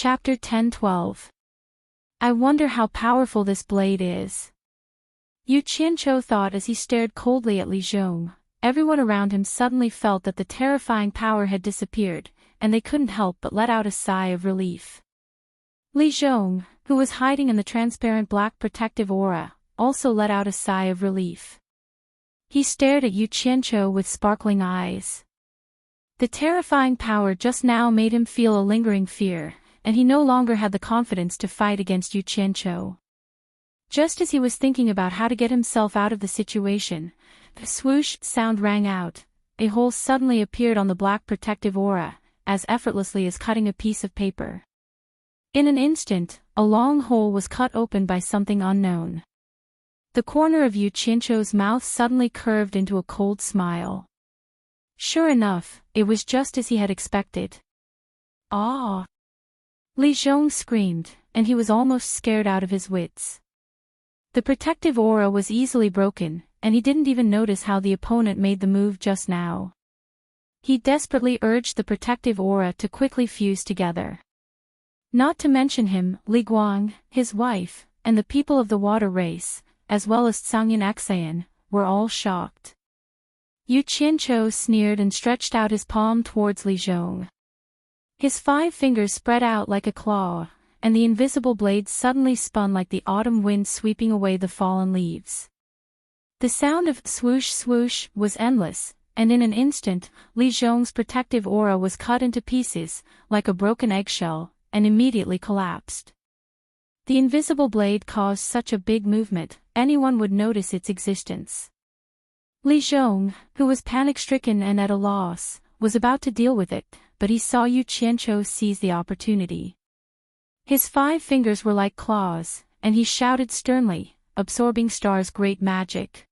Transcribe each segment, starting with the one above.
Chapter 10-12. I wonder how powerful this blade is. Yu Qianqiu thought as he stared coldly at Li Zhong. Everyone around him suddenly felt that the terrifying power had disappeared, and they couldn't help but let out a sigh of relief. Li Zhong, who was hiding in the transparent black protective aura, also let out a sigh of relief. He stared at Yu Qianqiu with sparkling eyes. The terrifying power just now made him feel a lingering fear, and he no longer had the confidence to fight against Yu Qianqiu. Just as he was thinking about how to get himself out of the situation, the swoosh sound rang out. A hole suddenly appeared on the black protective aura, as effortlessly as cutting a piece of paper. In an instant, a long hole was cut open by something unknown. The corner of Yu Qianqiu's mouth suddenly curved into a cold smile. Sure enough, it was just as he had expected. Ah! Li Zhong screamed, and he was almost scared out of his wits. The protective aura was easily broken, and he didn't even notice how the opponent made the move just now. He desperately urged the protective aura to quickly fuse together. Not to mention him, Li Guang, his wife, and the people of the water race, as well as Tsangyan Xayan, were all shocked. Yu Qianqiu sneered and stretched out his palm towards Li Zhong. His 5 fingers spread out like a claw, and the invisible blade suddenly spun like the autumn wind sweeping away the fallen leaves. The sound of swoosh swoosh was endless, and in an instant, Li Zhong's protective aura was cut into pieces, like a broken eggshell, and immediately collapsed. The invisible blade caused such a big movement, anyone would notice its existence. Li Zhong, who was panic-stricken and at a loss, was about to deal with it, but he saw Yu Qianqiu seize the opportunity. His 5 fingers were like claws, and he shouted sternly, absorbing Star's great magic.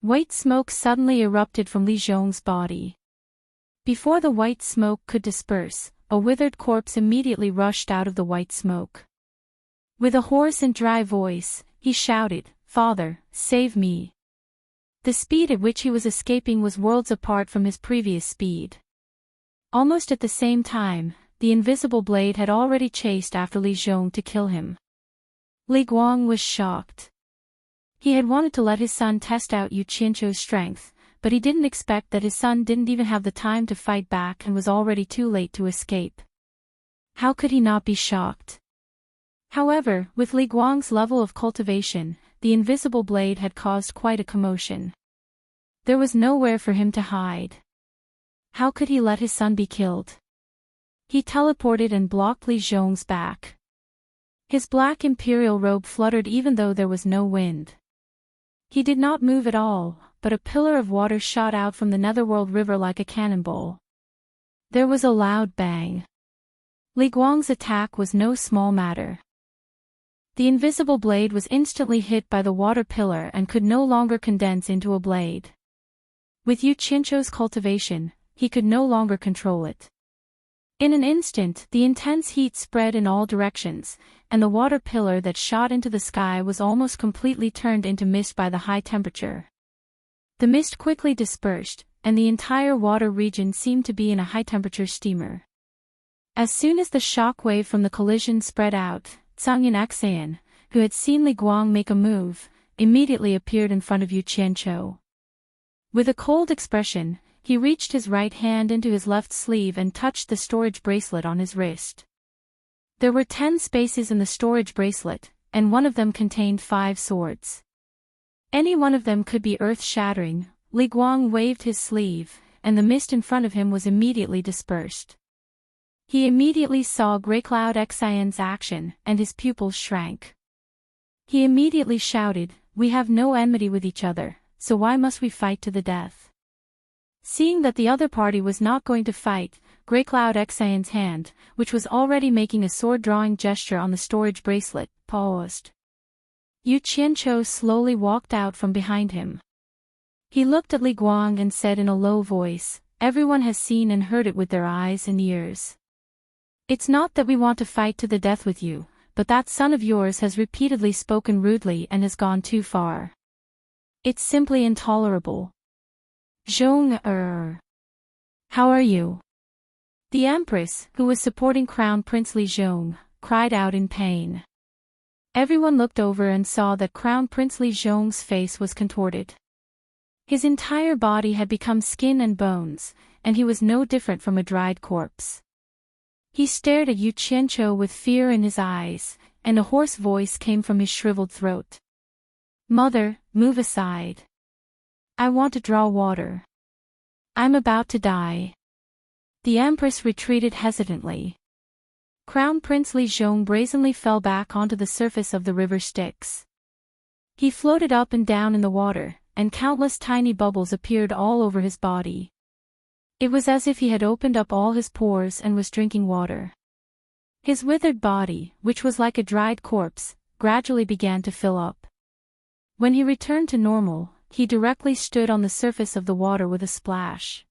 White smoke suddenly erupted from Li Zhong's body. Before the white smoke could disperse, a withered corpse immediately rushed out of the white smoke. With a hoarse and dry voice, he shouted, "Father, save me." The speed at which he was escaping was worlds apart from his previous speed. Almost at the same time, the invisible blade had already chased after Li Zhong to kill him. Li Guang was shocked. He had wanted to let his son test out Yu Qianqiu's strength, but he didn't expect that his son didn't even have the time to fight back and was already too late to escape. How could he not be shocked? However, with Li Guang's level of cultivation, the invisible blade had caused quite a commotion. There was nowhere for him to hide. How could he let his son be killed? He teleported and blocked Li Zhong's back. His black imperial robe fluttered even though there was no wind. He did not move at all, but a pillar of water shot out from the Netherworld River like a cannonball. There was a loud bang. Li Guang's attack was no small matter. The invisible blade was instantly hit by the water pillar and could no longer condense into a blade. With Yu Qianqiu's cultivation, he could no longer control it. In an instant, the intense heat spread in all directions, and the water pillar that shot into the sky was almost completely turned into mist by the high temperature. The mist quickly dispersed, and the entire water region seemed to be in a high-temperature steamer. As soon as the shock wave from the collision spread out, Tsangyan Xayan, who had seen Li Guang make a move, immediately appeared in front of Yu Qianqiu. With a cold expression, he reached his right hand into his left sleeve and touched the storage bracelet on his wrist. There were 10 spaces in the storage bracelet, and one of them contained 5 swords. Any one of them could be earth-shattering. Li Guang waved his sleeve, and the mist in front of him was immediately dispersed. He immediately saw Greycloud Xayan's action, and his pupils shrank. He immediately shouted, "We have no enmity with each other, so why must we fight to the death?" Seeing that the other party was not going to fight, Greycloud Xayan's hand, which was already making a sword-drawing gesture on the storage bracelet, paused. Yu Qianqiu slowly walked out from behind him. He looked at Li Guang and said in a low voice, "Everyone has seen and heard it with their eyes and ears. It's not that we want to fight to the death with you, but that son of yours has repeatedly spoken rudely and has gone too far. It's simply intolerable." "Zhong, how are you?" The Empress, who was supporting Crown Prince Lizhong, cried out in pain. Everyone looked over and saw that Crown Prince Lizhong's face was contorted. His entire body had become skin and bones, and he was no different from a dried corpse. He stared at Yu Qianqiu with fear in his eyes, and a hoarse voice came from his shriveled throat. "Mother, move aside. I want to draw water. I'm about to die." The Empress retreated hesitantly. Crown Prince Lizhong brazenly fell back onto the surface of the river Styx. He floated up and down in the water, and countless tiny bubbles appeared all over his body. It was as if he had opened up all his pores and was drinking water. His withered body, which was like a dried corpse, gradually began to fill up. When he returned to normal, he directly stood on the surface of the water with a splash.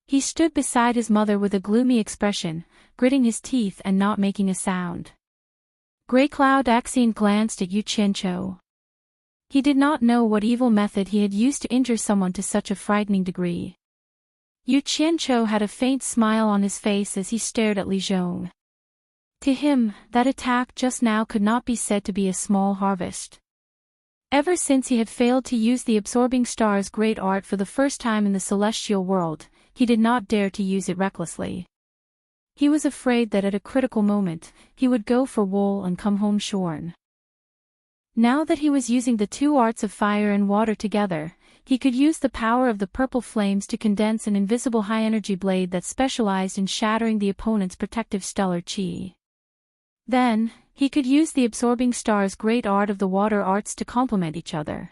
He stood beside his mother with a gloomy expression, gritting his teeth and not making a sound. Grey Cloud Exine glanced at Yu Qianqiu. He did not know what evil method he had used to injure someone to such a frightening degree. Yu Qianqiu had a faint smile on his face as he stared at Lizhong. To him, that attack just now could not be said to be a small harvest. Ever since he had failed to use the Absorbing Star's great art for the first time in the celestial world, he did not dare to use it recklessly. He was afraid that at a critical moment, he would go for wool and come home shorn. Now that he was using the two arts of fire and water together, he could use the power of the purple flames to condense an invisible high-energy blade that specialized in shattering the opponent's protective stellar chi. Then, he could use the Absorbing Star's great art of the water arts to complement each other.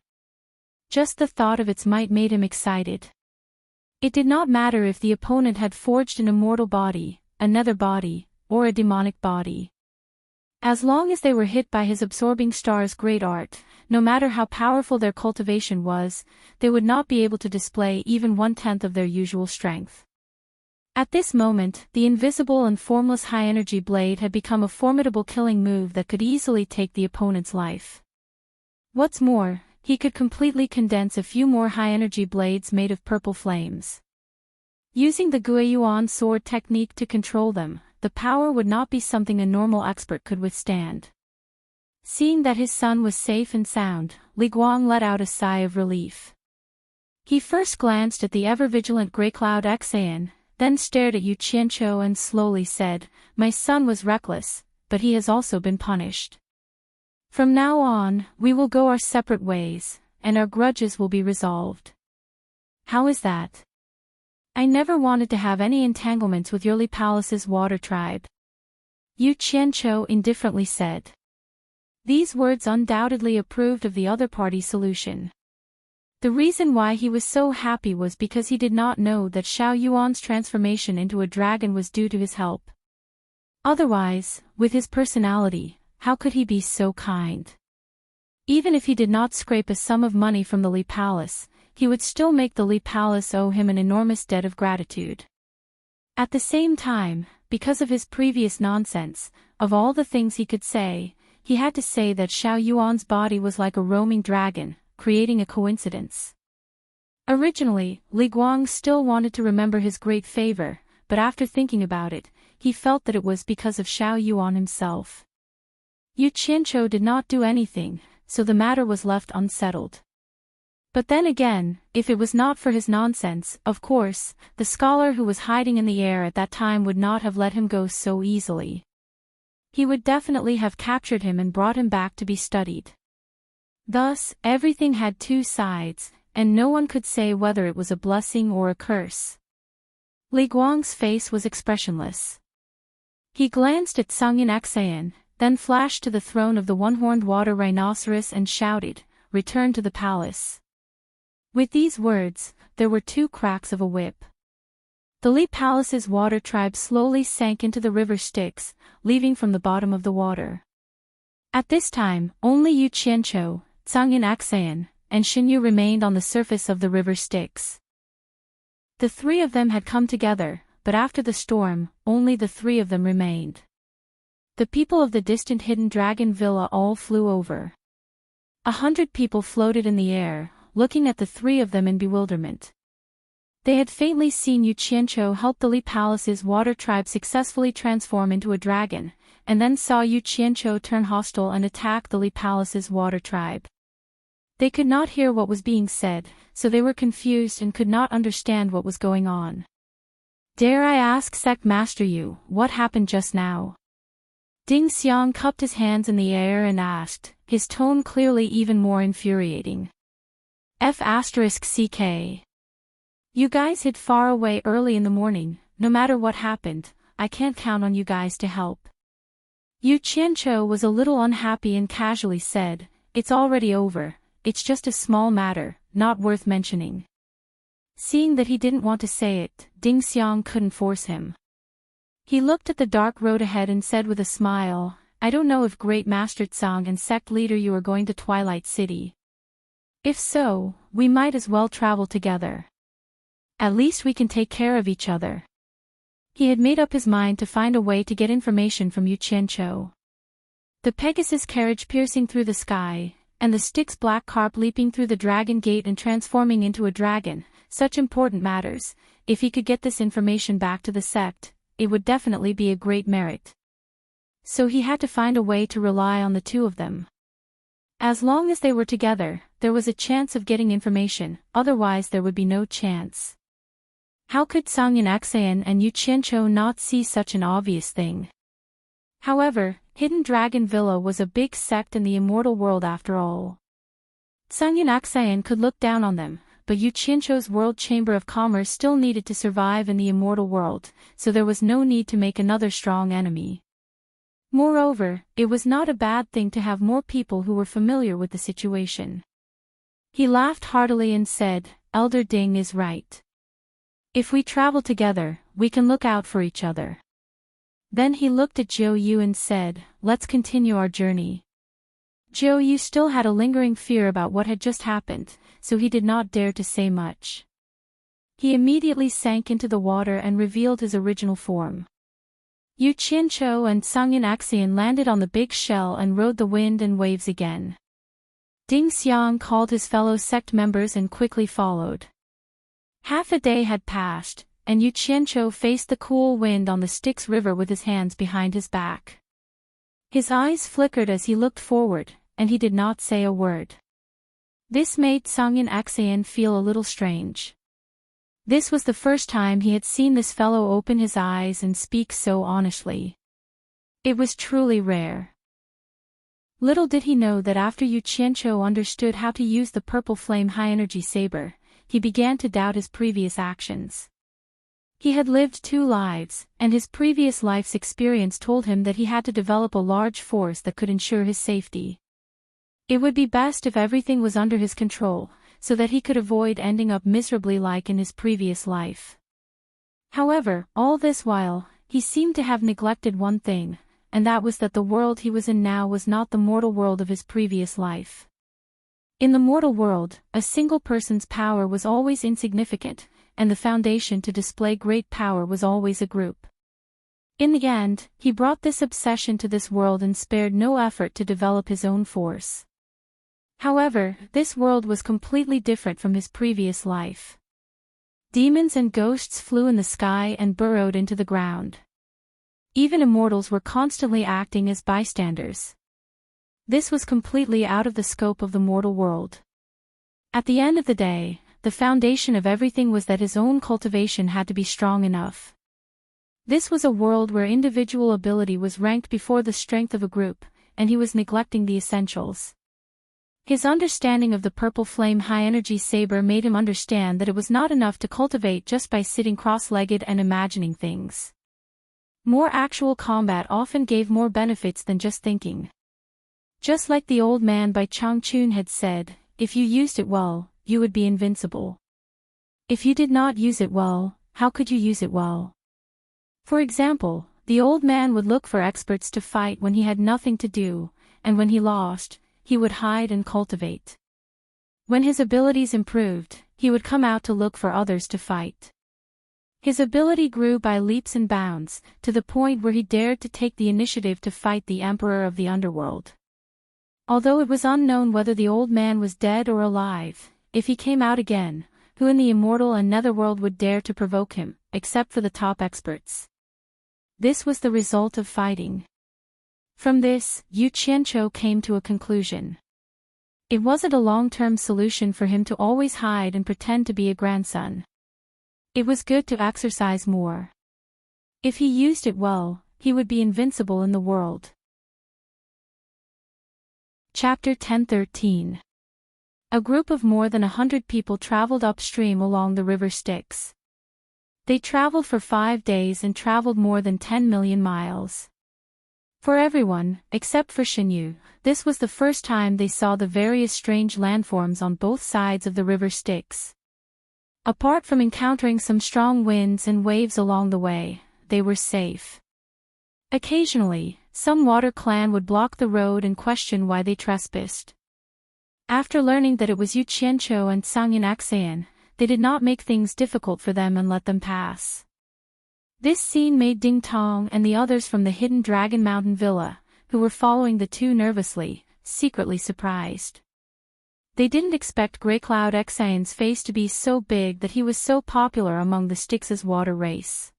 Just the thought of its might made him excited. It did not matter if the opponent had forged an immortal body, a nether body, or a demonic body. As long as they were hit by his Absorbing Star's great art, no matter how powerful their cultivation was, they would not be able to display even 1/10 of their usual strength. At this moment, the invisible and formless high-energy blade had become a formidable killing move that could easily take the opponent's life. What's more, he could completely condense a few more high-energy blades made of purple flames. Using the Guiyuan sword technique to control them, the power would not be something a normal expert could withstand. Seeing that his son was safe and sound, Li Guang let out a sigh of relief. He first glanced at the ever-vigilant Grey Cloud Exine, then stared at Yu Qianqiu and slowly said, "My son was reckless, but he has also been punished. From now on, we will go our separate ways, and our grudges will be resolved." "How is that?" "I never wanted to have any entanglements with Yurli Palace's water tribe," Yu Qianqiu indifferently said. These words undoubtedly approved of the other party's solution. The reason why he was so happy was because he did not know that Xiao Yuan's transformation into a dragon was due to his help. Otherwise, with his personality, how could he be so kind? Even if he did not scrape a sum of money from the Li Palace, he would still make the Li Palace owe him an enormous debt of gratitude. At the same time, because of his previous nonsense, of all the things he could say, he had to say that Xiao Yuan's body was like a roaming dragon, creating a coincidence. Originally, Li Guang still wanted to remember his great favor, but after thinking about it, he felt that it was because of Xiao Yuan himself. Yu Qianqiu did not do anything, so the matter was left unsettled. But then again, if it was not for his nonsense, of course, the scholar who was hiding in the air at that time would not have let him go so easily. He would definitely have captured him and brought him back to be studied. Thus, everything had two sides, and no one could say whether it was a blessing or a curse. Li Guang's face was expressionless. He glanced at Tsangyin Exine, then flashed to the throne of the one-horned water rhinoceros and shouted, "Return to the palace." With these words, there were two cracks of a whip. The Li Palace's water tribe slowly sank into the river Styx, leaving from the bottom of the water. At this time, only Yu Qianqiu, Tsangyin Exine, and Xinyu remained on the surface of the river Styx. The three of them had come together, but after the storm, only the three of them remained. The people of the distant hidden dragon villa all flew over. 100 people floated in the air, looking at the three of them in bewilderment. They had faintly seen Yu Qianqiu help the Li Palace's water tribe successfully transform into a dragon, and then saw Yu Qianqiu turn hostile and attack the Li Palace's water tribe. They could not hear what was being said, so they were confused and could not understand what was going on. "Dare I ask, Sect Master Yu, what happened just now?" Ding Xiang cupped his hands in the air and asked, his tone clearly even more infuriating. F***CK. You guys hid far away early in the morning. No matter what happened, I can't count on you guys to help. Yu Qianqiu was a little unhappy and casually said, "It's already over, it's just a small matter, not worth mentioning." Seeing that he didn't want to say it, Ding Xiang couldn't force him. He looked at the dark road ahead and said with a smile, "I don't know if Great Master Tsang and Sect Leader Yu are going to Twilight City. If so, we might as well travel together. At least we can take care of each other." He had made up his mind to find a way to get information from Yu Qianqiu. The Pegasus carriage piercing through the sky, and the Styx black carp leaping through the dragon gate and transforming into a dragon, such important matters. If he could get this information back to the sect, it would definitely be a great merit. So he had to find a way to rely on the two of them. As long as they were together, there was a chance of getting information, otherwise there would be no chance. How could Enchanting and Yu Qianqiu not see such an obvious thing? However, Hidden Dragon Villa was a big sect in the immortal world after all. Enchanting could look down on them, but Yu Qianqiu's World Chamber of Commerce still needed to survive in the immortal world, so there was no need to make another strong enemy. Moreover, it was not a bad thing to have more people who were familiar with the situation. He laughed heartily and said, "Elder Ding is right. If we travel together, we can look out for each other." Then he looked at Zhou Yu and said, "Let's continue our journey." Zhou Yu still had a lingering fear about what had just happened, so he did not dare to say much. He immediately sank into the water and revealed his original form. Yu Qianqiu and Enchanting landed on the big shell and rode the wind and waves again. Ding Xiang called his fellow sect members and quickly followed. Half a day had passed, and Yu Qianqiu faced the cool wind on the Styx River with his hands behind his back. His eyes flickered as he looked forward, and he did not say a word. This made Enchanting feel a little strange. This was the first time he had seen this fellow open his eyes and speak so honestly. It was truly rare. Little did he know that after Yu Qianqiu understood how to use the purple flame high-energy saber, he began to doubt his previous actions. He had lived 2 lives, and his previous life's experience told him that he had to develop a large force that could ensure his safety. It would be best if everything was under his control, so that he could avoid ending up miserably like in his previous life. However, all this while, he seemed to have neglected one thing, and that was that the world he was in now was not the mortal world of his previous life. In the mortal world, a single person's power was always insignificant, and the foundation to display great power was always a group. In the end, he brought this obsession to this world and spared no effort to develop his own force. However, this world was completely different from his previous life. Demons and ghosts flew in the sky and burrowed into the ground. Even immortals were constantly acting as bystanders. This was completely out of the scope of the mortal world. At the end of the day, the foundation of everything was that his own cultivation had to be strong enough. This was a world where individual ability was ranked before the strength of a group, and he was neglecting the essentials. His understanding of the purple flame high-energy saber made him understand that it was not enough to cultivate just by sitting cross-legged and imagining things. More actual combat often gave more benefits than just thinking. Just like the old man by Changchun had said, if you used it well, you would be invincible. If you did not use it well, how could you use it well? For example, the old man would look for experts to fight when he had nothing to do, and when he lost, he would hide and cultivate. When his abilities improved, he would come out to look for others to fight. His ability grew by leaps and bounds, to the point where he dared to take the initiative to fight the Emperor of the Underworld. Although it was unknown whether the old man was dead or alive, if he came out again, who in the immortal and netherworld would dare to provoke him, except for the top experts. This was the result of fighting. From this, Yu Qianqiu came to a conclusion. It wasn't a long-term solution for him to always hide and pretend to be a grandson. It was good to exercise more. If he used it well, he would be invincible in the world. Chapter 1013. A group of more than 100 people traveled upstream along the river Styx. They traveled for 5 days and traveled more than 10 million miles. For everyone, except for Shinyu, this was the first time they saw the various strange landforms on both sides of the river Styx. Apart from encountering some strong winds and waves along the way, they were safe. Occasionally, some water clan would block the road and question why they trespassed. After learning that it was Yu Qianqiu and Sangyin Axayan, they did not make things difficult for them and let them pass. This scene made Ding Tong and the others from the Hidden Dragon Mountain Villa, who were following the two nervously, secretly surprised. They didn't expect Grey Cloud Xayan's face to be so big that he was so popular among the Styx's water race.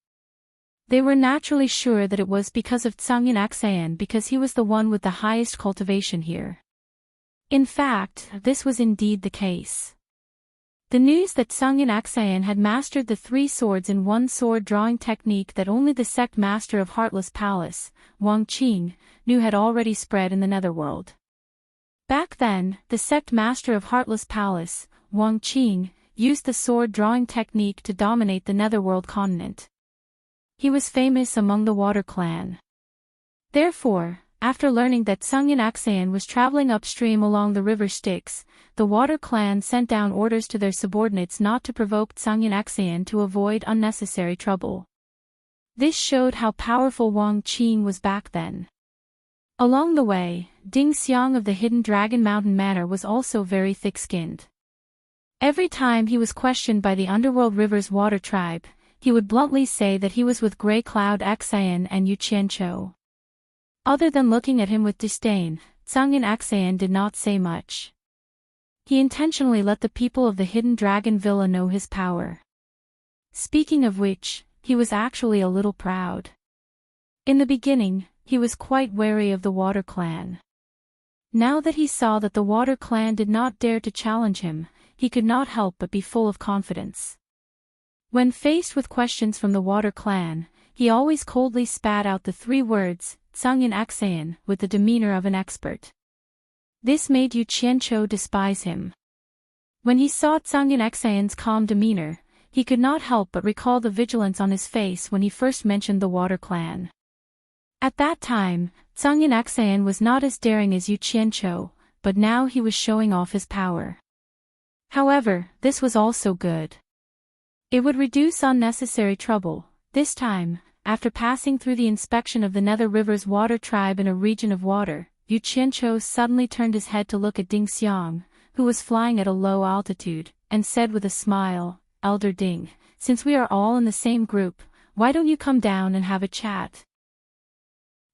They were naturally sure that it was because of Sangyin Axayan because he was the one with the highest cultivation here. In fact, this was indeed the case. The news that Sangyin Axayan had mastered the 3 swords in one sword drawing technique that only the sect master of Heartless Palace, Wang Qing, knew had already spread in the netherworld. Back then, the sect master of Heartless Palace, Wang Qing, used the sword drawing technique to dominate the netherworld continent. He was famous among the Water Clan. Therefore, after learning that Sangyin Axayan was traveling upstream along the river Styx, the Water Clan sent down orders to their subordinates not to provoke Sangyin Axayan to avoid unnecessary trouble. This showed how powerful Wang Qing was back then. Along the way, Ding Xiang of the Hidden Dragon Mountain Manor was also very thick-skinned. Every time he was questioned by the Underworld River's water tribe, he would bluntly say that he was with Grey Cloud Xayan and Yu Qianqiu. Other than looking at him with disdain, Sangyin Axayan did not say much. He intentionally let the people of the Hidden Dragon Villa know his power. Speaking of which, he was actually a little proud. In the beginning, he was quite wary of the Water Clan. Now that he saw that the Water Clan did not dare to challenge him, he could not help but be full of confidence. When faced with questions from the Water Clan, he always coldly spat out the 3 words, Sangyin Axayan, with the demeanor of an expert. This made Yu Qianqiu despise him. When he saw Sangyin Axayan's calm demeanor, he could not help but recall the vigilance on his face when he first mentioned the Water Clan. At that time, Sangyin Axayan was not as daring as Yu Qianqiu, but now he was showing off his power. However, this was also good. It would reduce unnecessary trouble. This time, after passing through the inspection of the Nether River's water tribe in a region of water, Yu Qianqiu suddenly turned his head to look at Ding Xiang, who was flying at a low altitude, and said with a smile, "Elder Ding, since we are all in the same group, why don't you come down and have a chat?"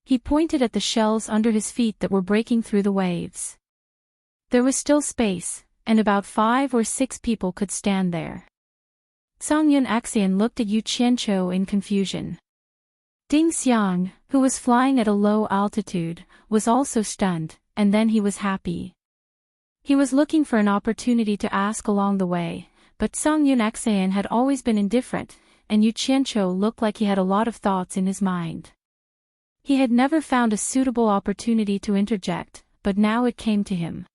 He pointed at the shells under his feet that were breaking through the waves. There was still space, and about 5 or 6 people could stand there. Sangyin Axayan looked at Yu Qianqiu in confusion. Ding Xiang, who was flying at a low altitude, was also stunned, and then he was happy. He was looking for an opportunity to ask along the way, but Sangyin Axayan had always been indifferent, and Yu Qianqiu looked like he had a lot of thoughts in his mind. He had never found a suitable opportunity to interject, but now it came to him.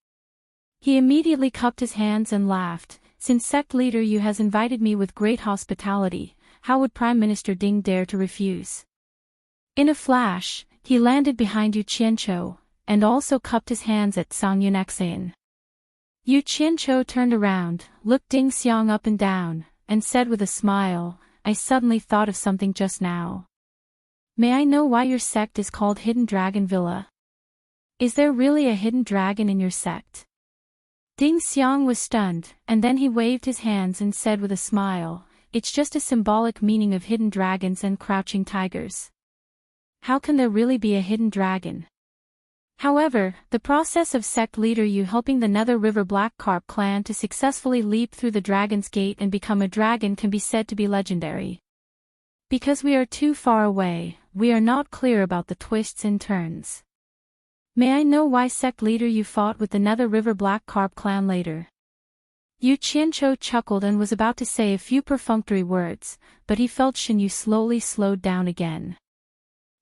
He immediately cupped his hands and laughed. "Since sect leader Yu has invited me with great hospitality, how would Prime Minister Ding dare to refuse?" In a flash, he landed behind Yu Qianqiu, and also cupped his hands at Sangyin Axayan. Yu Qianqiu turned around, looked Ding Xiang up and down, and said with a smile, "I suddenly thought of something just now. May I know why your sect is called Hidden Dragon Villa? Is there really a hidden dragon in your sect?" Ding Xiang was stunned, and then he waved his hands and said with a smile, "It's just a symbolic meaning of hidden dragons and crouching tigers. How can there really be a hidden dragon?" However, the process of sect leader Yu helping the Nether River Black Carp clan to successfully leap through the Dragon's Gate and become a dragon can be said to be legendary. Because we are too far away, we are not clear about the twists and turns. May I know why sect leader Yu fought with the Nether River Black Carp clan later? Yu Qianqiu chuckled and was about to say a few perfunctory words, but he felt Shen Yu slowly slowed down again.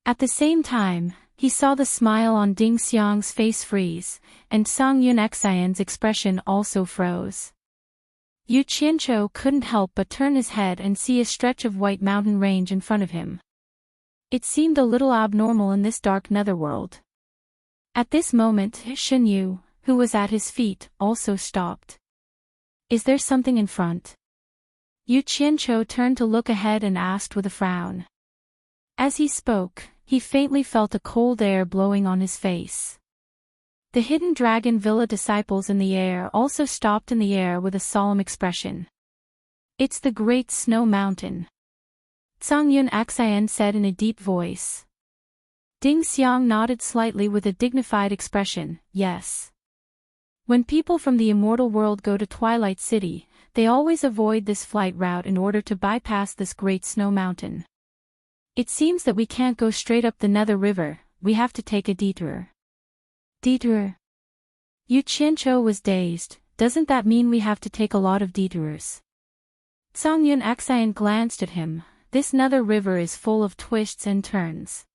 At the same time, he saw the smile on Ding Xiang's face freeze, and Song Yun Xian's expression also froze. Yu Qianqiu couldn't help but turn his head and see a stretch of white mountain range in front of him. It seemed a little abnormal in this dark netherworld. At this moment, Shen Yu, who was at his feet, also stopped. Is there something in front? Yu Qianqiu turned to look ahead and asked with a frown. As he spoke, he faintly felt a cold air blowing on his face. The hidden dragon villa disciples in the air also stopped in the air with a solemn expression. It's the Great Snow Mountain. Zhang Yun Xian said in a deep voice. Ding Xiang nodded slightly with a dignified expression, yes. When people from the immortal world go to Twilight City, they always avoid this flight route in order to bypass this Great Snow Mountain. It seems that we can't go straight up the Nether River, we have to take a detour. Detour? Yu Qianqiu was dazed. Doesn't that mean we have to take a lot of detours? Zhang Yun Xian glanced at him. This Nether River is full of twists and turns.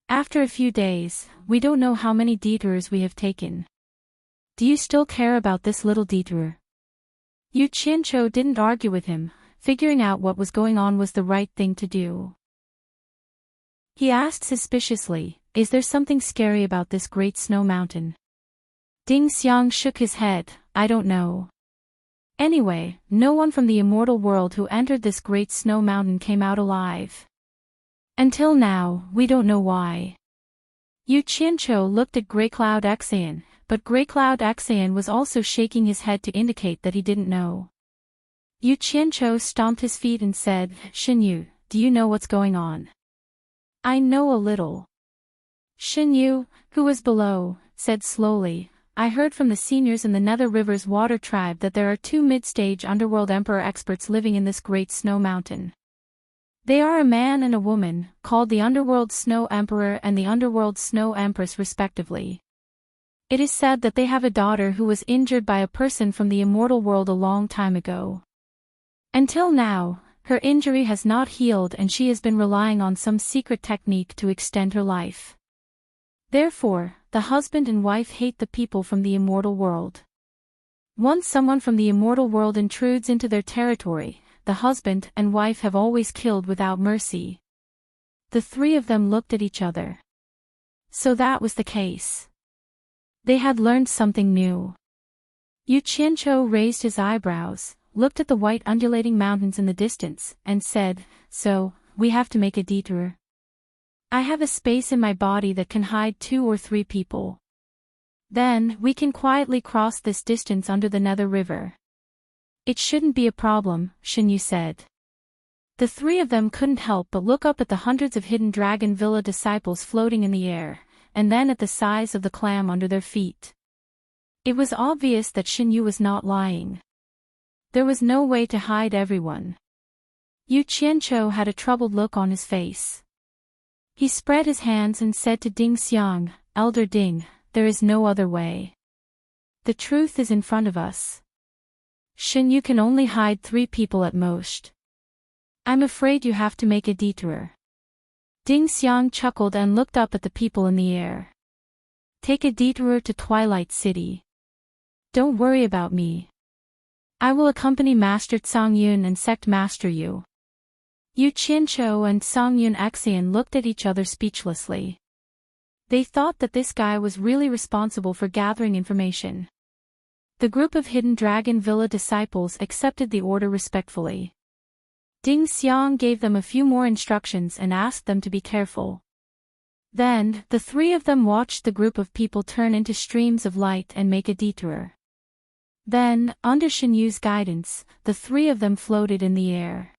After a few days, we don't know how many detours we have taken. Do you still care about this little detour? Yu Qianqiu didn't argue with him. Figuring out what was going on was the right thing to do. He asked suspiciously, is there something scary about this Great Snow Mountain? Ding Xiang shook his head, I don't know. Anyway, no one from the immortal world who entered this Great Snow Mountain came out alive. Until now, we don't know why. Yu Qianqiu looked at Greycloud Xian, but Greycloud Xian was also shaking his head to indicate that he didn't know. Yu Qianqiu stomped his feet and said, Shen Yu, do you know what's going on? I know a little. Shen Yu, who was below, said slowly, I heard from the seniors in the Nether River's water tribe that there are 2 mid-stage underworld emperor experts living in this Great Snow Mountain. They are a man and a woman, called the Underworld Snow Emperor and the Underworld Snow Empress respectively. It is said that they have a daughter who was injured by a person from the immortal world a long time ago. Until now, her injury has not healed and she has been relying on some secret technique to extend her life. Therefore, the husband and wife hate the people from the immortal world. Once someone from the immortal world intrudes into their territory, the husband and wife have always killed without mercy. The 3 of them looked at each other. So that was the case. They had learned something new. Yu Qianqiu raised his eyebrows, looked at the white undulating mountains in the distance, and said, so, we have to make a detour. I have a space in my body that can hide 2 or 3 people. Then, we can quietly cross this distance under the Nether River. It shouldn't be a problem, Shen Yu said. The 3 of them couldn't help but look up at the hundreds of hidden dragon villa disciples floating in the air, and then at the size of the clam under their feet. It was obvious that Shen Yu was not lying. There was no way to hide everyone. Yu Qianqiu had a troubled look on his face. He spread his hands and said to Ding Xiang, Elder Ding, there is no other way. The truth is in front of us. Shen Yu can only hide 3 people at most. I'm afraid you have to make a detour. Ding Xiang chuckled and looked up at the people in the air. Take a detour to Twilight City. Don't worry about me. I will accompany Master Zhang Yun and Sect Master Yu. Yu Qianqiu and Zhang Yun Xian looked at each other speechlessly. They thought that this guy was really responsible for gathering information. The group of hidden dragon villa disciples accepted the order respectfully. Ding Xiang gave them a few more instructions and asked them to be careful. Then, the 3 of them watched the group of people turn into streams of light and make a detour. Then, under Shen Yu's guidance, the 3 of them floated in the air.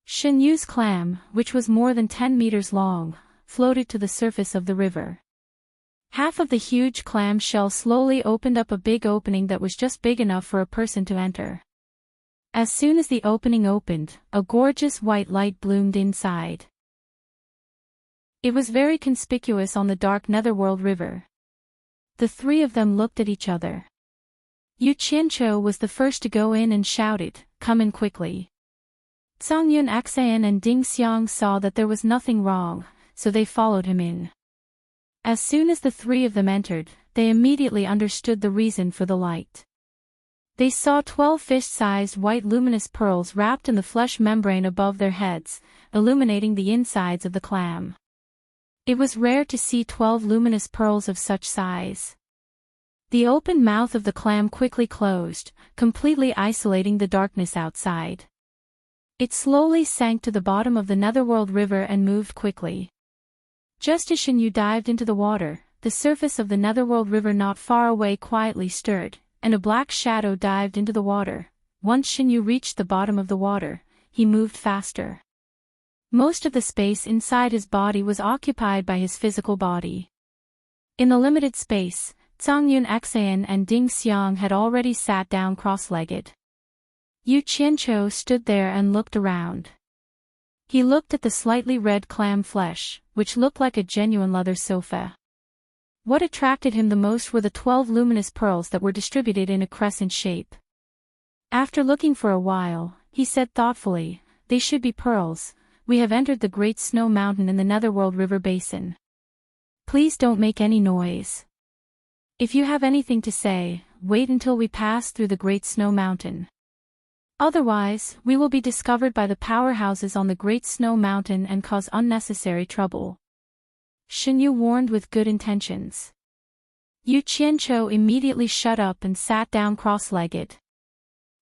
Shen Yu's clam, which was more than 10 meters long, floated to the surface of the river. Half of the huge clam shell slowly opened up a big opening that was just big enough for a person to enter. As soon as the opening opened, a gorgeous white light bloomed inside. It was very conspicuous on the dark netherworld river. The three of them looked at each other. Yu Qianqiu was the first to go in and shouted, "Come in quickly." Zhang Yun Axan and Ding Xiang saw that there was nothing wrong, so they followed him in. As soon as the three of them entered, they immediately understood the reason for the light. They saw 12 fish-sized white luminous pearls wrapped in the flesh membrane above their heads, illuminating the insides of the clam. It was rare to see 12 luminous pearls of such size. The open mouth of the clam quickly closed, completely isolating the darkness outside. It slowly sank to the bottom of the netherworld river and moved quickly. Just as Shen Yu dived into the water, the surface of the netherworld river not far away quietly stirred, and a black shadow dived into the water. Once Shen Yu reached the bottom of the water, he moved faster. Most of the space inside his body was occupied by his physical body. In the limited space, Zhang Yun Axan and Ding Xiang had already sat down cross-legged. Yu Qianqiu stood there and looked around. He looked at the slightly red clam flesh, which looked like a genuine leather sofa. What attracted him the most were the 12 luminous pearls that were distributed in a crescent shape. After looking for a while, he said thoughtfully, "They should be pearls. We have entered the Great Snow Mountain in the Netherworld River Basin. Please don't make any noise. If you have anything to say, wait until we pass through the Great Snow Mountain. Otherwise, we will be discovered by the powerhouses on the Great Snow Mountain and cause unnecessary trouble." Shen Yu warned with good intentions. Yu Qianqiu immediately shut up and sat down cross-legged.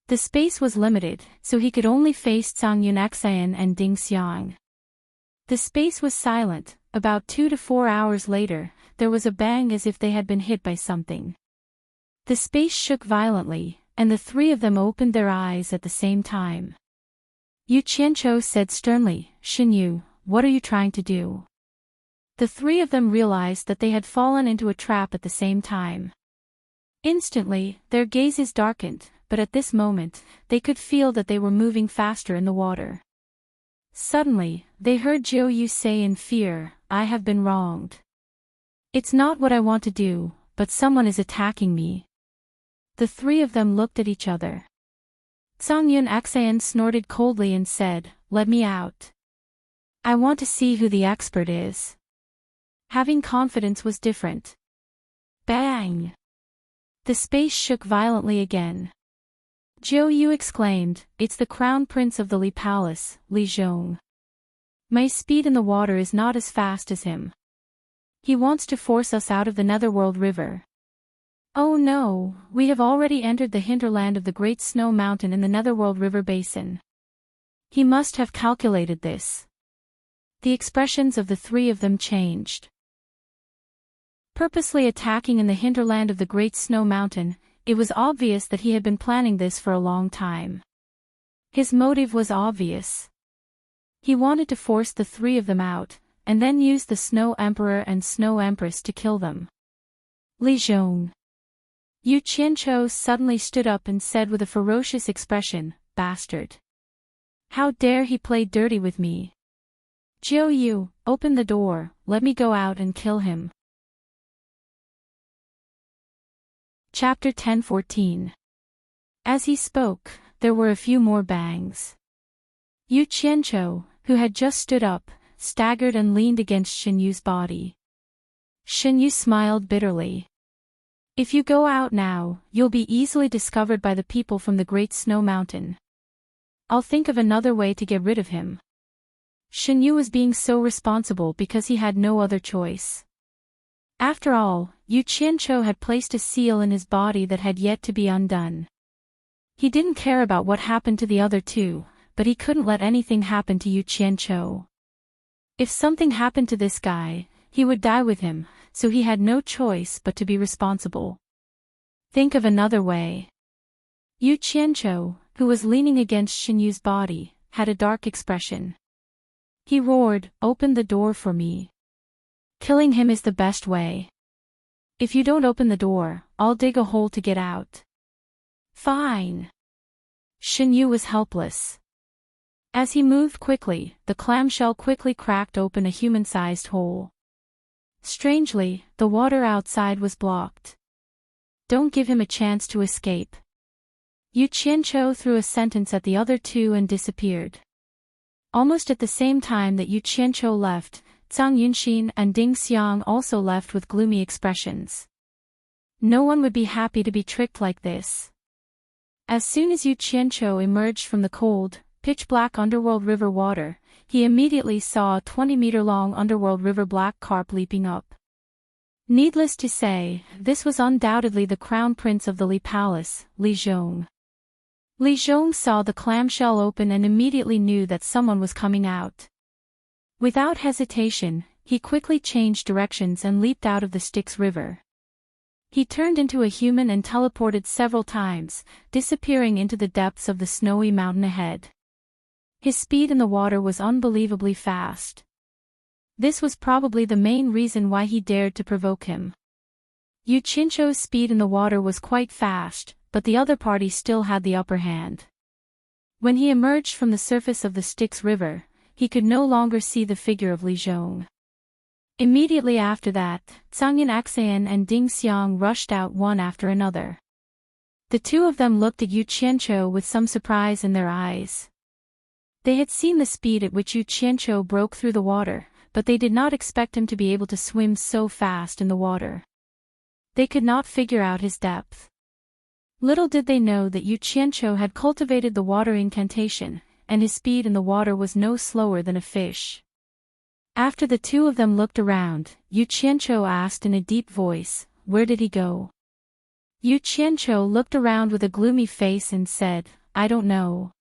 The space was limited, so he could only face Zhang Yun Axan and Ding Xiang. The space was silent. About 2 to 4 hours later, there was a bang as if they had been hit by something. The space shook violently, and the three of them opened their eyes at the same time. Yu Qianqiu said sternly, "Shen Yu, what are you trying to do?" The three of them realized that they had fallen into a trap at the same time. Instantly, their gazes darkened, but at this moment, they could feel that they were moving faster in the water. Suddenly, they heard Jiu Yu say in fear, "I have been wronged. It's not what I want to do, but someone is attacking me." The three of them looked at each other. Zhang Yun Axan snorted coldly and said, "Let me out. I want to see who the expert is." Having confidence was different. Bang! The space shook violently again. Jiu Yu exclaimed, "It's the crown prince of the Li Palace, Li Zhong. My speed in the water is not as fast as him. He wants to force us out of the Netherworld River. Oh no, we have already entered the hinterland of the Great Snow Mountain in the Netherworld River Basin. He must have calculated this." The expressions of the three of them changed. Purposely attacking in the hinterland of the Great Snow Mountain, it was obvious that he had been planning this for a long time. His motive was obvious. He wanted to force the three of them out, and then use the Snow Emperor and Snow Empress to kill them. Li Zhong. Yu Qianqiu suddenly stood up and said with a ferocious expression, "Bastard. How dare he play dirty with me? Jiu Yu, open the door, let me go out and kill him." Chapter 10:14. As he spoke, there were a few more bangs. Yu Qianqiu, who had just stood up, staggered and leaned against Shen Yu's body. Shen Yu smiled bitterly. "If you go out now, you'll be easily discovered by the people from the Great Snow Mountain. I'll think of another way to get rid of him." Shen Yu was being so responsible because he had no other choice. After all, Yu Qianqiu had placed a seal in his body that had yet to be undone. He didn't care about what happened to the other two, but he couldn't let anything happen to Yu Qianqiu. If something happened to this guy, he would die with him, so he had no choice but to be responsible. Think of another way. Yu Qianqiu, who was leaning against Shen Yu's body, had a dark expression. He roared, "Open the door for me. Killing him is the best way." If you don't open the door, I'll dig a hole to get out. Fine. Shinyu was helpless. As he moved quickly, the clamshell quickly cracked open a human-sized hole. Strangely, the water outside was blocked. Don't give him a chance to escape. Yu Qianqiu threw a sentence at the other two and disappeared. Almost at the same time that Yu Qianqiu left, Zhang Yunxin and Ding Xiang also left with gloomy expressions. No one would be happy to be tricked like this. As soon as Yu Qianqiu emerged from the cold, pitch-black underworld river water, he immediately saw a 20-meter-long underworld river black carp leaping up. Needless to say, this was undoubtedly the crown prince of the Li Palace, Li Zhong. Li Zhong saw the clamshell open and immediately knew that someone was coming out. Without hesitation, he quickly changed directions and leaped out of the Styx River. He turned into a human and teleported several times, disappearing into the depths of the snowy mountain ahead. His speed in the water was unbelievably fast. This was probably the main reason why he dared to provoke him. Yu Qianqiu's speed in the water was quite fast, but the other party still had the upper hand. When he emerged from the surface of the Styx River, he could no longer see the figure of Li Zhong. Immediately after that, Zhang Yunxin and Ding Xiang rushed out one after another. The two of them looked at Yu Qianqiu with some surprise in their eyes. They had seen the speed at which Yu Qianqiu broke through the water, but they did not expect him to be able to swim so fast in the water. They could not figure out his depth. Little did they know that Yu Qianqiu had cultivated the water incantation, and his speed in the water was no slower than a fish. After the two of them looked around, Yu Qianqiu asked in a deep voice, "Where did he go?" Yu Qianqiu looked around with a gloomy face and said, "I don't know.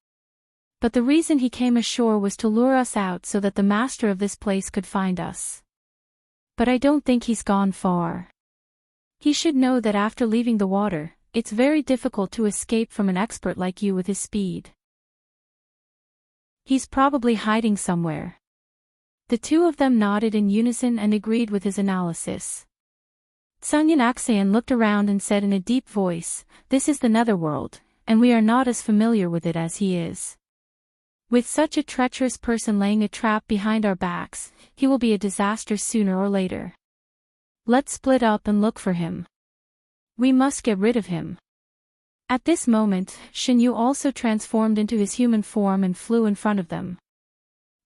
But the reason he came ashore was to lure us out so that the master of this place could find us. But I don't think he's gone far. He should know that after leaving the water, it's very difficult to escape from an expert like you with his speed. He's probably hiding somewhere." The two of them nodded in unison and agreed with his analysis. Zhang Yunxin looked around and said in a deep voice, "This is the Netherworld, and we are not as familiar with it as he is. With such a treacherous person laying a trap behind our backs, he will be a disaster sooner or later. Let's split up and look for him. We must get rid of him." At this moment, Shinyu also transformed into his human form and flew in front of them.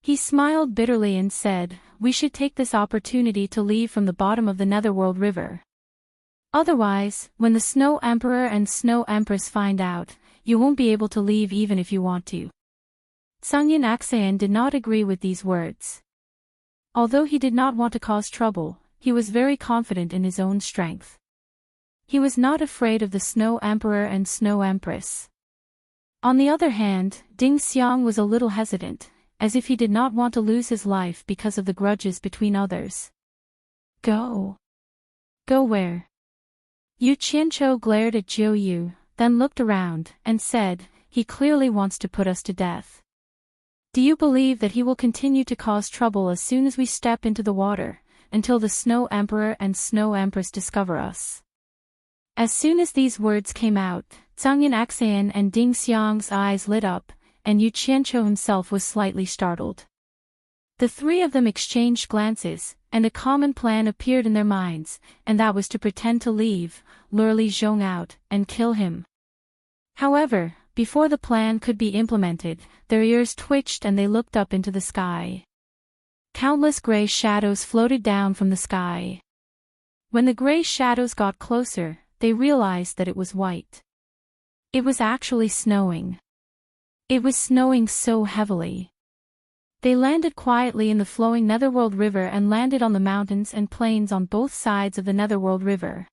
He smiled bitterly and said, "We should take this opportunity to leave from the bottom of the Netherworld River. Otherwise, when the Snow Emperor and Snow Empress find out, you won't be able to leave even if you want to." Zhang Yunxin did not agree with these words. Although he did not want to cause trouble, he was very confident in his own strength. He was not afraid of the Snow Emperor and Snow Empress. On the other hand, Ding Xiang was a little hesitant, as if he did not want to lose his life because of the grudges between others. "Go. Go where?" Yu Qianqiu glared at Jiu Yu, then looked around, and said, "He clearly wants to put us to death. Do you believe that he will continue to cause trouble as soon as we step into the water, until the Snow Emperor and Snow Empress discover us?" As soon as these words came out, Zhang Yunxin and Ding Xiang's eyes lit up, and Yu Qianqiu himself was slightly startled. The three of them exchanged glances, and a common plan appeared in their minds, and that was to pretend to leave, lure Li Zhong out, and kill him. However, before the plan could be implemented, their ears twitched and they looked up into the sky. Countless gray shadows floated down from the sky. When the gray shadows got closer, they realized that it was white. It was actually snowing. It was snowing so heavily. They landed quietly in the flowing Netherworld River and landed on the mountains and plains on both sides of the Netherworld River.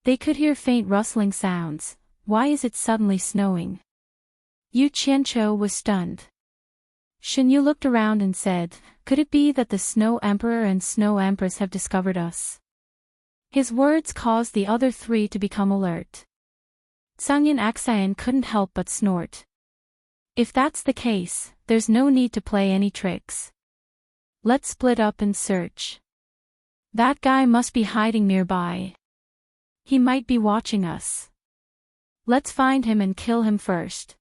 They could hear faint rustling sounds. Why is it suddenly snowing? Yu Qianqiu was stunned. Shinyu looked around and said, "Could it be that the Snow Emperor and Snow Empress have discovered us?" His words caused the other three to become alert. Zhang Yunxin couldn't help but snort. If that's the case, there's no need to play any tricks. Let's split up and search. That guy must be hiding nearby. He might be watching us. Let's find him and kill him first.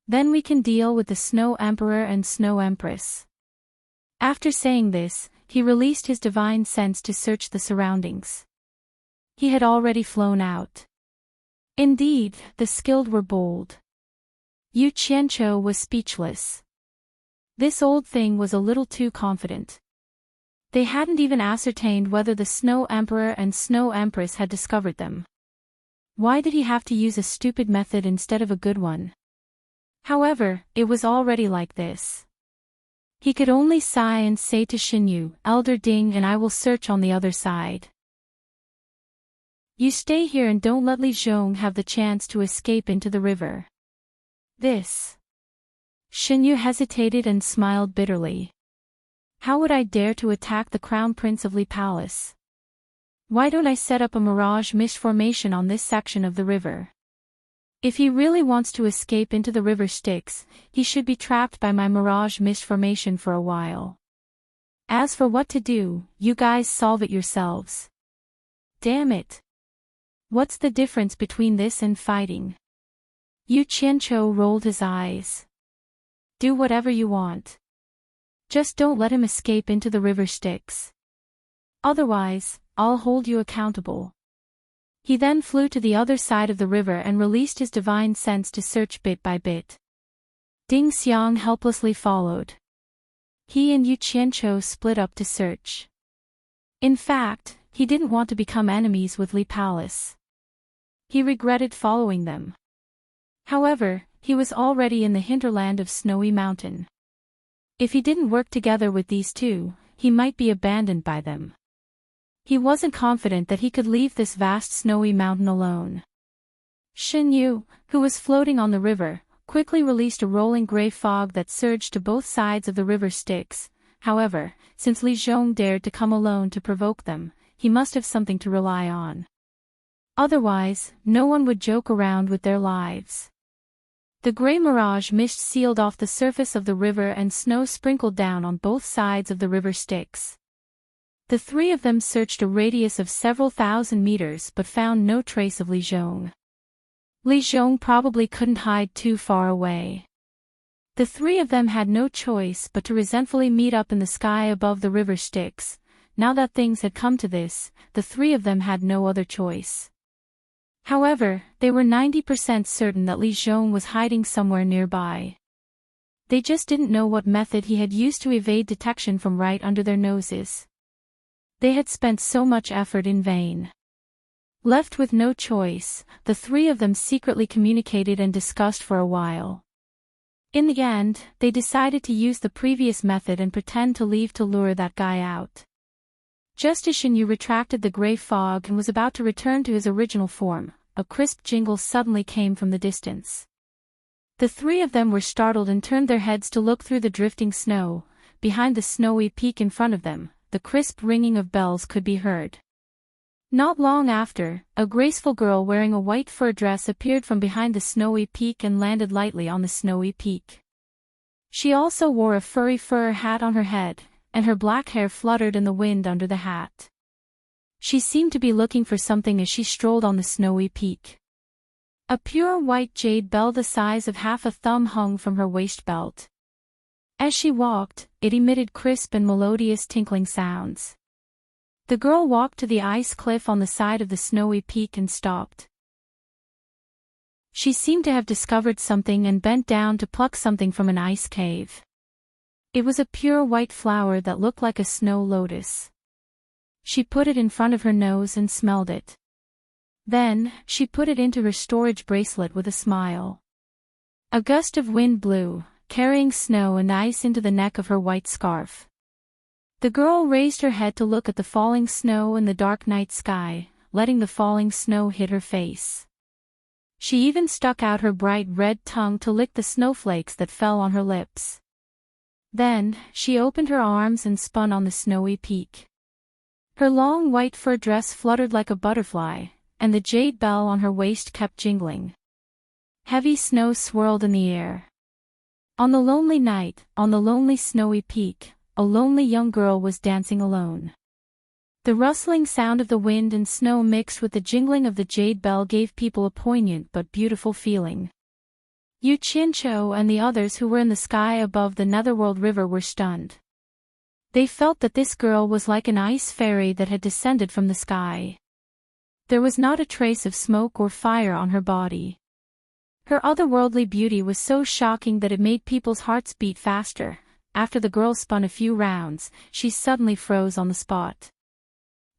Then we can deal with the Snow Emperor and Snow Empress. After saying this, he released his divine sense to search the surroundings. He had already flown out. Indeed, the skilled were bold. Yu Qianqiu was speechless. This old thing was a little too confident. They hadn't even ascertained whether the Snow Emperor and Snow Empress had discovered them. Why did he have to use a stupid method instead of a good one? However, it was already like this. He could only sigh and say to Xinyu, "Elder Ding and I will search on the other side. You stay here and don't let Li Zhong have the chance to escape into the river." This. Xinyu hesitated and smiled bitterly. How would I dare to attack the Crown Prince of Li Palace? Why don't I set up a mirage mist formation on this section of the river? If he really wants to escape into the river Styx, he should be trapped by my mirage mist formation for a while. As for what to do, you guys solve it yourselves. Damn it. What's the difference between this and fighting? Yu Qianqiu rolled his eyes. Do whatever you want. Just don't let him escape into the river Styx. Otherwise, I'll hold you accountable. He then flew to the other side of the river and released his divine sense to search bit by bit. Ding Xiang helplessly followed. He and Yu Qianqiu split up to search. In fact, he didn't want to become enemies with Li Palace. He regretted following them. However, he was already in the hinterland of Snowy Mountain. If he didn't work together with these two, he might be abandoned by them. He wasn't confident that he could leave this vast snowy mountain alone. Xinyu, who was floating on the river, quickly released a rolling gray fog that surged to both sides of the river Styx. However, since Li Zhong dared to come alone to provoke them, he must have something to rely on. Otherwise, no one would joke around with their lives. The gray mirage mist sealed off the surface of the river and snow sprinkled down on both sides of the river Styx. The three of them searched a radius of several thousand meters but found no trace of Li Zhong. Li Zhong probably couldn't hide too far away. The three of them had no choice but to resentfully meet up in the sky above the river Styx. Now that things had come to this, the three of them had no other choice. However, they were 90% certain that Li Zhong was hiding somewhere nearby. They just didn't know what method he had used to evade detection from right under their noses. They had spent so much effort in vain. Left with no choice, the three of them secretly communicated and discussed for a while. In the end, they decided to use the previous method and pretend to leave to lure that guy out. Just as Xinyu retracted the gray fog and was about to return to his original form, a crisp jingle suddenly came from the distance. The three of them were startled and turned their heads to look through the drifting snow. Behind the snowy peak in front of them, the crisp ringing of bells could be heard. Not long after, a graceful girl wearing a white fur dress appeared from behind the snowy peak and landed lightly on the snowy peak. She also wore a furry fur hat on her head, and her black hair fluttered in the wind under the hat. She seemed to be looking for something as she strolled on the snowy peak. A pure white jade bell the size of half a thumb hung from her waist belt. As she walked, it emitted crisp and melodious tinkling sounds. The girl walked to the ice cliff on the side of the snowy peak and stopped. She seemed to have discovered something and bent down to pluck something from an ice cave. It was a pure white flower that looked like a snow lotus. She put it in front of her nose and smelled it. Then, she put it into her storage bracelet with a smile. A gust of wind blew, carrying snow and ice into the neck of her white scarf. The girl raised her head to look at the falling snow in the dark night sky, letting the falling snow hit her face. She even stuck out her bright red tongue to lick the snowflakes that fell on her lips. Then, she opened her arms and spun on the snowy peak. Her long white fur dress fluttered like a butterfly, and the jade bell on her waist kept jingling. Heavy snow swirled in the air. On the lonely night, on the lonely snowy peak, a lonely young girl was dancing alone. The rustling sound of the wind and snow mixed with the jingling of the jade bell gave people a poignant but beautiful feeling. Yu Qianqiu and the others who were in the sky above the Netherworld River were stunned. They felt that this girl was like an ice fairy that had descended from the sky. There was not a trace of smoke or fire on her body. Her otherworldly beauty was so shocking that it made people's hearts beat faster. After the girl spun a few rounds, she suddenly froze on the spot.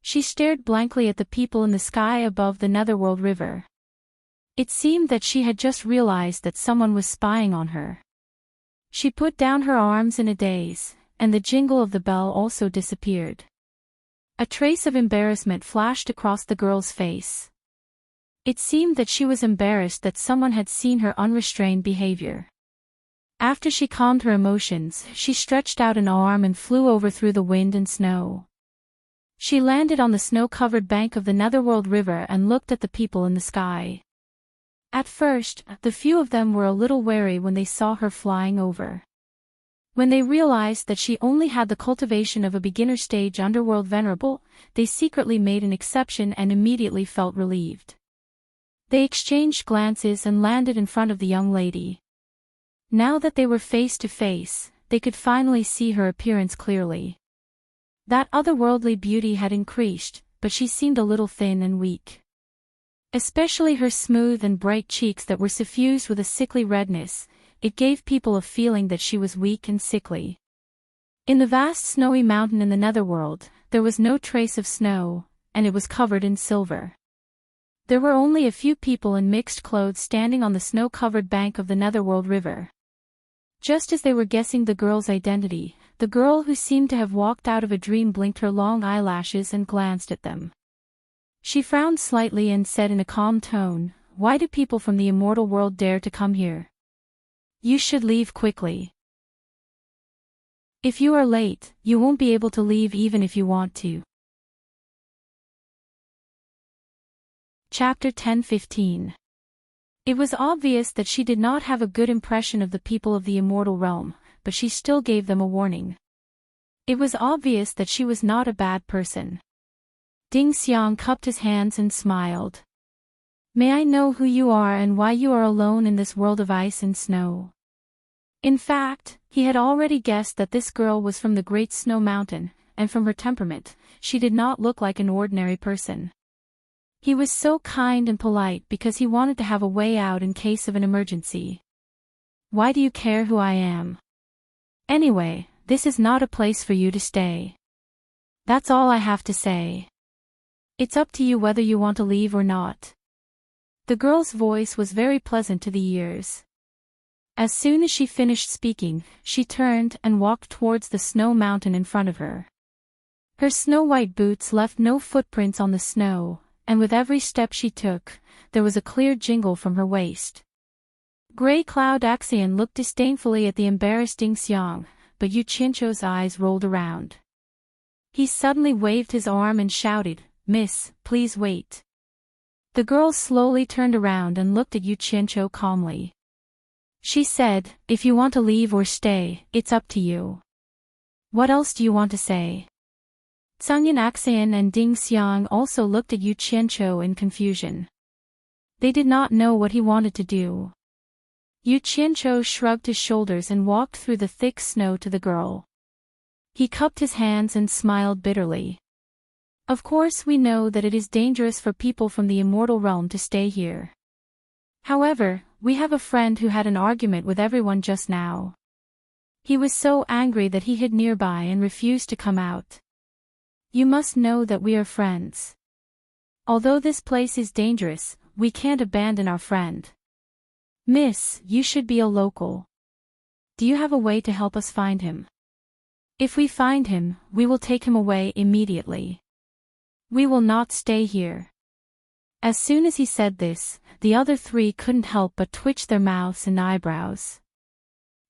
She stared blankly at the people in the sky above the Netherworld River. It seemed that she had just realized that someone was spying on her. She put down her arms in a daze, and the jingle of the bell also disappeared. A trace of embarrassment flashed across the girl's face. It seemed that she was embarrassed that someone had seen her unrestrained behavior. After she calmed her emotions, she stretched out an arm and flew over through the wind and snow. She landed on the snow-covered bank of the Netherworld River and looked at the people in the sky. At first, the few of them were a little wary when they saw her flying over. When they realized that she only had the cultivation of a beginner-stage underworld venerable, they secretly made an exception and immediately felt relieved. They exchanged glances and landed in front of the young lady. Now that they were face to face, they could finally see her appearance clearly. That otherworldly beauty had increased, but she seemed a little thin and weak. Especially her smooth and bright cheeks that were suffused with a sickly redness, it gave people a feeling that she was weak and sickly. In the vast snowy mountain in the Netherworld, there was no trace of snow, and it was covered in silver. There were only a few people in mixed clothes standing on the snow-covered bank of the Netherworld River. Just as they were guessing the girl's identity, the girl who seemed to have walked out of a dream blinked her long eyelashes and glanced at them. She frowned slightly and said in a calm tone, "Why do people from the immortal world dare to come here? You should leave quickly. If you are late, you won't be able to leave even if you want to." Chapter 10:15. It was obvious that she did not have a good impression of the people of the immortal realm, but she still gave them a warning. It was obvious that she was not a bad person. Ding Xiang cupped his hands and smiled. "May I know who you are and why you are alone in this world of ice and snow?" In fact, he had already guessed that this girl was from the Great Snow Mountain, and from her temperament, she did not look like an ordinary person. He was so kind and polite because he wanted to have a way out in case of an emergency. "Why do you care who I am? Anyway, this is not a place for you to stay. That's all I have to say. It's up to you whether you want to leave or not." The girl's voice was very pleasant to the ears. As soon as she finished speaking, she turned and walked towards the snow mountain in front of her. Her snow-white boots left no footprints on the snow, and with every step she took, there was a clear jingle from her waist. Grey Cloud Axion looked disdainfully at the embarrassed Ding Xiang, but Yu Qianqiu's eyes rolled around. He suddenly waved his arm and shouted, "Miss, please wait." The girl slowly turned around and looked at Yu Qianqiu calmly. She said, "If you want to leave or stay, it's up to you. What else do you want to say?" Zhangyan Axian and Ding Xiang also looked at Yu Qianqiu in confusion. They did not know what he wanted to do. Yu Qianqiu shrugged his shoulders and walked through the thick snow to the girl. He cupped his hands and smiled bitterly. "Of course we know that it is dangerous for people from the immortal realm to stay here. However, we have a friend who had an argument with everyone just now. He was so angry that he hid nearby and refused to come out. You must know that we are friends. Although this place is dangerous, we can't abandon our friend. Miss, you should be a local. Do you have a way to help us find him? If we find him, we will take him away immediately. We will not stay here." As soon as he said this, the other three couldn't help but twitch their mouths and eyebrows.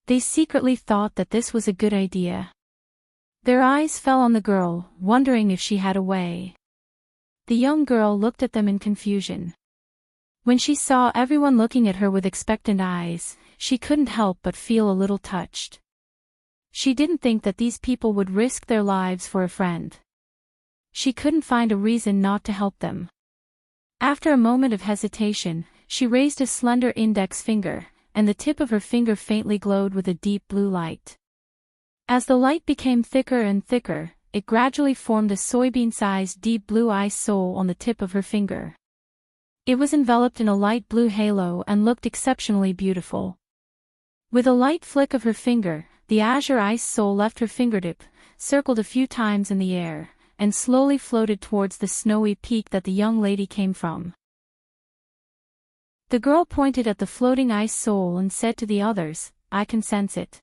They secretly thought that this was a good idea. Their eyes fell on the girl, wondering if she had a way. The young girl looked at them in confusion. When she saw everyone looking at her with expectant eyes, she couldn't help but feel a little touched. She didn't think that these people would risk their lives for a friend. she couldn't find a reason not to help them. After a moment of hesitation, she raised a slender index finger, and the tip of her finger faintly glowed with a deep blue light. As the light became thicker and thicker, it gradually formed a soybean-sized deep blue ice soul on the tip of her finger. It was enveloped in a light blue halo and looked exceptionally beautiful. With a light flick of her finger, the azure ice soul left her fingertip, circled a few times in the air, and slowly floated towards the snowy peak that the young lady came from. The girl pointed at the floating ice soul and said to the others, "I can sense it.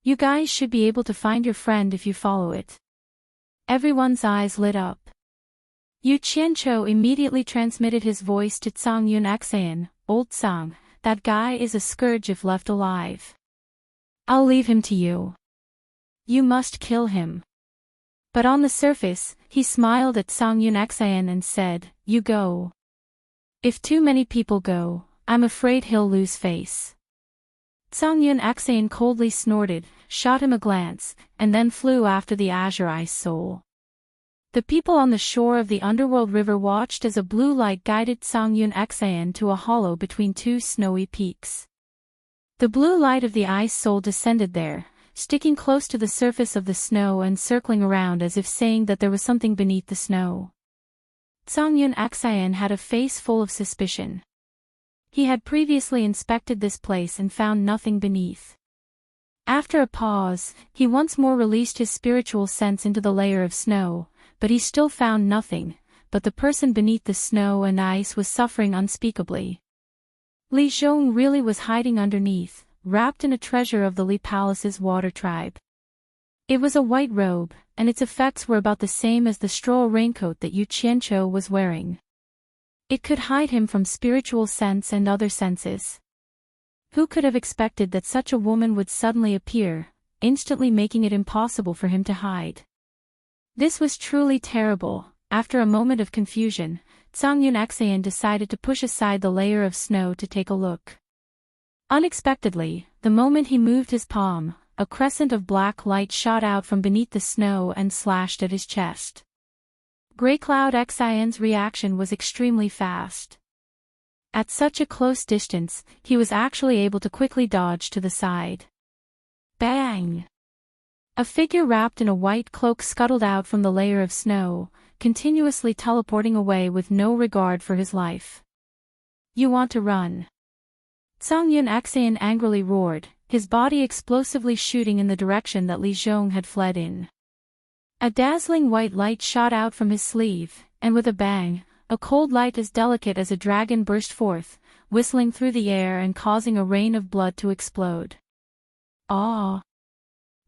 You guys should be able to find your friend if you follow it." Everyone's eyes lit up. Yu Qianqiu immediately transmitted his voice to Tsang Yun Xan. "Old Tsang, that guy is a scourge if left alive. I'll leave him to you. You must kill him." But on the surface, he smiled at Tsang Yun Xan and said, "You go. If too many people go, I'm afraid he'll lose face." Tsang Yun Xan coldly snorted, shot him a glance, and then flew after the azure ice soul. The people on the shore of the underworld river watched as a blue light guided Tsang Yun Xan to a hollow between two snowy peaks. The blue light of the ice soul descended there, sticking close to the surface of the snow and circling around as if saying that there was something beneath the snow. Tsang Yun Xan had a face full of suspicion. He had previously inspected this place and found nothing beneath. After a pause, he once more released his spiritual sense into the layer of snow, but he still found nothing, but the person beneath the snow and ice was suffering unspeakably. Li Zhong really was hiding underneath, wrapped in a treasure of the Li Palace's water tribe. It was a white robe, and its effects were about the same as the straw raincoat that Yu Qianqiu was wearing. It could hide him from spiritual sense and other senses. Who could have expected that such a woman would suddenly appear, instantly making it impossible for him to hide? This was truly terrible. After a moment of confusion, Tsang Yun Xan decided to push aside the layer of snow to take a look. Unexpectedly, the moment he moved his palm, a crescent of black light shot out from beneath the snow and slashed at his chest. Greycloud Xian's reaction was extremely fast. At such a close distance, he was actually able to quickly dodge to the side. Bang! A figure wrapped in a white cloak scuttled out from the layer of snow, continuously teleporting away with no regard for his life. "You want to run?" Tsang Yun Xan angrily roared, his body explosively shooting in the direction that Li Zhong had fled in. A dazzling white light shot out from his sleeve, and with a bang, a cold light as delicate as a dragon burst forth, whistling through the air and causing a rain of blood to explode. "Ah!"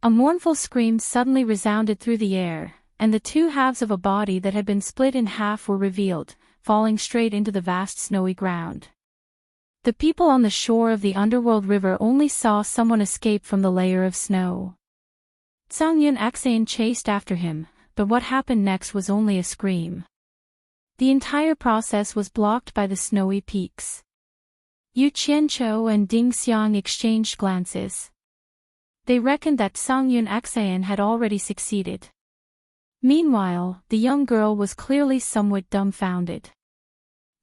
A mournful scream suddenly resounded through the air, and the two halves of a body that had been split in half were revealed, falling straight into the vast snowy ground. The people on the shore of the underworld river only saw someone escape from the layer of snow. Tsang Yun Xan chased after him, but what happened next was only a scream. The entire process was blocked by the snowy peaks. Yu Qianqiu and Ding Xiang exchanged glances. They reckoned that Tsang Yun Xan had already succeeded. Meanwhile, the young girl was clearly somewhat dumbfounded.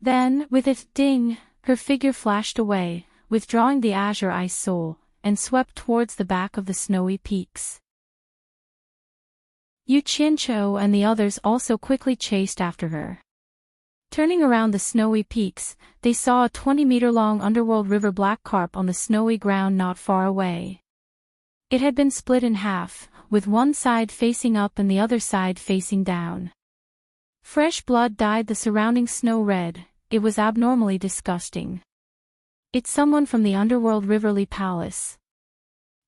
Then, with a ding, her figure flashed away, withdrawing the azure ice soul, and swept towards the back of the snowy peaks. Yu Qianqiu and the others also quickly chased after her. Turning around the snowy peaks, they saw a 20-meter-long underworld river black carp on the snowy ground not far away. It had been split in half, with one side facing up and the other side facing down. Fresh blood dyed the surrounding snow red. It was abnormally disgusting. "It's someone from the underworld Riverly Palace."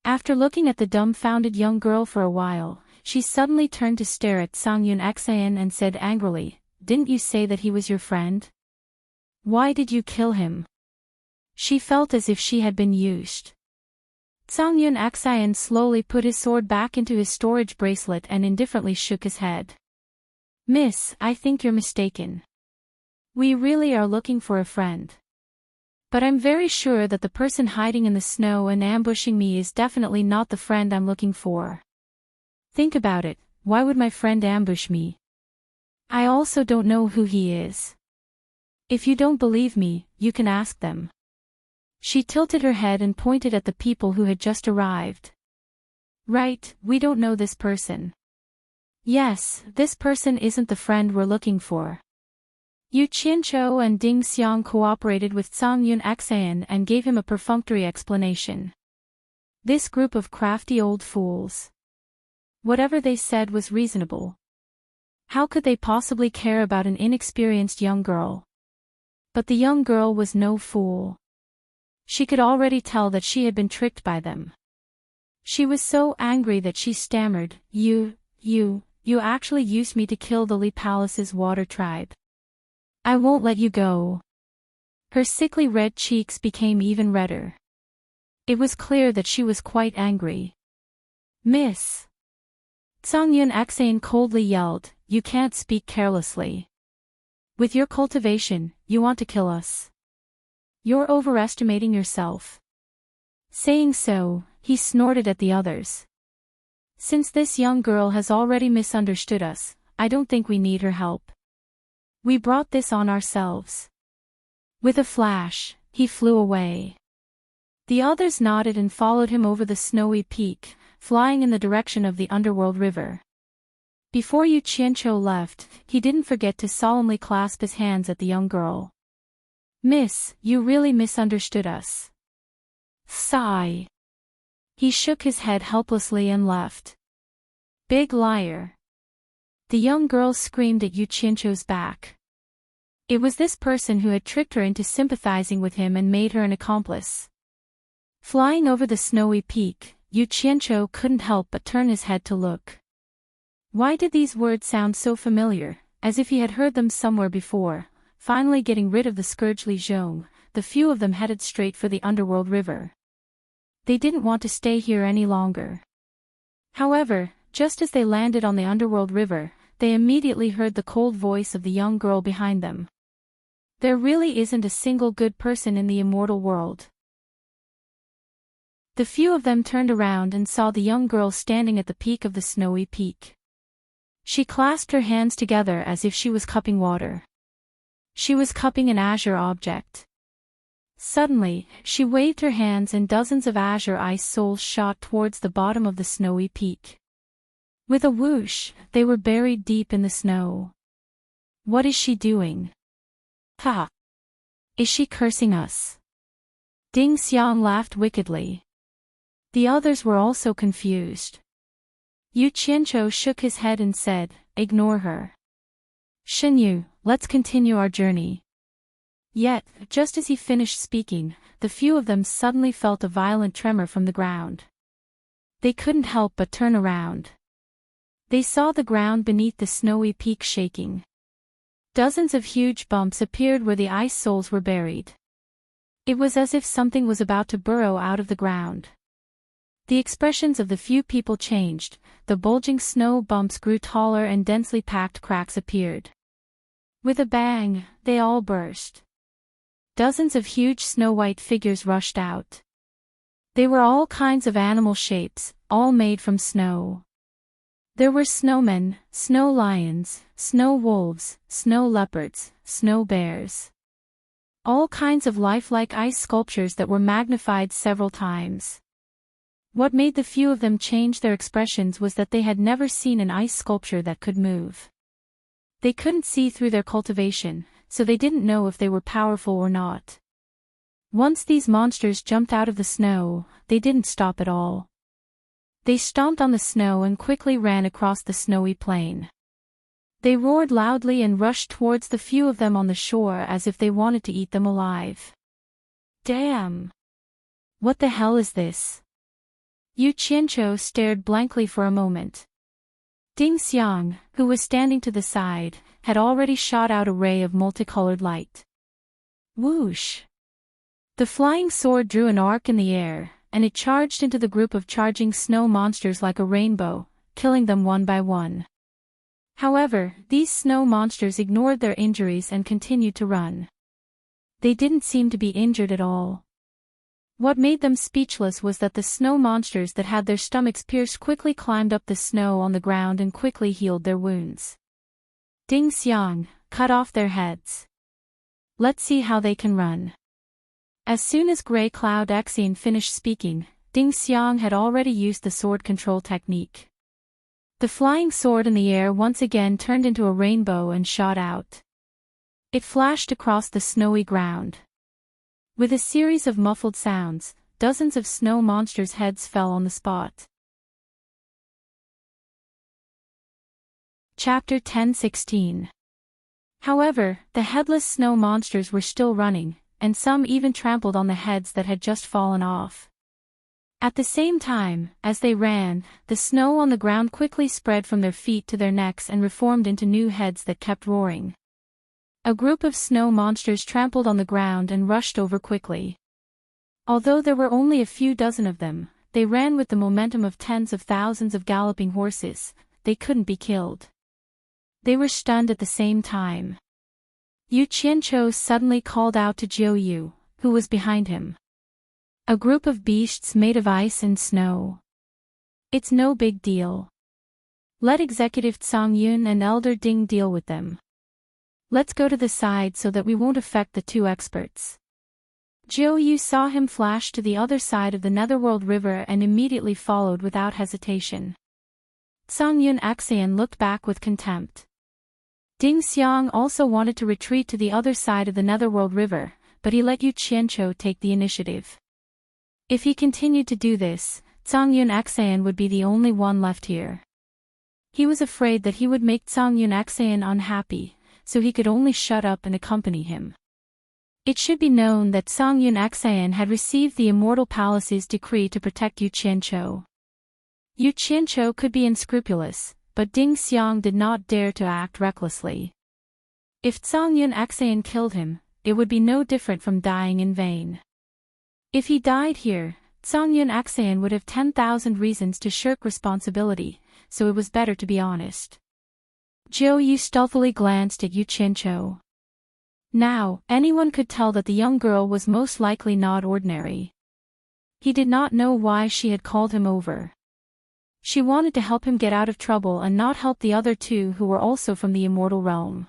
After looking at the dumbfounded young girl for a while, she suddenly turned to stare at Tsang Yun Xan and said angrily, "Didn't you say that he was your friend? Why did you kill him?" She felt as if she had been used. Tsang Yun Xan slowly put his sword back into his storage bracelet and indifferently shook his head. "Miss, I think you're mistaken. We really are looking for a friend. But I'm very sure that the person hiding in the snow and ambushing me is definitely not the friend I'm looking for. Think about it, why would my friend ambush me? I also don't know who he is. If you don't believe me, you can ask them. She tilted her head and pointed at the people who had just arrived. Right, we don't know this person. Yes, this person isn't the friend we're looking for. Yu Qianzhou and Ding Xiang cooperated with Zhang Yunxan and gave him a perfunctory explanation. This group of crafty old fools. Whatever they said was reasonable. How could they possibly care about an inexperienced young girl? But the young girl was no fool. She could already tell that she had been tricked by them. She was so angry that she stammered, You actually used me to kill the Li Palace's water tribe. I won't let you go. Her sickly red cheeks became even redder. It was clear that she was quite angry. Miss. Zhang Yunxan coldly yelled, You can't speak carelessly. With your cultivation, you want to kill us. You're overestimating yourself. Saying so, he snorted at the others. Since this young girl has already misunderstood us, I don't think we need her help. We brought this on ourselves. With a flash, he flew away. The others nodded and followed him over the snowy peak, flying in the direction of the underworld river. Before Yu Qianzhou left, he didn't forget to solemnly clasp his hands at the young girl. Miss, you really misunderstood us. Sigh. He shook his head helplessly and left. Big liar. The young girl screamed at Yu Qianzhou's back. It was this person who had tricked her into sympathizing with him and made her an accomplice. Flying over the snowy peak, Yu Qianzhou couldn't help but turn his head to look. Why did these words sound so familiar, as if he had heard them somewhere before? Finally getting rid of the scourge Li Zhong, the few of them headed straight for the underworld river. They didn't want to stay here any longer. However, just as they landed on the underworld river, they immediately heard the cold voice of the young girl behind them. There really isn't a single good person in the immortal world. The few of them turned around and saw the young girl standing at the peak of the snowy peak. She clasped her hands together as if she was cupping water. She was cupping an azure object. Suddenly, she waved her hands and dozens of azure ice souls shot towards the bottom of the snowy peak. With a whoosh, they were buried deep in the snow. What is she doing? Ha! Is she cursing us? Ding Xiang laughed wickedly. The others were also confused. Yu Qianzhou shook his head and said, Ignore her. Shenyu, let's continue our journey. Yet, just as he finished speaking, the few of them suddenly felt a violent tremor from the ground. They couldn't help but turn around. They saw the ground beneath the snowy peak shaking. Dozens of huge bumps appeared where the ice souls were buried. It was as if something was about to burrow out of the ground. The expressions of the few people changed, the bulging snow bumps grew taller and densely packed cracks appeared. With a bang, they all burst. Dozens of huge snow-white figures rushed out. They were all kinds of animal shapes, all made from snow. There were snowmen, snow lions, snow wolves, snow leopards, snow bears. All kinds of lifelike ice sculptures that were magnified several times. What made the few of them change their expressions was that they had never seen an ice sculpture that could move. They couldn't see through their cultivation, so they didn't know if they were powerful or not. Once these monsters jumped out of the snow, they didn't stop at all. They stomped on the snow and quickly ran across the snowy plain. They roared loudly and rushed towards the few of them on the shore as if they wanted to eat them alive. Damn! What the hell is this? Yu Qianzhou stared blankly for a moment. Ding Xiang, who was standing to the side, had already shot out a ray of multicolored light. Whoosh! The flying sword drew an arc in the air, and it charged into the group of charging snow monsters like a rainbow, killing them one by one. However, these snow monsters ignored their injuries and continued to run. They didn't seem to be injured at all. What made them speechless was that the snow monsters that had their stomachs pierced quickly climbed up the snow on the ground and quickly healed their wounds. Ding Xiang, cut off their heads. Let's see how they can run. As soon as Grey Cloud Exian finished speaking, Ding Xiang had already used the sword control technique. The flying sword in the air once again turned into a rainbow and shot out. It flashed across the snowy ground. With a series of muffled sounds, dozens of snow monsters' heads fell on the spot. Chapter 10:16. However, the headless snow monsters were still running, and some even trampled on the heads that had just fallen off. At the same time, as they ran, the snow on the ground quickly spread from their feet to their necks and reformed into new heads that kept roaring. A group of snow monsters trampled on the ground and rushed over quickly. Although there were only a few dozen of them, they ran with the momentum of tens of thousands of galloping horses. They couldn't be killed. They were stunned at the same time. Yu Qianqiu suddenly called out to Jiu Yu, who was behind him. A group of beasts made of ice and snow. It's no big deal. Let Executive Tsang Yun and Elder Ding deal with them. Let's go to the side so that we won't affect the two experts. Jiu Yu saw him flash to the other side of the Netherworld River and immediately followed without hesitation. Tsang Yun Exian looked back with contempt. Ding Xiang also wanted to retreat to the other side of the Netherworld River, but he let Yu Qianqiu take the initiative. If he continued to do this, Tsang Yun Exian would be the only one left here. He was afraid that he would make Tsang Yun Exian unhappy, so he could only shut up and accompany him. It should be known that Tsang Yun Exian had received the Immortal Palace's decree to protect Yu Qianqiu. Yu Qianqiu could be unscrupulous, but Ding Xiang did not dare to act recklessly. If Tsang Yun Exian killed him, it would be no different from dying in vain. If he died here, Tsang Yun Exian would have 10,000 reasons to shirk responsibility, so it was better to be honest. Jiu Yu stealthily glanced at Yu Qianqiu. Now, anyone could tell that the young girl was most likely not ordinary. He did not know why she had called him over. She wanted to help him get out of trouble and not help the other two who were also from the immortal realm.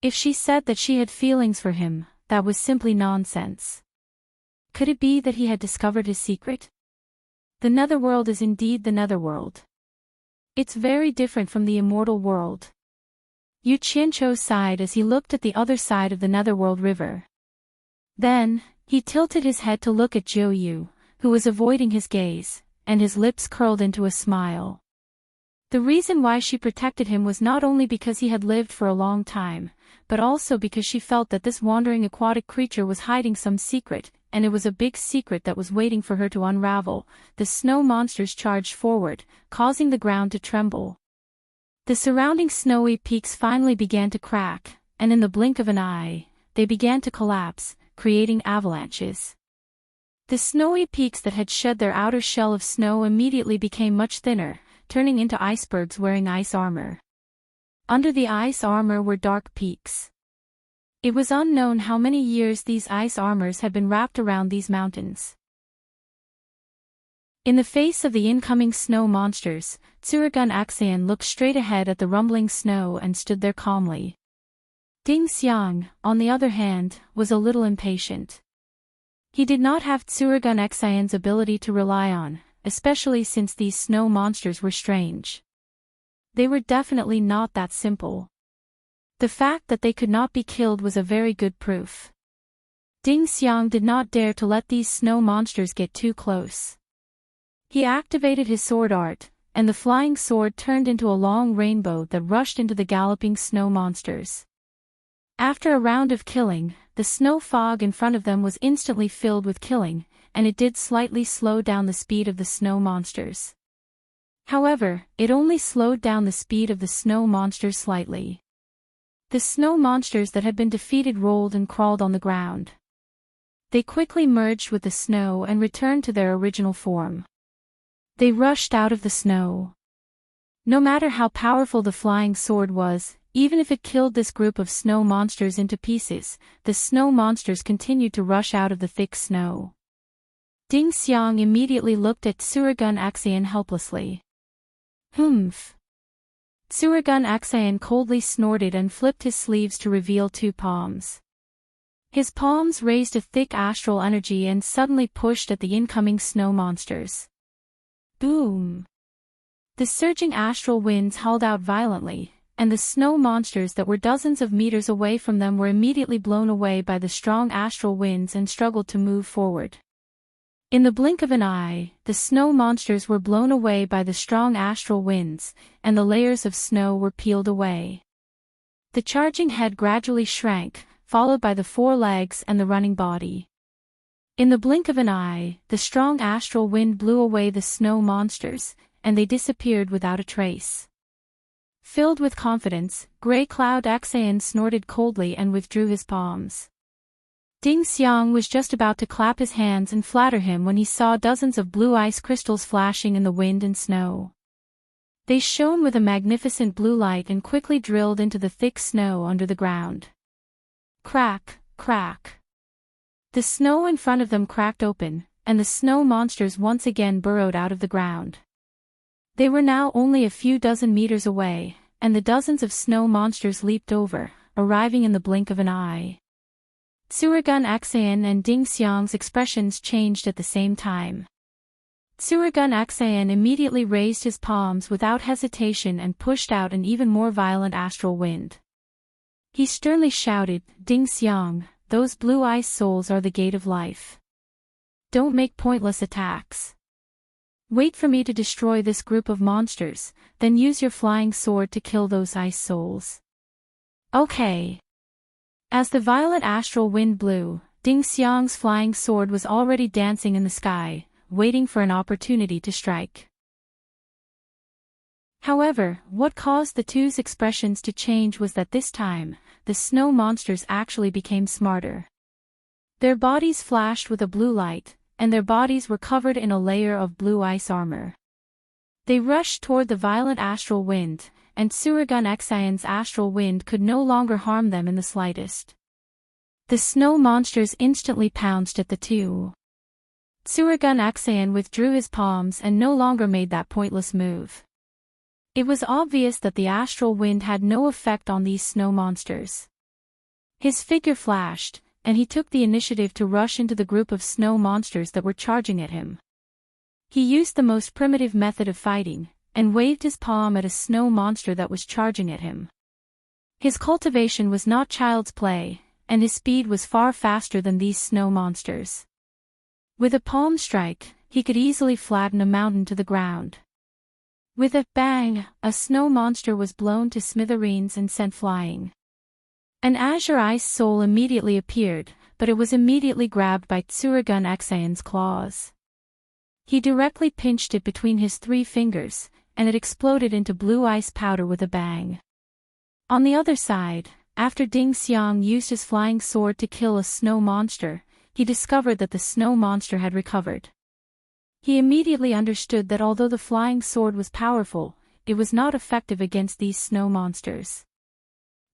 If she said that she had feelings for him, that was simply nonsense. Could it be that he had discovered his secret? The Netherworld is indeed the Netherworld. It's very different from the immortal world. Yu Qianqiu sighed as he looked at the other side of the Netherworld River. Then, he tilted his head to look at Jiu Yu, who was avoiding his gaze, and his lips curled into a smile. The reason why she protected him was not only because he had lived for a long time, but also because she felt that this wandering aquatic creature was hiding some secret, and it was a big secret that was waiting for her to unravel. The snow monsters charged forward, causing the ground to tremble. The surrounding snowy peaks finally began to crack, and in the blink of an eye, they began to collapse, creating avalanches. The snowy peaks that had shed their outer shell of snow immediately became much thinner, turning into icebergs wearing ice armor. Under the ice armor were dark peaks. It was unknown how many years these ice armors had been wrapped around these mountains. In the face of the incoming snow monsters, Tsurigun Exian looked straight ahead at the rumbling snow and stood there calmly. Ding Xiang, on the other hand, was a little impatient. He did not have Tsurigun Exian's ability to rely on, especially since these snow monsters were strange. They were definitely not that simple. The fact that they could not be killed was a very good proof. Ding Xiang did not dare to let these snow monsters get too close. He activated his sword art, and the flying sword turned into a long rainbow that rushed into the galloping snow monsters. After a round of killing, the snow fog in front of them was instantly filled with killing, and it did slightly slow down the speed of the snow monsters. However, it only slowed down the speed of the snow monsters slightly. The snow monsters that had been defeated rolled and crawled on the ground. They quickly merged with the snow and returned to their original form. They rushed out of the snow. No matter how powerful the flying sword was, even if it killed this group of snow monsters into pieces, the snow monsters continued to rush out of the thick snow. Ding Xiang immediately looked at Tsurigun Exian helplessly. Humph. Tsurugun Aksayan coldly snorted and flipped his sleeves to reveal two palms. His palms raised a thick astral energy and suddenly pushed at the incoming snow monsters. Boom! The surging astral winds howled out violently, and the snow monsters that were dozens of meters away from them were immediately blown away by the strong astral winds and struggled to move forward. In the blink of an eye, the snow monsters were blown away by the strong astral winds, and the layers of snow were peeled away. The charging head gradually shrank, followed by the four legs and the running body. In the blink of an eye, the strong astral wind blew away the snow monsters, and they disappeared without a trace. Filled with confidence, Grey Cloud Aksayan snorted coldly and withdrew his palms. Ding Xiang was just about to clap his hands and flatter him when he saw dozens of blue ice crystals flashing in the wind and snow. They shone with a magnificent blue light and quickly drilled into the thick snow under the ground. Crack, crack. The snow in front of them cracked open, and the snow monsters once again burrowed out of the ground. They were now only a few dozen meters away, and the dozens of snow monsters leaped over, arriving in the blink of an eye. Tsurugun Aksayan and Ding Xiang's expressions changed at the same time. Tsurugun Aksayan immediately raised his palms without hesitation and pushed out an even more violent astral wind. He sternly shouted, "Ding Xiang, those blue ice souls are the gate of life. Don't make pointless attacks. Wait for me to destroy this group of monsters, then use your flying sword to kill those ice souls." Okay. As the violent astral wind blew, Ding Xiang's flying sword was already dancing in the sky, waiting for an opportunity to strike. However, what caused the two's expressions to change was that this time, the snow monsters actually became smarter. Their bodies flashed with a blue light, and their bodies were covered in a layer of blue ice armor. They rushed toward the violent astral wind, and Tsurugun Aksayan's astral wind could no longer harm them in the slightest. The snow monsters instantly pounced at the two. Tsurugun Aksayan withdrew his palms and no longer made that pointless move. It was obvious that the astral wind had no effect on these snow monsters. His figure flashed, and he took the initiative to rush into the group of snow monsters that were charging at him. He used the most primitive method of fighting, and waved his palm at a snow monster that was charging at him. His cultivation was not child's play, and his speed was far faster than these snow monsters. With a palm strike, he could easily flatten a mountain to the ground. With a bang, a snow monster was blown to smithereens and sent flying. An azure ice soul immediately appeared, but it was immediately grabbed by Tsurugun Aksayan's claws. He directly pinched it between his 3 fingers, and it exploded into blue ice powder with a bang. On the other side, after Ding Xiang used his flying sword to kill a snow monster, he discovered that the snow monster had recovered. He immediately understood that although the flying sword was powerful, it was not effective against these snow monsters.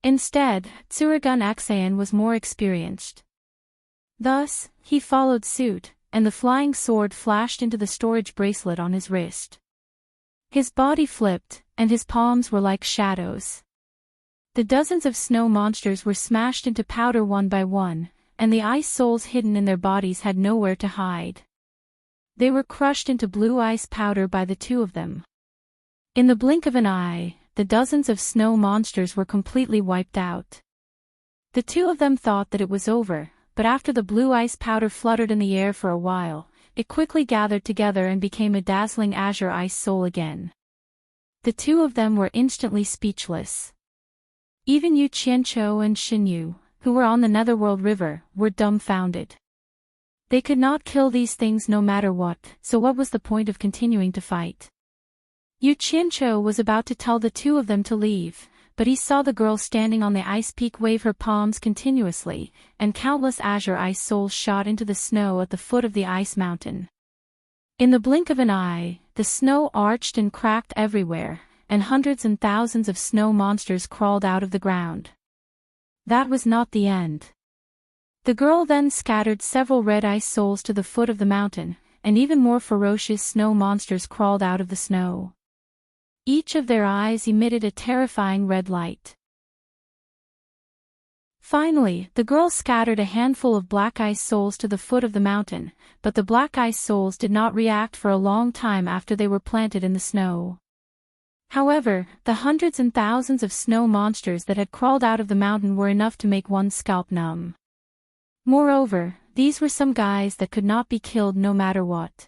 Instead, Tsurugun Aksayan was more experienced. Thus, he followed suit, and the flying sword flashed into the storage bracelet on his wrist. His body flipped, and his palms were like shadows. The dozens of snow monsters were smashed into powder one by one, and the ice souls hidden in their bodies had nowhere to hide. They were crushed into blue ice powder by the two of them. In the blink of an eye, the dozens of snow monsters were completely wiped out. The two of them thought that it was over, but after the blue ice powder fluttered in the air for a while, it quickly gathered together and became a dazzling azure ice soul again. The two of them were instantly speechless. Even Yu Qianqiu and Xinyu, who were on the Netherworld River, were dumbfounded. They could not kill these things no matter what, so what was the point of continuing to fight? Yu Qianqiu was about to tell the two of them to leave, but he saw the girl standing on the ice peak wave her palms continuously, and countless azure ice souls shot into the snow at the foot of the ice mountain. In the blink of an eye, the snow arched and cracked everywhere, and hundreds and thousands of snow monsters crawled out of the ground. That was not the end. The girl then scattered several red ice souls to the foot of the mountain, and even more ferocious snow monsters crawled out of the snow. Each of their eyes emitted a terrifying red light. Finally, the girl scattered a handful of black ice souls to the foot of the mountain, but the black ice souls did not react for a long time after they were planted in the snow. However, the hundreds and thousands of snow monsters that had crawled out of the mountain were enough to make one's scalp numb. Moreover, these were some guys that could not be killed no matter what.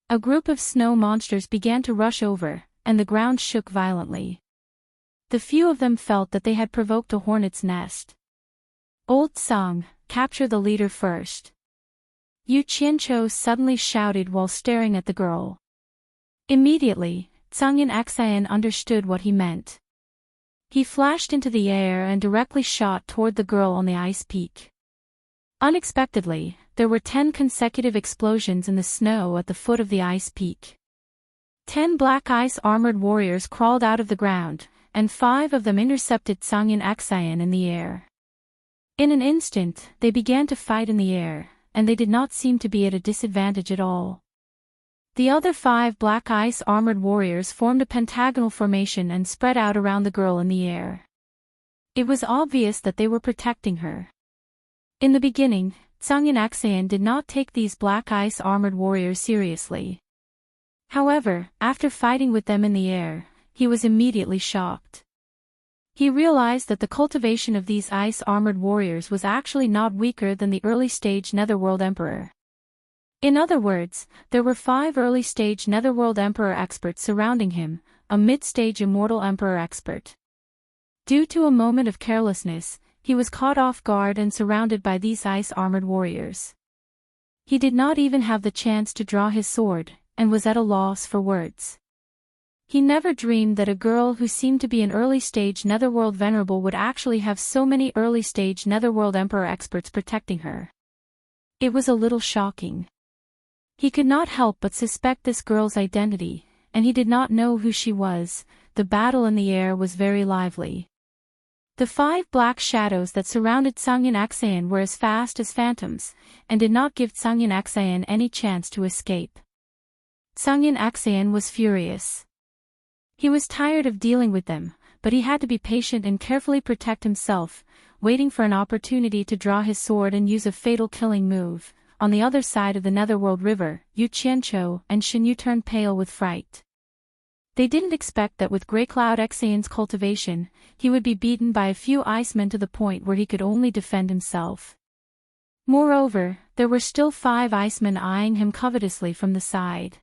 A group of snow monsters began to rush over, and the ground shook violently. The few of them felt that they had provoked a hornet's nest. Old Sung, capture the leader first. Yu Qianqiu suddenly shouted while staring at the girl. Immediately, Tsungyan Xan understood what he meant. He flashed into the air and directly shot toward the girl on the ice peak. Unexpectedly, there were 10 consecutive explosions in the snow at the foot of the ice peak. 10 black ice armored warriors crawled out of the ground, and 5 of them intercepted Tsungyan Xan in the air. In an instant, they began to fight in the air, and they did not seem to be at a disadvantage at all. The other 5 black ice armored warriors formed a pentagonal formation and spread out around the girl in the air. It was obvious that they were protecting her. In the beginning, Tsungyan Xan did not take these black ice armored warriors seriously. However, after fighting with them in the air, he was immediately shocked. He realized that the cultivation of these ice-armored warriors was actually not weaker than the early-stage Netherworld Emperor. In other words, there were 5 early-stage Netherworld Emperor experts surrounding him, a mid-stage Immortal Emperor expert. Due to a moment of carelessness, he was caught off guard and surrounded by these ice-armored warriors. He did not even have the chance to draw his sword, and was at a loss for words. He never dreamed that a girl who seemed to be an early-stage Netherworld Venerable would actually have so many early-stage Netherworld Emperor experts protecting her. It was a little shocking. He could not help but suspect this girl's identity, and he did not know who she was. The battle in the air was very lively. The 5 black shadows that surrounded Tsungyan Xan were as fast as phantoms, and did not give Tsungyan Xan any chance to escape. Tsungyan Xan was furious. He was tired of dealing with them, but he had to be patient and carefully protect himself, waiting for an opportunity to draw his sword and use a fatal killing move. On the other side of the Netherworld River, Yu Qianqiu and Shinyu turned pale with fright. They didn't expect that with Grey Cloud Xan's cultivation, he would be beaten by a few icemen to the point where he could only defend himself. Moreover, there were still 5 icemen eyeing him covetously from the side.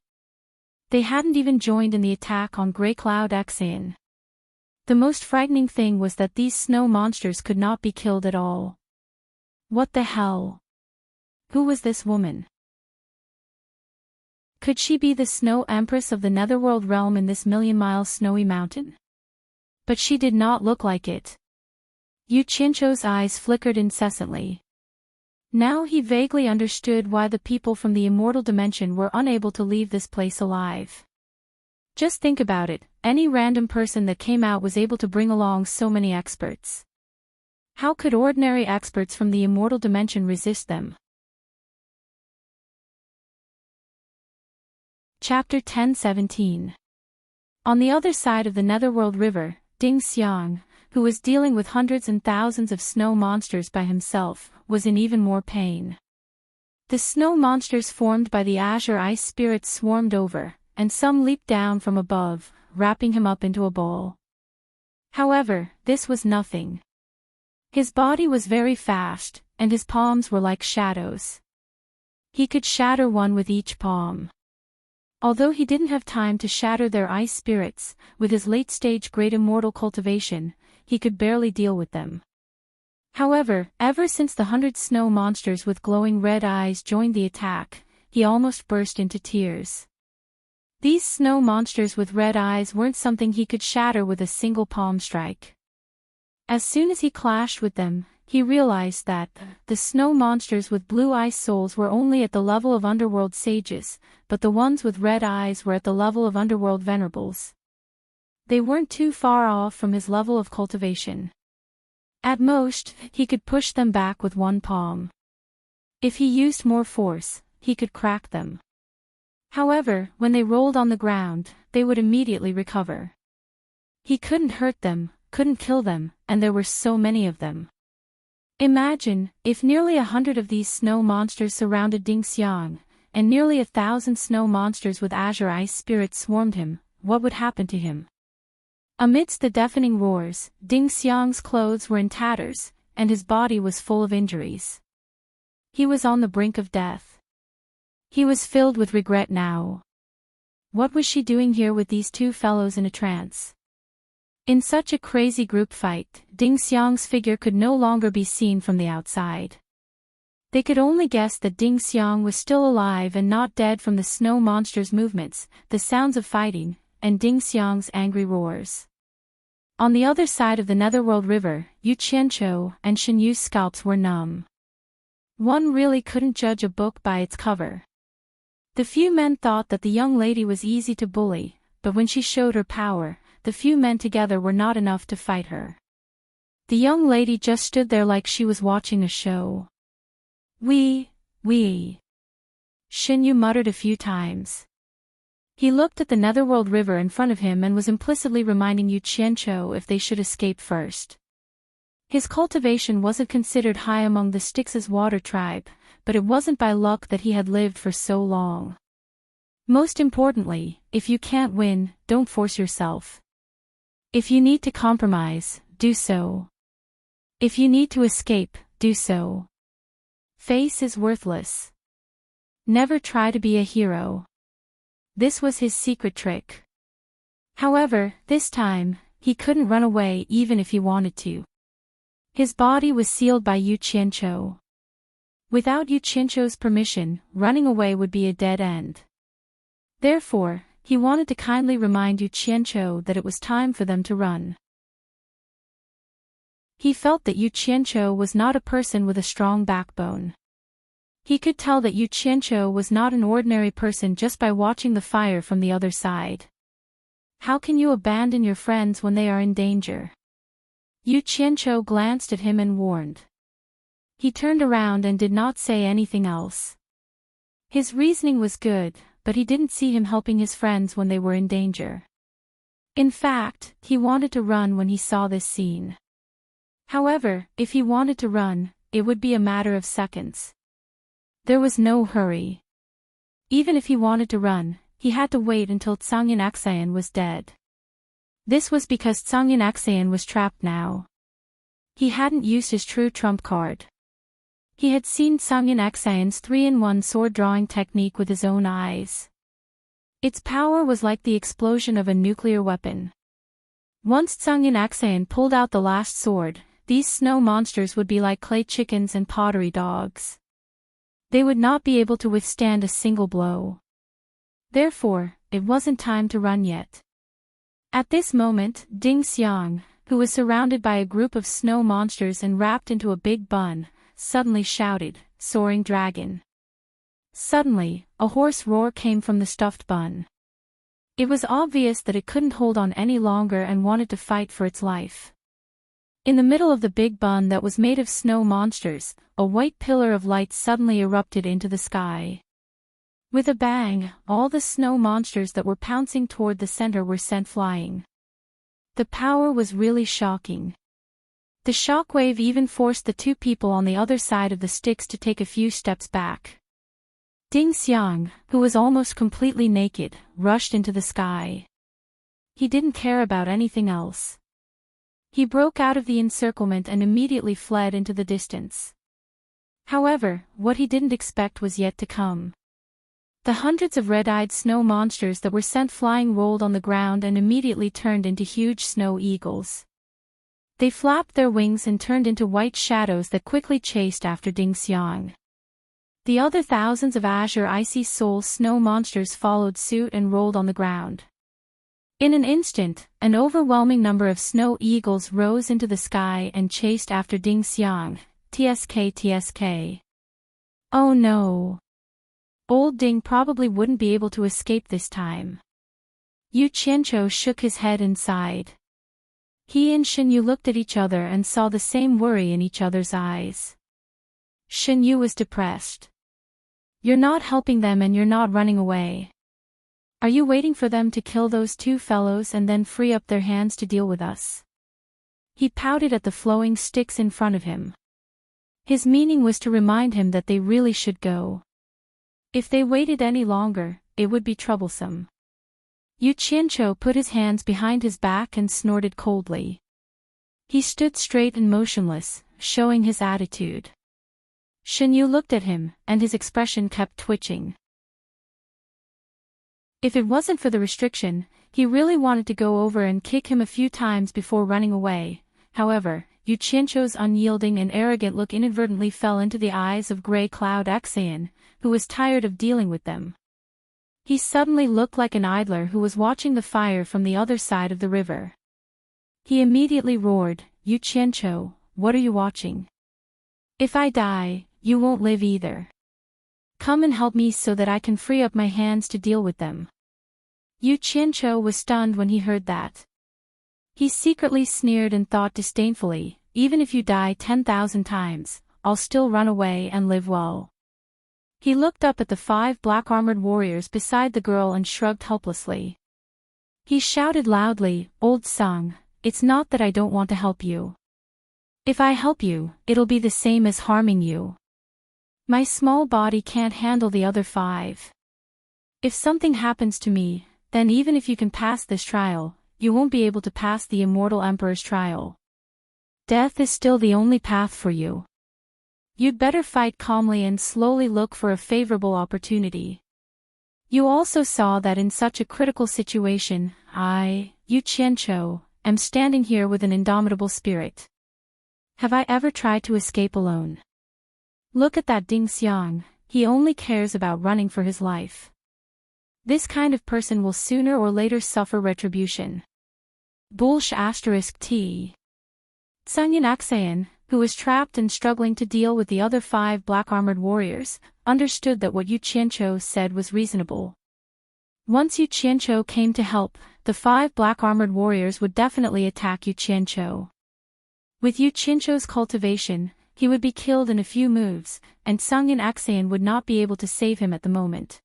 They hadn't even joined in the attack on Grey Cloud Xan. The most frightening thing was that these snow monsters could not be killed at all. What the hell? Who was this woman? Could she be the Snow Empress of the Netherworld realm in this million-mile snowy mountain? But she did not look like it. Yu Qianqiu's eyes flickered incessantly. Now he vaguely understood why the people from the immortal dimension were unable to leave this place alive. Just think about it, any random person that came out was able to bring along so many experts. How could ordinary experts from the immortal dimension resist them? Chapter 10:17. On the other side of the Netherworld River, Ding Xiang, who was dealing with hundreds and thousands of snow monsters by himself, was in even more pain. The snow monsters formed by the azure ice spirits swarmed over, and some leaped down from above, wrapping him up into a ball. However, this was nothing. His body was very fast, and his palms were like shadows. He could shatter one with each palm. Although he didn't have time to shatter their ice spirits, with his late-stage great immortal cultivation, he could barely deal with them. However, ever since the 100 snow monsters with glowing red eyes joined the attack, he almost burst into tears. These snow monsters with red eyes weren't something he could shatter with a single palm strike. As soon as he clashed with them, he realized that the snow monsters with blue ice souls were only at the level of underworld sages, but the ones with red eyes were at the level of underworld venerables. They weren't too far off from his level of cultivation. At most, he could push them back with one palm. If he used more force, he could crack them. However, when they rolled on the ground, they would immediately recover. He couldn't hurt them, couldn't kill them, and there were so many of them. Imagine, if nearly 100 of these snow monsters surrounded Ding Xiang, and nearly 1,000 snow monsters with azure ice spirits swarmed him, what would happen to him? Amidst the deafening roars, Ding Xiang's clothes were in tatters, and his body was full of injuries. He was on the brink of death. He was filled with regret now. What was she doing here with these two fellows in a trance? In such a crazy group fight, Ding Xiang's figure could no longer be seen from the outside. They could only guess that Ding Xiang was still alive and not dead from the snow monster's movements, the sounds of fighting, and Ding Xiang's angry roars. On the other side of the Netherworld River, Yu Qianqiu and Shen Yu's scalps were numb. One really couldn't judge a book by its cover. The few men thought that the young lady was easy to bully, but when she showed her power, the few men together were not enough to fight her. The young lady just stood there like she was watching a show. We. Shen Yu muttered a few times. He looked at the Netherworld River in front of him and was implicitly reminding Yu Qianqiu if they should escape first. His cultivation wasn't considered high among the Styx's water tribe, but it wasn't by luck that he had lived for so long. Most importantly, if you can't win, don't force yourself. If you need to compromise, do so. If you need to escape, do so. Face is worthless. Never try to be a hero. This was his secret trick. However, this time, he couldn't run away even if he wanted to. His body was sealed by Yu Qianqiu. Without Yu Qianqiu's permission, running away would be a dead end. Therefore, he wanted to kindly remind Yu Qianqiu that it was time for them to run. He felt that Yu Qianqiu was not a person with a strong backbone. He could tell that Yu Qianqiu was not an ordinary person just by watching the fire from the other side. How can you abandon your friends when they are in danger? Yu Qianqiu glanced at him and warned. He turned around and did not say anything else. His reasoning was good, but he didn't see him helping his friends when they were in danger. In fact, he wanted to run when he saw this scene. However, if he wanted to run, it would be a matter of seconds. There was no hurry. Even if he wanted to run, he had to wait until Tsangyan Xayan was dead. This was because Tsangyan Xayan was trapped now. He hadn't used his true trump card. He had seen Tsangyan Xayan's 3-in-1 sword drawing technique with his own eyes. Its power was like the explosion of a nuclear weapon. Once Tsangyan Xayan pulled out the last sword, these snow monsters would be like clay chickens and pottery dogs. They would not be able to withstand a single blow. Therefore, it wasn't time to run yet. At this moment, Ding Xiang, who was surrounded by a group of snow monsters and wrapped into a big bun, suddenly shouted, "Soaring dragon!" Suddenly, a hoarse roar came from the stuffed bun. It was obvious that it couldn't hold on any longer and wanted to fight for its life. In the middle of the big bun that was made of snow monsters, a white pillar of light suddenly erupted into the sky. With a bang, all the snow monsters that were pouncing toward the center were sent flying. The power was really shocking. The shockwave even forced the two people on the other side of the Styx to take a few steps back. Ding Xiang, who was almost completely naked, rushed into the sky. He didn't care about anything else. He broke out of the encirclement and immediately fled into the distance. However, what he didn't expect was yet to come. The hundreds of red-eyed snow monsters that were sent flying rolled on the ground and immediately turned into huge snow eagles. They flapped their wings and turned into white shadows that quickly chased after Ding Xiang. The other thousands of azure icy soul snow monsters followed suit and rolled on the ground. In an instant, an overwhelming number of snow eagles rose into the sky and chased after Ding Xiang. TSK. Oh no! Old Ding probably wouldn't be able to escape this time. Yu Qianqiu shook his head and sighed. He and Shen Yu looked at each other and saw the same worry in each other's eyes. Shen Yu was depressed. You're not helping them and you're not running away. Are you waiting for them to kill those two fellows and then free up their hands to deal with us? He pouted at the flowing sticks in front of him. His meaning was to remind him that they really should go. If they waited any longer, it would be troublesome. Yu Qianqiu put his hands behind his back and snorted coldly. He stood straight and motionless, showing his attitude. Shen Yu looked at him, and his expression kept twitching. If it wasn't for the restriction, he really wanted to go over and kick him a few times before running away. However, Yu Qianqiu's unyielding and arrogant look inadvertently fell into the eyes of Grey Cloud Xayan, who was tired of dealing with them. He suddenly looked like an idler who was watching the fire from the other side of the river. He immediately roared, "Yu Qianqiu, what are you watching? If I die, you won't live either. Come and help me so that I can free up my hands to deal with them." Yu Qianqiu was stunned when he heard that. He secretly sneered and thought disdainfully, "Even if you die 10,000 times, I'll still run away and live well." He looked up at the 5 black-armored warriors beside the girl and shrugged helplessly. He shouted loudly, "Old Sung, it's not that I don't want to help you. If I help you, it'll be the same as harming you. My small body can't handle the other 5. If something happens to me, then even if you can pass this trial, you won't be able to pass the Immortal Emperor's trial. Death is still the only path for you. You'd better fight calmly and slowly look for a favorable opportunity. You also saw that in such a critical situation, I, Yu Qianqiu, am standing here with an indomitable spirit. Have I ever tried to escape alone? Look at that Ding Xiang, he only cares about running for his life. This kind of person will sooner or later suffer retribution. *T. Tsungyan Xayan, who was trapped and struggling to deal with the other 5 black-armored warriors, understood that what Yu Qianqiu said was reasonable. Once Yu Qianqiu came to help, the 5 black-armored warriors would definitely attack Yu Qianqiu. With Yu Qianqiu's cultivation, he would be killed in a few moves, and Tsungyan Xayan would not be able to save him at the moment.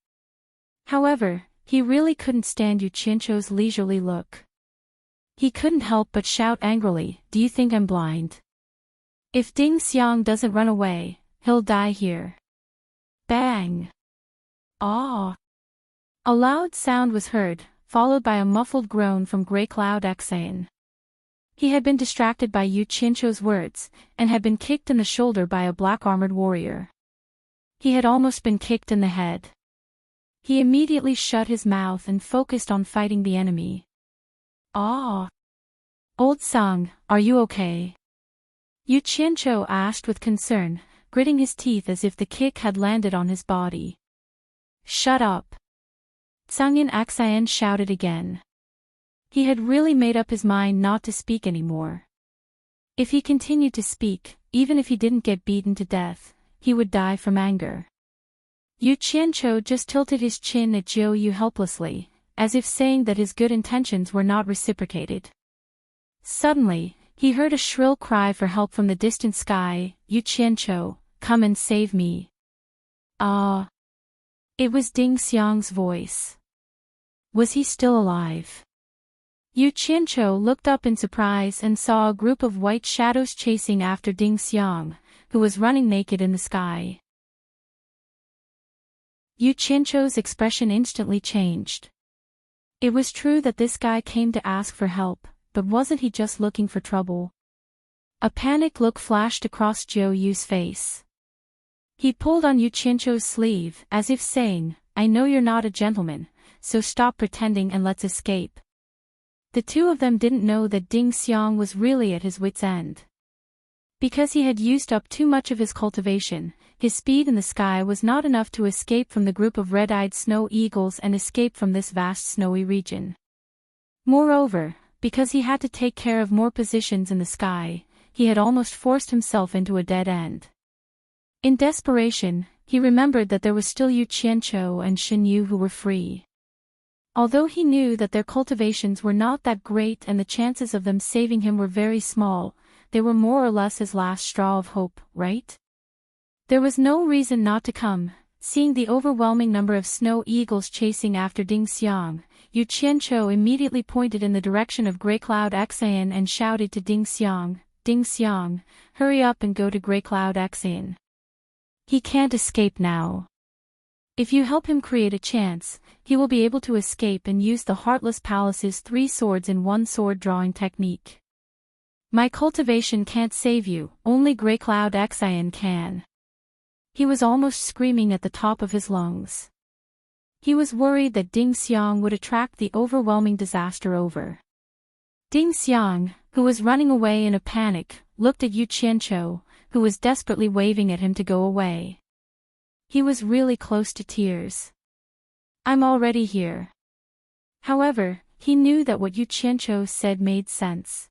However, he really couldn't stand Yu Qianqiu's leisurely look. He couldn't help but shout angrily, "Do you think I'm blind? If Ding Xiang doesn't run away, he'll die here." Bang! Ah! A loud sound was heard, followed by a muffled groan from Grey Cloud Xayan. He had been distracted by Yu Qianqiu's words, and had been kicked in the shoulder by a black-armored warrior. He had almost been kicked in the head. He immediately shut his mouth and focused on fighting the enemy. "Ah! Old Sung, are you okay?" Yu Qianqiu asked with concern, gritting his teeth as if the kick had landed on his body. "Shut up!" Tsungyan Xayan shouted again. He had really made up his mind not to speak anymore. If he continued to speak, even if he didn't get beaten to death, he would die from anger. Yu Qianqiu just tilted his chin at Jiu Yu helplessly, as if saying that his good intentions were not reciprocated. Suddenly, he heard a shrill cry for help from the distant sky, "Yu Qianqiu, come and save me." Ah! It was Ding Xiang's voice. Was he still alive? Yu Qianqiu looked up in surprise and saw a group of white shadows chasing after Ding Xiang, who was running naked in the sky. Yu Qianqiu's expression instantly changed. It was true that this guy came to ask for help, but wasn't he just looking for trouble? A panicked look flashed across Jiu Yu's face. He pulled on Yu Qianqiu's sleeve, as if saying, "I know you're not a gentleman, so stop pretending and let's escape." The two of them didn't know that Ding Xiang was really at his wit's end. Because he had used up too much of his cultivation, his speed in the sky was not enough to escape from the group of red-eyed snow eagles and escape from this vast snowy region. Moreover, because he had to take care of more positions in the sky, he had almost forced himself into a dead end. In desperation, he remembered that there was still Yu Qianqiu and Shen Yu who were free. Although he knew that their cultivations were not that great and the chances of them saving him were very small, they were more or less his last straw of hope, right? There was no reason not to come, seeing the overwhelming number of snow eagles chasing after Ding Xiang, Yu Qianqiu immediately pointed in the direction of Grey Cloud Xian and shouted to Ding Xiang, hurry up and go to Grey Cloud Xian. He can't escape now. If you help him create a chance, he will be able to escape and use the Heartless Palace's 3 swords in 1 sword drawing technique. My cultivation can't save you, only Grey Cloud Xian can. He was almost screaming at the top of his lungs. He was worried that Ding Xiang would attract the overwhelming disaster over. Ding Xiang, who was running away in a panic, looked at Yu Qianqiu, who was desperately waving at him to go away. He was really close to tears. I'm already here. However, he knew that what Yu Qianqiu said made sense.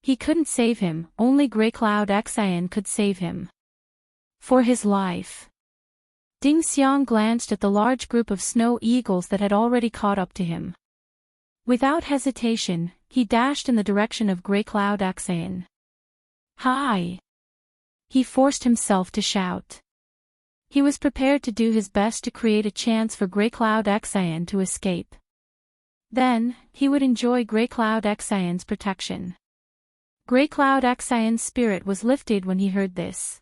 He couldn't save him, only Grey Cloud Xian could save him. For his life. Ding Xiang glanced at the large group of snow eagles that had already caught up to him. Without hesitation, he dashed in the direction of Grey Cloud Xian. Hi! He forced himself to shout. He was prepared to do his best to create a chance for Grey Cloud Xian to escape. Then, he would enjoy Grey Cloud Xian's protection. Grey Cloud Xian's spirit was lifted when he heard this.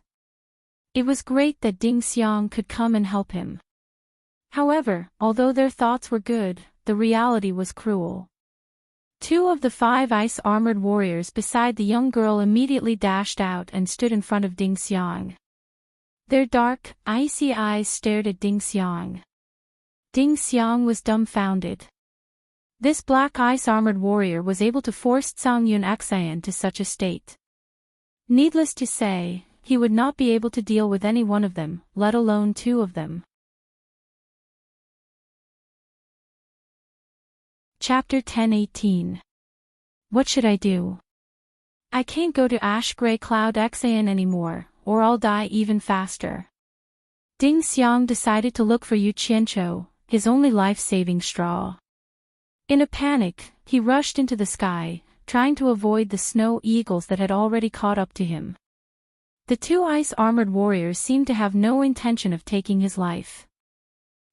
It was great that Ding Xiang could come and help him. However, although their thoughts were good, the reality was cruel. 2 of the 5 ice-armored warriors beside the young girl immediately dashed out and stood in front of Ding Xiang. Their dark, icy eyes stared at Ding Xiang. Ding Xiang was dumbfounded. This black ice-armored warrior was able to force Zhangyun Xian to such a state. Needless to say, he would not be able to deal with any one of them, let alone 2 of them. Chapter 10:18. What should I do? I can't go to Ash Grey Cloud Xian anymore, or I'll die even faster. Ding Xiang decided to look for Yu Qianqiu, his only life-saving straw. In a panic, he rushed into the sky, trying to avoid the snow eagles that had already caught up to him. The 2 ice-armored warriors seemed to have no intention of taking his life.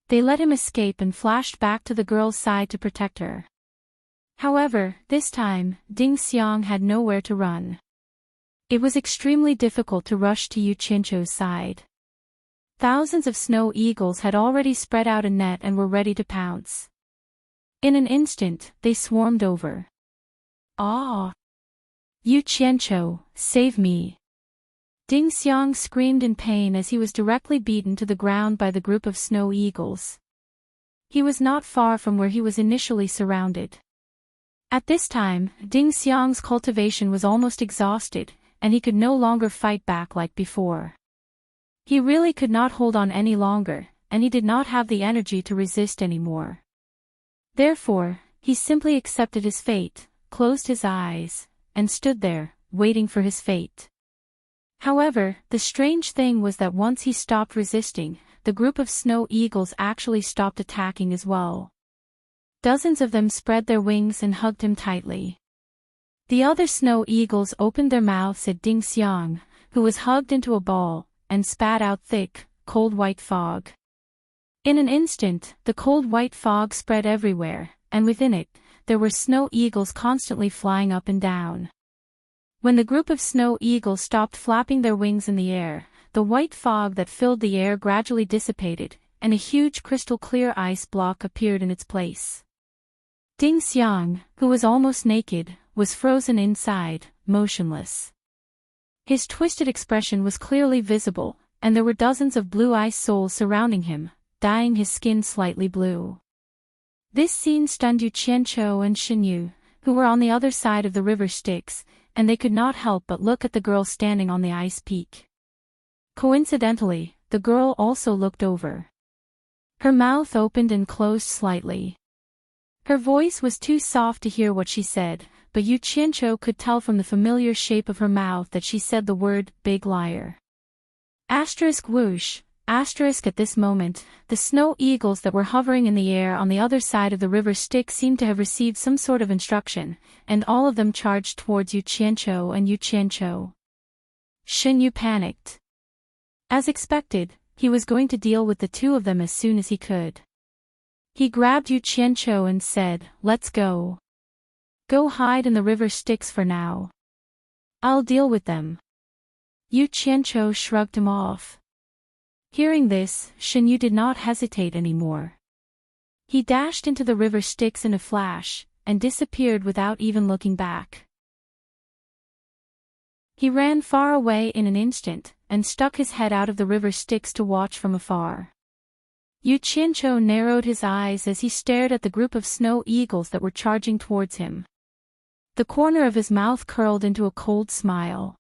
They let him escape and flashed back to the girl's side to protect her. However, this time, Ding Xiang had nowhere to run. It was extremely difficult to rush to Yu Qianqiu's side. Thousands of snow eagles had already spread out a net and were ready to pounce. In an instant, they swarmed over. Ah! Yu Qianqiu, save me! Ding Xiang screamed in pain as he was directly beaten to the ground by the group of snow eagles. He was not far from where he was initially surrounded. At this time, Ding Xiang's cultivation was almost exhausted, and he could no longer fight back like before. He really could not hold on any longer, and he did not have the energy to resist anymore. Therefore, he simply accepted his fate, closed his eyes, and stood there, waiting for his fate. However, the strange thing was that once he stopped resisting, the group of snow eagles actually stopped attacking as well. Dozens of them spread their wings and hugged him tightly. The other snow eagles opened their mouths at Ding Xiang, who was hugged into a ball, and spat out thick, cold white fog. In an instant, the cold white fog spread everywhere, and within it, there were snow eagles constantly flying up and down. When the group of snow eagles stopped flapping their wings in the air, the white fog that filled the air gradually dissipated, and a huge crystal-clear ice block appeared in its place. Ding Xiang, who was almost naked, was frozen inside, motionless. His twisted expression was clearly visible, and there were dozens of blue ice souls surrounding him, dyeing his skin slightly blue. This scene stunned Yu Qianqiu and Shenyu, who were on the other side of the river Styx, and they could not help but look at the girl standing on the ice peak. Coincidentally, the girl also looked over. Her mouth opened and closed slightly. Her voice was too soft to hear what she said, but Yu Qianqiu could tell from the familiar shape of her mouth that she said the word, big liar. Asterisk whoosh, asterisk at this moment, the snow eagles that were hovering in the air on the other side of the river Styx seemed to have received some sort of instruction, and all of them charged towards Yu Qianqiu and Yu Qianqiu. Shenyu panicked. As expected, he was going to deal with the two of them as soon as he could. He grabbed Yu Qianqiu and said, "Let's go. Go hide in the river Styx for now. I'll deal with them." Yu Qianqiu shrugged him off. Hearing this, Shen Yu did not hesitate anymore. He dashed into the river Styx in a flash, and disappeared without even looking back. He ran far away in an instant, and stuck his head out of the river Styx to watch from afar. Yu Qianqiu narrowed his eyes as he stared at the group of snow eagles that were charging towards him. The corner of his mouth curled into a cold smile.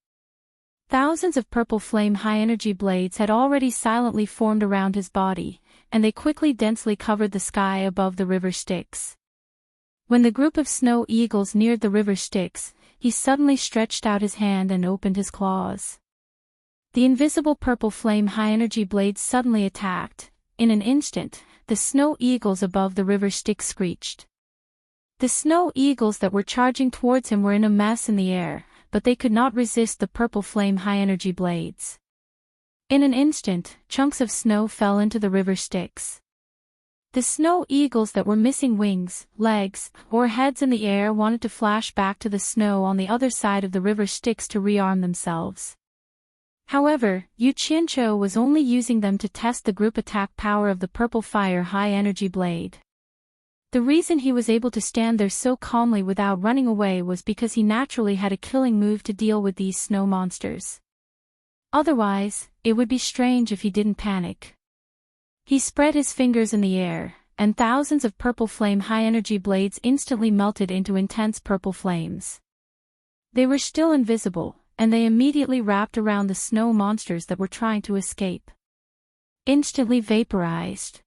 Thousands of purple flame high-energy blades had already silently formed around his body, and they quickly densely covered the sky above the river Styx. When the group of snow eagles neared the river Styx, he suddenly stretched out his hand and opened his claws. The invisible purple flame high-energy blades suddenly attacked. In an instant, the snow eagles above the river Styx screeched. The snow eagles that were charging towards him were in a mess in the air, but they could not resist the purple flame high-energy blades. In an instant, chunks of snow fell into the river Styx. The snow eagles that were missing wings, legs, or heads in the air wanted to flash back to the snow on the other side of the river Styx to rearm themselves. However, Yu Qianqiu was only using them to test the group attack power of the purple fire high-energy blade. The reason he was able to stand there so calmly without running away was because he naturally had a killing move to deal with these snow monsters. Otherwise, it would be strange if he didn't panic. He spread his fingers in the air, and thousands of purple flame high-energy blades instantly melted into intense purple flames. They were still invisible, and they immediately wrapped around the snow monsters that were trying to escape. Instantly vaporized.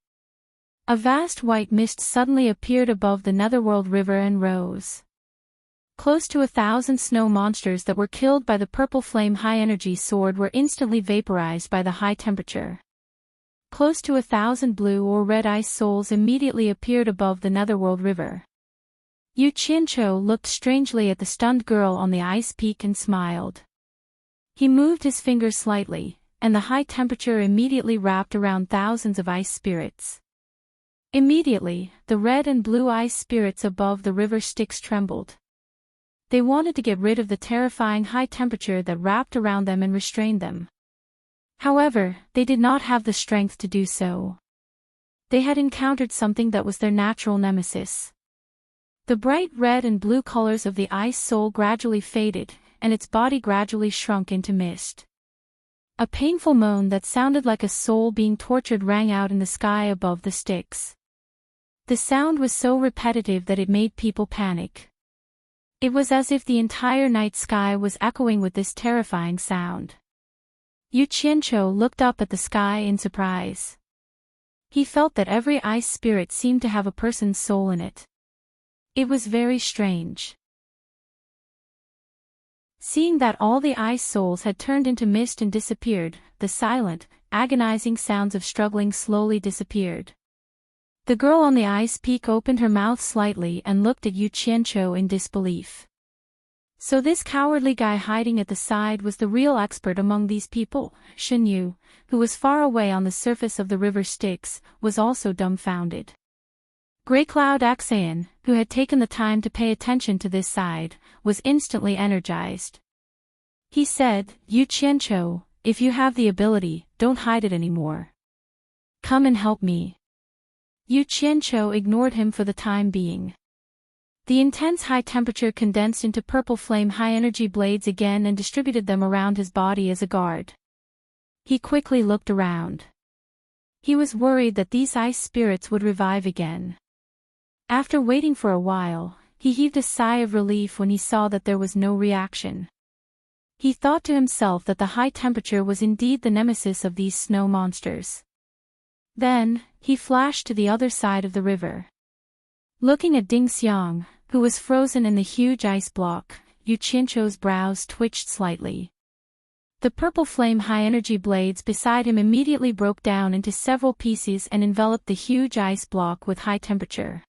A vast white mist suddenly appeared above the Netherworld River and rose. Close to 1,000 snow monsters that were killed by the purple flame high-energy sword were instantly vaporized by the high temperature. Close to 1,000 blue or red ice souls immediately appeared above the Netherworld River. Yu Qianqiu looked strangely at the stunned girl on the ice peak and smiled. He moved his fingers slightly, and the high temperature immediately wrapped around thousands of ice spirits. Immediately, the red and blue ice spirits above the river Styx trembled. They wanted to get rid of the terrifying high temperature that wrapped around them and restrained them. However, they did not have the strength to do so. They had encountered something that was their natural nemesis. The bright red and blue colors of the ice soul gradually faded, and its body gradually shrunk into mist. A painful moan that sounded like a soul being tortured rang out in the sky above the Styx. The sound was so repetitive that it made people panic. It was as if the entire night sky was echoing with this terrifying sound. Yu Qianqiu looked up at the sky in surprise. He felt that every ice spirit seemed to have a person's soul in it. It was very strange. Seeing that all the ice souls had turned into mist and disappeared, the silent, agonizing sounds of struggling slowly disappeared. The girl on the ice peak opened her mouth slightly and looked at Yu Qianqiu in disbelief. So this cowardly guy hiding at the side was the real expert among these people. Shen Yu, who was far away on the surface of the river Styx, was also dumbfounded. Greycloud Axayan, who had taken the time to pay attention to this side, was instantly energized. He said, "Yu Qianqiu, if you have the ability, don't hide it anymore. Come and help me." Yu Qianqiu ignored him for the time being. The intense high temperature condensed into purple flame high-energy blades again and distributed them around his body as a guard. He quickly looked around. He was worried that these ice spirits would revive again. After waiting for a while, he heaved a sigh of relief when he saw that there was no reaction. He thought to himself that the high temperature was indeed the nemesis of these snow monsters. Then, he flashed to the other side of the river. Looking at Ding Xiang, who was frozen in the huge ice block, Yu Qianqiu's brows twitched slightly. The purple flame high-energy blades beside him immediately broke down into several pieces and enveloped the huge ice block with high temperature.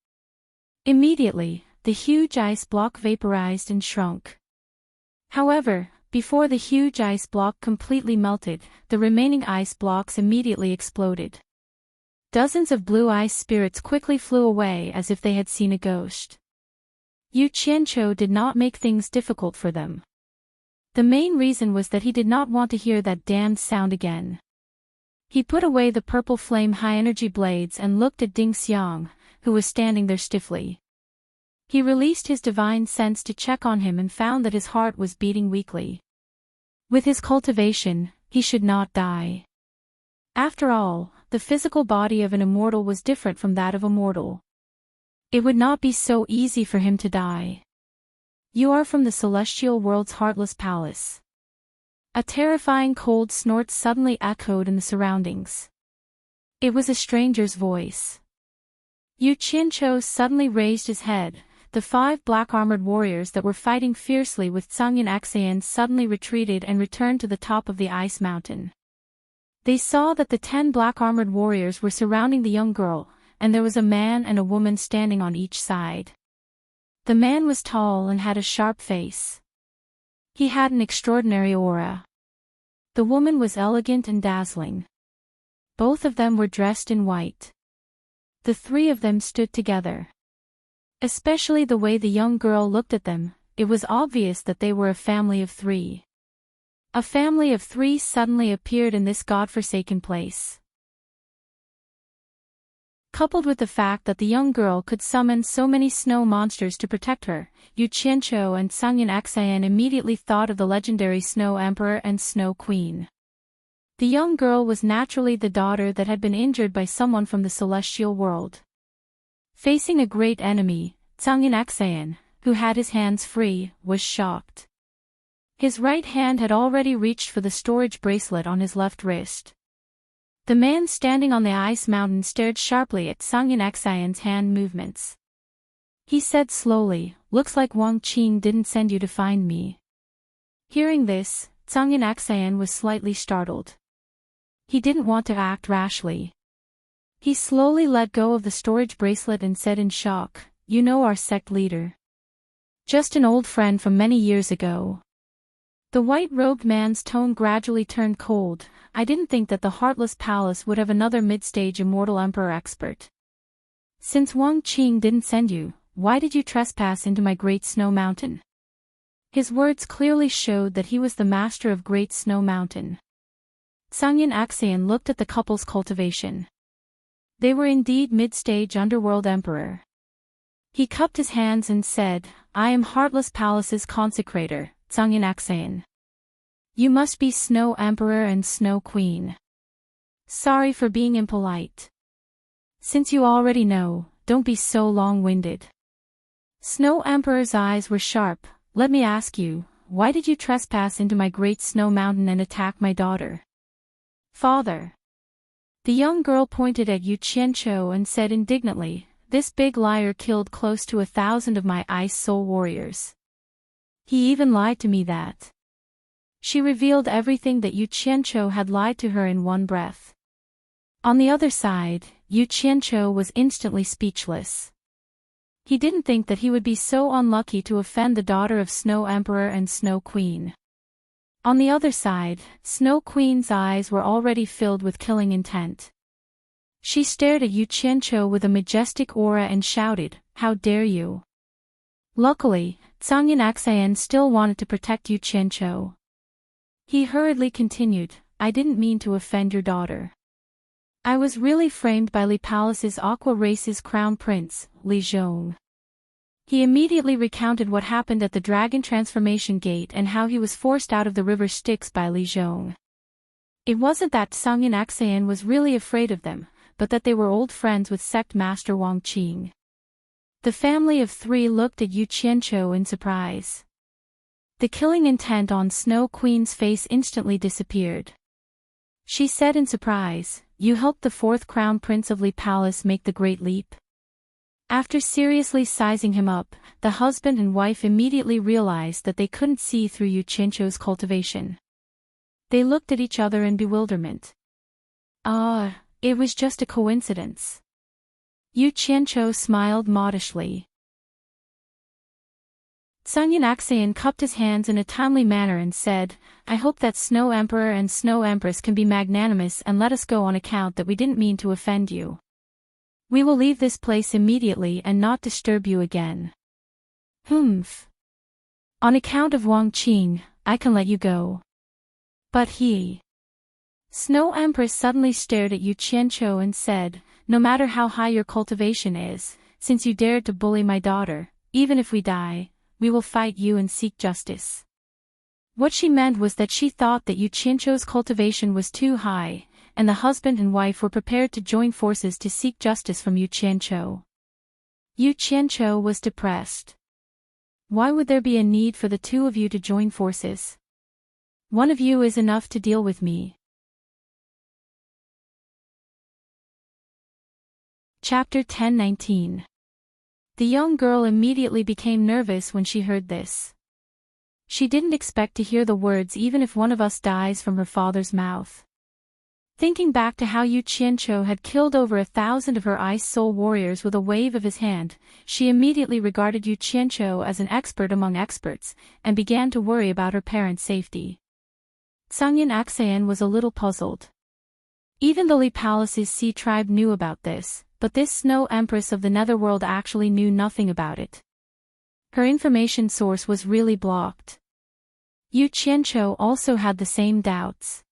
Immediately, the huge ice block vaporized and shrunk. However, Before the huge ice block completely melted, the remaining ice blocks immediately exploded. Dozens of blue ice spirits quickly flew away as if they had seen a ghost. Yu Qianqiu did not make things difficult for them. The main reason was that he did not want to hear that damned sound again. He put away the purple flame high-energy blades and looked at Ding Xiang, who was standing there stiffly. He released his divine sense to check on him and found that his heart was beating weakly. With his cultivation, he should not die. After all, the physical body of an immortal was different from that of a mortal. It would not be so easy for him to die. You are from the celestial world's heartless palace. A terrifying cold snort suddenly echoed in the surroundings. It was a stranger's voice. Yu Qianqiu suddenly raised his head. The 5 black-armored warriors that were fighting fiercely with Zhang Yunxian suddenly retreated and returned to the top of the ice mountain. They saw that the 10 black-armored warriors were surrounding the young girl, and there was a man and a woman standing on each side. The man was tall and had a sharp face. He had an extraordinary aura. The woman was elegant and dazzling. Both of them were dressed in white. The 3 of them stood together. Especially the way the young girl looked at them, it was obvious that they were a family of 3. A family of 3 suddenly appeared in this godforsaken place. Coupled with the fact that the young girl could summon so many snow monsters to protect her, Yu Qianqiu and Zhang Yunxian immediately thought of the legendary Snow Emperor and Snow Queen. The young girl was naturally the daughter that had been injured by someone from the celestial world. Facing a great enemy, Zhang Yunxian, who had his hands free, was shocked. His right hand had already reached for the storage bracelet on his left wrist. The man standing on the ice mountain stared sharply at Zhang Yunxian's hand movements. He said slowly, "Looks like Wang Qing didn't send you to find me." Hearing this, Zhang Yunxian was slightly startled. He didn't want to act rashly. He slowly let go of the storage bracelet and said in shock, "You know our sect leader. Just an old friend from many years ago." The white-robed man's tone gradually turned cold. "I didn't think that the Heartless Palace would have another mid-stage immortal emperor expert. Since Wang Qing didn't send you, why did you trespass into my Great Snow Mountain?" His words clearly showed that he was the master of Great Snow Mountain. Zhang Yunxian looked at the couple's cultivation. They were indeed mid-stage underworld emperor. He cupped his hands and said, "I am Heartless Palace's consecrator, Zhang Yunxian. You must be Snow Emperor and Snow Queen. Sorry for being impolite. Since you already know, don't be so long-winded." Snow Emperor's eyes were sharp. "Let me ask you, why did you trespass into my Great Snow Mountain and attack my daughter?" "Father." The young girl pointed at Yu Qianqiu and said indignantly, "This big liar killed close to 1,000 of my ice soul warriors. He even lied to me that." She revealed everything that Yu Qianqiu had lied to her in one breath. On the other side, Yu Qianqiu was instantly speechless. He didn't think that he would be so unlucky to offend the daughter of Snow Emperor and Snow Queen. On the other side, Snow Queen's eyes were already filled with killing intent. She stared at Yu Qianqiu with a majestic aura and shouted, "How dare you!" Luckily, Zhang Yunxian still wanted to protect Yu Qianqiu. He hurriedly continued, "I didn't mean to offend your daughter. I was really framed by Li Palace's Aqua Race's crown prince, Li Zhong." He immediately recounted what happened at the Dragon Transformation Gate and how he was forced out of the river Styx by Li Zhong. It wasn't that Zhang Yunxian was really afraid of them, but that they were old friends with sect master Wang Qing. The family of 3 looked at Yu Qianqiu in surprise. The killing intent on Snow Queen's face instantly disappeared. She said in surprise, "You helped the 4th Crown Prince of Li Palace make the Great Leap?" After seriously sizing him up, the husband and wife immediately realized that they couldn't see through Yu Qianqiu's cultivation. They looked at each other in bewilderment. It was just a coincidence." Yu Qianqiu smiled modestly. Sungyeon Aksayan cupped his hands in a timely manner and said, I hope that Snow Emperor and Snow Empress can be magnanimous and let us go on account that we didn't mean to offend you. We will leave this place immediately and not disturb you again. Humph. On account of Wang Qing, I can let you go. But he... Snow Empress suddenly stared at Yu Qianqiu and said, no matter how high your cultivation is, since you dared to bully my daughter, even if we die, we will fight you and seek justice. What she meant was that she thought that Yu Qianqiu's cultivation was too high, and the husband and wife were prepared to join forces to seek justice from Yu Qianqiu. Yu Qianqiu was depressed. Why would there be a need for the two of you to join forces? One of you is enough to deal with me. Chapter 10:19. The young girl immediately became nervous when she heard this. She didn't expect to hear the words even if one of us dies from her father's mouth. Thinking back to how Yu Qianqiu had killed over 1,000 of her ice soul warriors with a wave of his hand, she immediately regarded Yu Qianqiu as an expert among experts, and began to worry about her parents' safety. Sungyeon Aksayan was a little puzzled. Even the Li Palace's Sea tribe knew about this, but this Snow Empress of the Netherworld actually knew nothing about it. Her information source was really blocked. Yu Qianqiu also had the same doubts.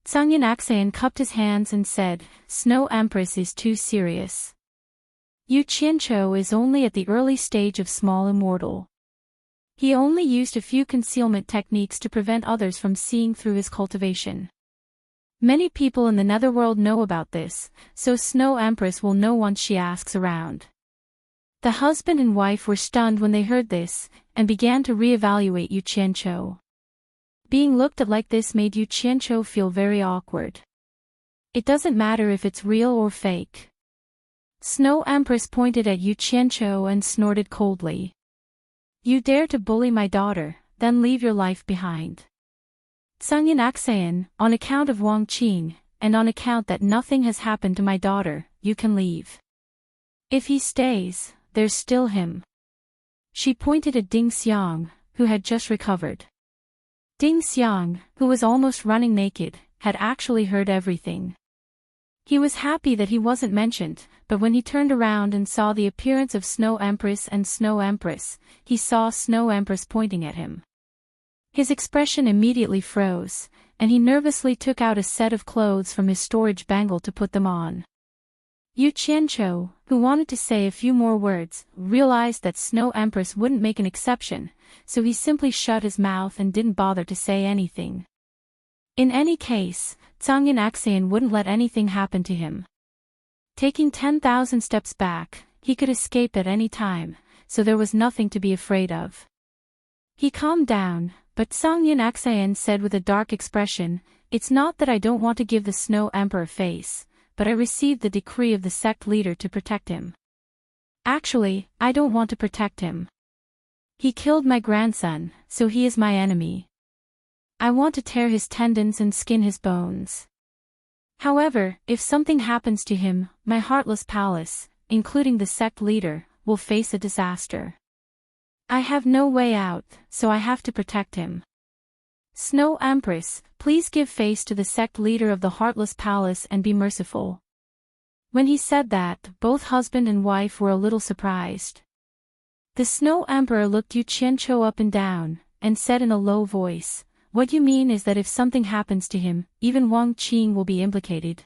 Sungyeon Aksayan cupped his hands and said, Snow Empress is too serious. Yu Qianqiu is only at the early stage of small immortal. He only used a few concealment techniques to prevent others from seeing through his cultivation. Many people in the Netherworld know about this, so Snow Empress will know once she asks around. The husband and wife were stunned when they heard this, and began to re-evaluate Yu Qianqiu. Being looked at like this made Yu Qianqiu feel very awkward. It doesn't matter if it's real or fake. Snow Empress pointed at Yu Qianqiu and snorted coldly. You dare to bully my daughter, then leave your life behind. Sungyeon Aksayan, on account of Wang Qing, and on account that nothing has happened to my daughter, you can leave. If he stays, there's still him. She pointed at Ding Xiang, who had just recovered. Ding Xiang, who was almost running naked, had actually heard everything. He was happy that he wasn't mentioned, but when he turned around and saw the appearance of Snow Empress and Snow Empress, he saw Snow Empress pointing at him. His expression immediately froze, and he nervously took out a set of clothes from his storage bangle to put them on. Yu Qianqiu, who wanted to say a few more words, realized that Snow Empress wouldn't make an exception, so he simply shut his mouth and didn't bother to say anything. In any case, Sungyeon Aksayan wouldn't let anything happen to him. Taking 10,000 steps back, he could escape at any time, so there was nothing to be afraid of. He calmed down, but Sungyeon Aksayan said with a dark expression, It's not that I don't want to give the Snow Emperor face, but I received the decree of the sect leader to protect him. Actually, I don't want to protect him. He killed my grandson, so he is my enemy. I want to tear his tendons and skin his bones. However, if something happens to him, my heartless palace, including the sect leader, will face a disaster. I have no way out, so I have to protect him. Snow Empress, please give face to the sect leader of the Heartless Palace and be merciful. When he said that, both husband and wife were a little surprised. The Snow Emperor looked Yu Qianqiu up and down, and said in a low voice, What you mean is that if something happens to him, even Wang Qing will be implicated.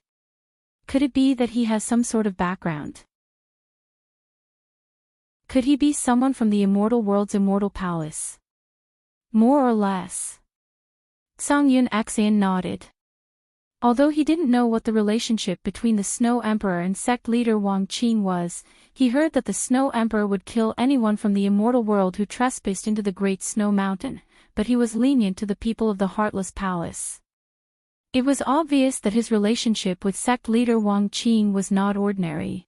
Could it be that he has some sort of background? Could he be someone from the immortal world's immortal palace? More or less. Sungyeon Aksayan nodded. Although he didn't know what the relationship between the Snow Emperor and sect leader Wang Qing was, he heard that the Snow Emperor would kill anyone from the immortal world who trespassed into the Great Snow Mountain, but he was lenient to the people of the Heartless Palace. It was obvious that his relationship with sect leader Wang Qing was not ordinary.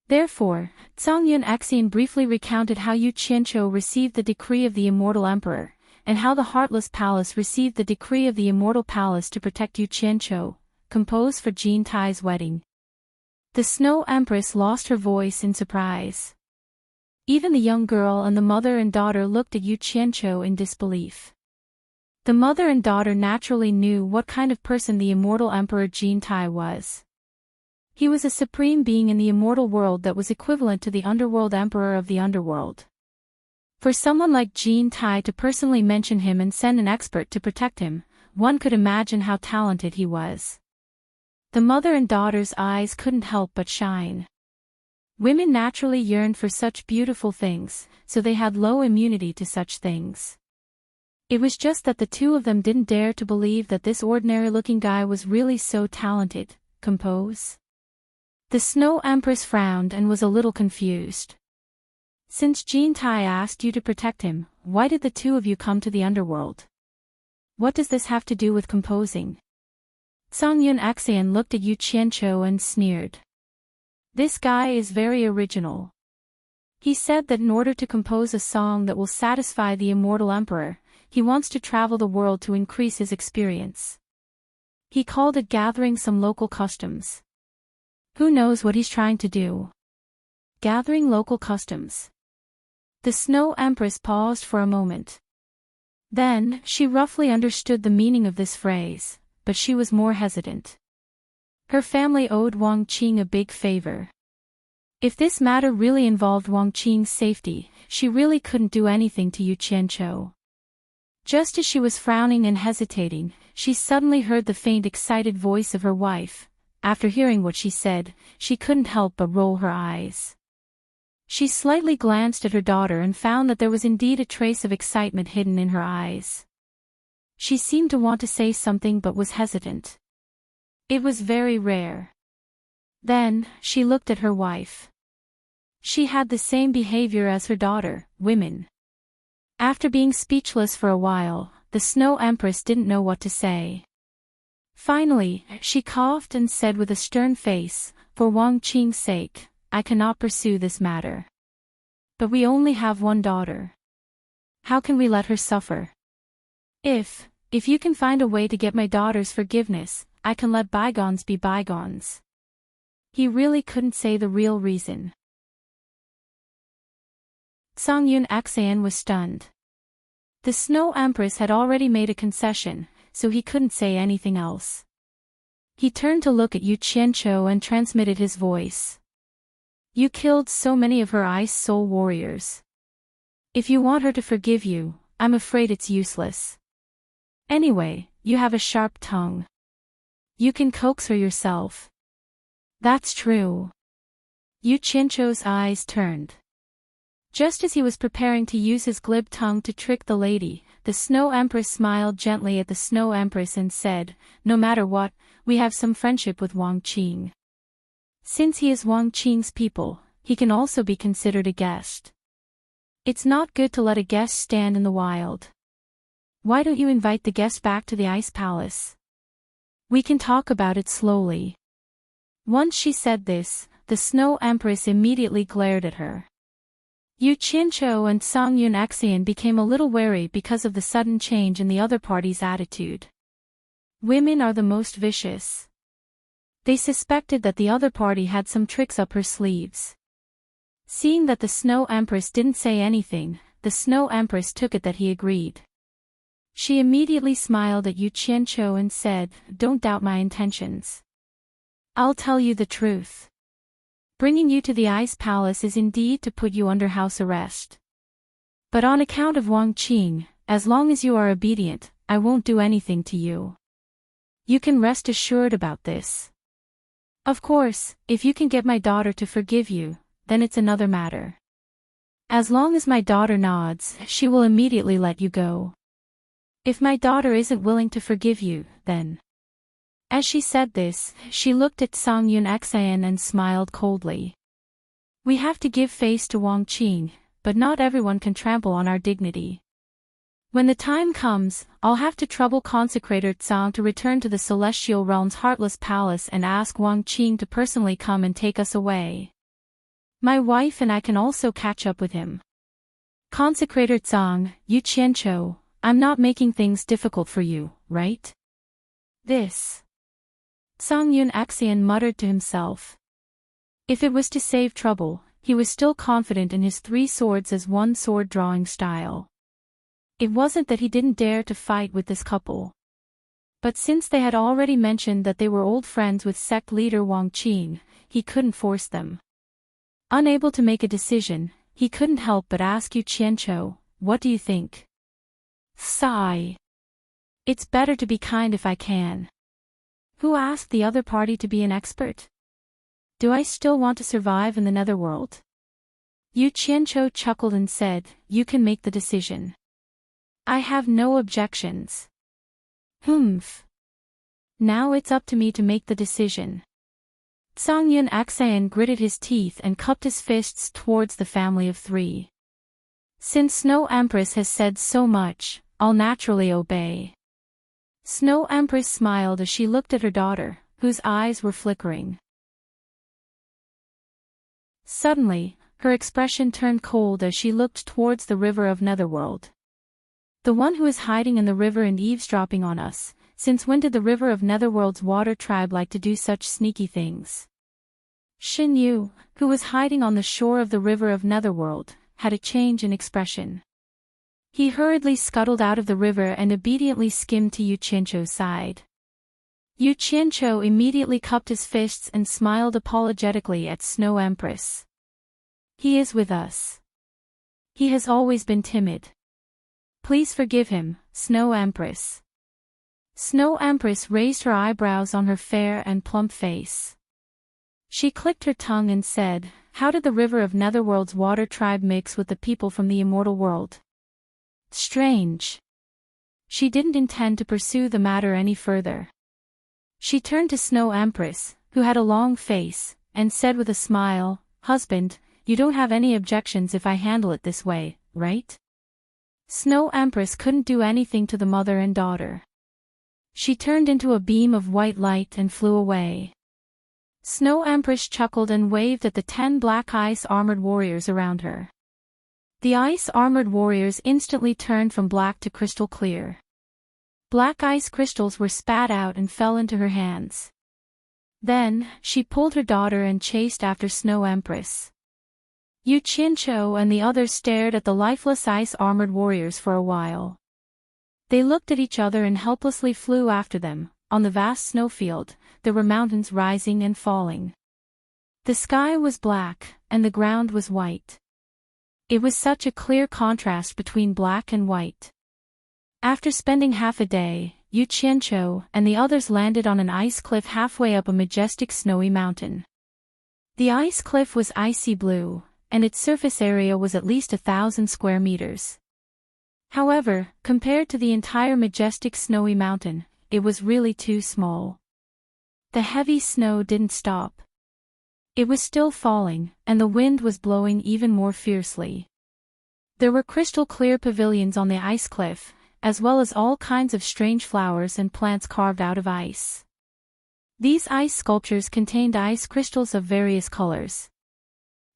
Therefore, Sungyeon Aksayan briefly recounted how Yu Qianqiu received the decree of the immortal emperor, and how the Heartless Palace received the decree of the Immortal Palace to protect Yu Qianqiu, composed for Jin Tai's wedding. The Snow Empress lost her voice in surprise. Even the young girl and the mother and daughter looked at Yu Qianqiu in disbelief. The mother and daughter naturally knew what kind of person the immortal Emperor Jin Tai was. He was a supreme being in the immortal world that was equivalent to the underworld emperor of the underworld. For someone like Jin Tai to personally mention him and send an expert to protect him, one could imagine how talented he was. The mother and daughter's eyes couldn't help but shine. Women naturally yearned for such beautiful things, so they had low immunity to such things. It was just that the two of them didn't dare to believe that this ordinary-looking guy was really so talented. Compose? The Snow Empress frowned and was a little confused. Since Jin Tai asked you to protect him, why did the two of you come to the underworld? What does this have to do with composing? Songyun Xian looked at Yu Qianqiu and sneered. This guy is very original. He said that in order to compose a song that will satisfy the immortal emperor, he wants to travel the world to increase his experience. He called it gathering some local customs. Who knows what he's trying to do? Gathering local customs. The Snow Empress paused for a moment. Then, she roughly understood the meaning of this phrase, but she was more hesitant. Her family owed Wang Qing a big favor. If this matter really involved Wang Qing's safety, she really couldn't do anything to Yu Qianqiu. Just as she was frowning and hesitating, she suddenly heard the faint excited voice of her wife. After hearing what she said, she couldn't help but roll her eyes. She slightly glanced at her daughter and found that there was indeed a trace of excitement hidden in her eyes. She seemed to want to say something but was hesitant. It was very rare. Then, she looked at her wife. She had the same behavior as her daughter, women. After being speechless for a while, the Snow Empress didn't know what to say. Finally, she coughed and said with a stern face, "For Wang Qing's sake, I cannot pursue this matter. But we only have one daughter. How can we let her suffer? If you can find a way to get my daughter's forgiveness, I can let bygones be bygones." He really couldn't say the real reason. Songyun Xian was stunned. The Snow Empress had already made a concession, so he couldn't say anything else. He turned to look at Yu Qianqiu and transmitted his voice. You killed so many of her ice soul warriors. If you want her to forgive you, I'm afraid it's useless. Anyway, you have a sharp tongue. You can coax her yourself. That's true. Yu Qianqiu's eyes turned. Just as he was preparing to use his glib tongue to trick the lady, the Snow Empress smiled gently at the Snow Empress and said, "No matter what, we have some friendship with Wang Qing. Since he is Wang Qing's people, he can also be considered a guest. It's not good to let a guest stand in the wild. Why don't you invite the guest back to the Ice Palace? We can talk about it slowly." Once she said this, the Snow Empress immediately glared at her. Yu Qianqiu and Songyun Xian became a little wary because of the sudden change in the other party's attitude. Women are the most vicious. They suspected that the other party had some tricks up her sleeves. Seeing that the Snow Empress didn't say anything, the Snow Empress took it that he agreed. She immediately smiled at Yu Qianqiu and said, "Don't doubt my intentions. I'll tell you the truth. Bringing you to the Ice Palace is indeed to put you under house arrest. But on account of Wang Qing, as long as you are obedient, I won't do anything to you. You can rest assured about this. Of course, if you can get my daughter to forgive you, then it's another matter. As long as my daughter nods, she will immediately let you go. If my daughter isn't willing to forgive you, then..." As she said this, she looked at Songyun Xian and smiled coldly. "We have to give face to Wang Qing, but not everyone can trample on our dignity. When the time comes, I'll have to trouble Consecrator Tsang to return to the Celestial Realm's Heartless Palace and ask Wang Qing to personally come and take us away. My wife and I can also catch up with him. Consecrator Tsang, Yu Qianqiu, I'm not making things difficult for you, right?" This. Songyun Xian muttered to himself. If it was to save trouble, he was still confident in his 3 swords as one sword drawing style. It wasn't that he didn't dare to fight with this couple. But since they had already mentioned that they were old friends with sect leader Wang Qing, he couldn't force them. Unable to make a decision, he couldn't help but ask Yu Qianqiu, "What do you think?" Sigh. "It's better to be kind if I can." Who asked the other party to be an expert? Do I still want to survive in the netherworld? Yu Qianqiu chuckled and said, "You can make the decision. I have no objections." Humph. Now it's up to me to make the decision. Zhang Yun gritted his teeth and cupped his fists towards the family of 3. Since Snow Empress has said so much, I'll naturally obey. Snow Empress smiled as she looked at her daughter, whose eyes were flickering. Suddenly, her expression turned cold as she looked towards the river of Netherworld. "The one who is hiding in the river and eavesdropping on us, since when did the river of Netherworld's water tribe like to do such sneaky things?" Xin Yu, who was hiding on the shore of the river of Netherworld, had a change in expression. He hurriedly scuttled out of the river and obediently skimmed to Yu Qianqiu's side. Yu Qianqiu immediately cupped his fists and smiled apologetically at Snow Empress. "He is with us. He has always been timid. Please forgive him, Snow Empress." Snow Empress raised her eyebrows on her fair and plump face. She clicked her tongue and said, "How did the river of Netherworld's water tribe mix with the people from the immortal world? Strange." She didn't intend to pursue the matter any further. She turned to Snow Empress, who had a long face, and said with a smile, "Husband, you don't have any objections if I handle it this way, right?" Snow Empress couldn't do anything to the mother and daughter. She turned into a beam of white light and flew away. Snow Empress chuckled and waved at the 10 black ice-armored warriors around her. The ice-armored warriors instantly turned from black to crystal clear. Black ice crystals were spat out and fell into her hands. Then, she pulled her daughter and chased after Snow Empress. Yu Qianqiu and the others stared at the lifeless ice-armored warriors for a while. They looked at each other and helplessly flew after them. On the vast snowfield, there were mountains rising and falling. The sky was black, and the ground was white. It was such a clear contrast between black and white. After spending half a day, Yu Qianqiu and the others landed on an ice cliff halfway up a majestic snowy mountain. The ice cliff was icy blue, and its surface area was at least 1,000 square meters. However, compared to the entire majestic snowy mountain, it was really too small. The heavy snow didn't stop. It was still falling, and the wind was blowing even more fiercely. There were crystal-clear pavilions on the ice cliff, as well as all kinds of strange flowers and plants carved out of ice. These ice sculptures contained ice crystals of various colors.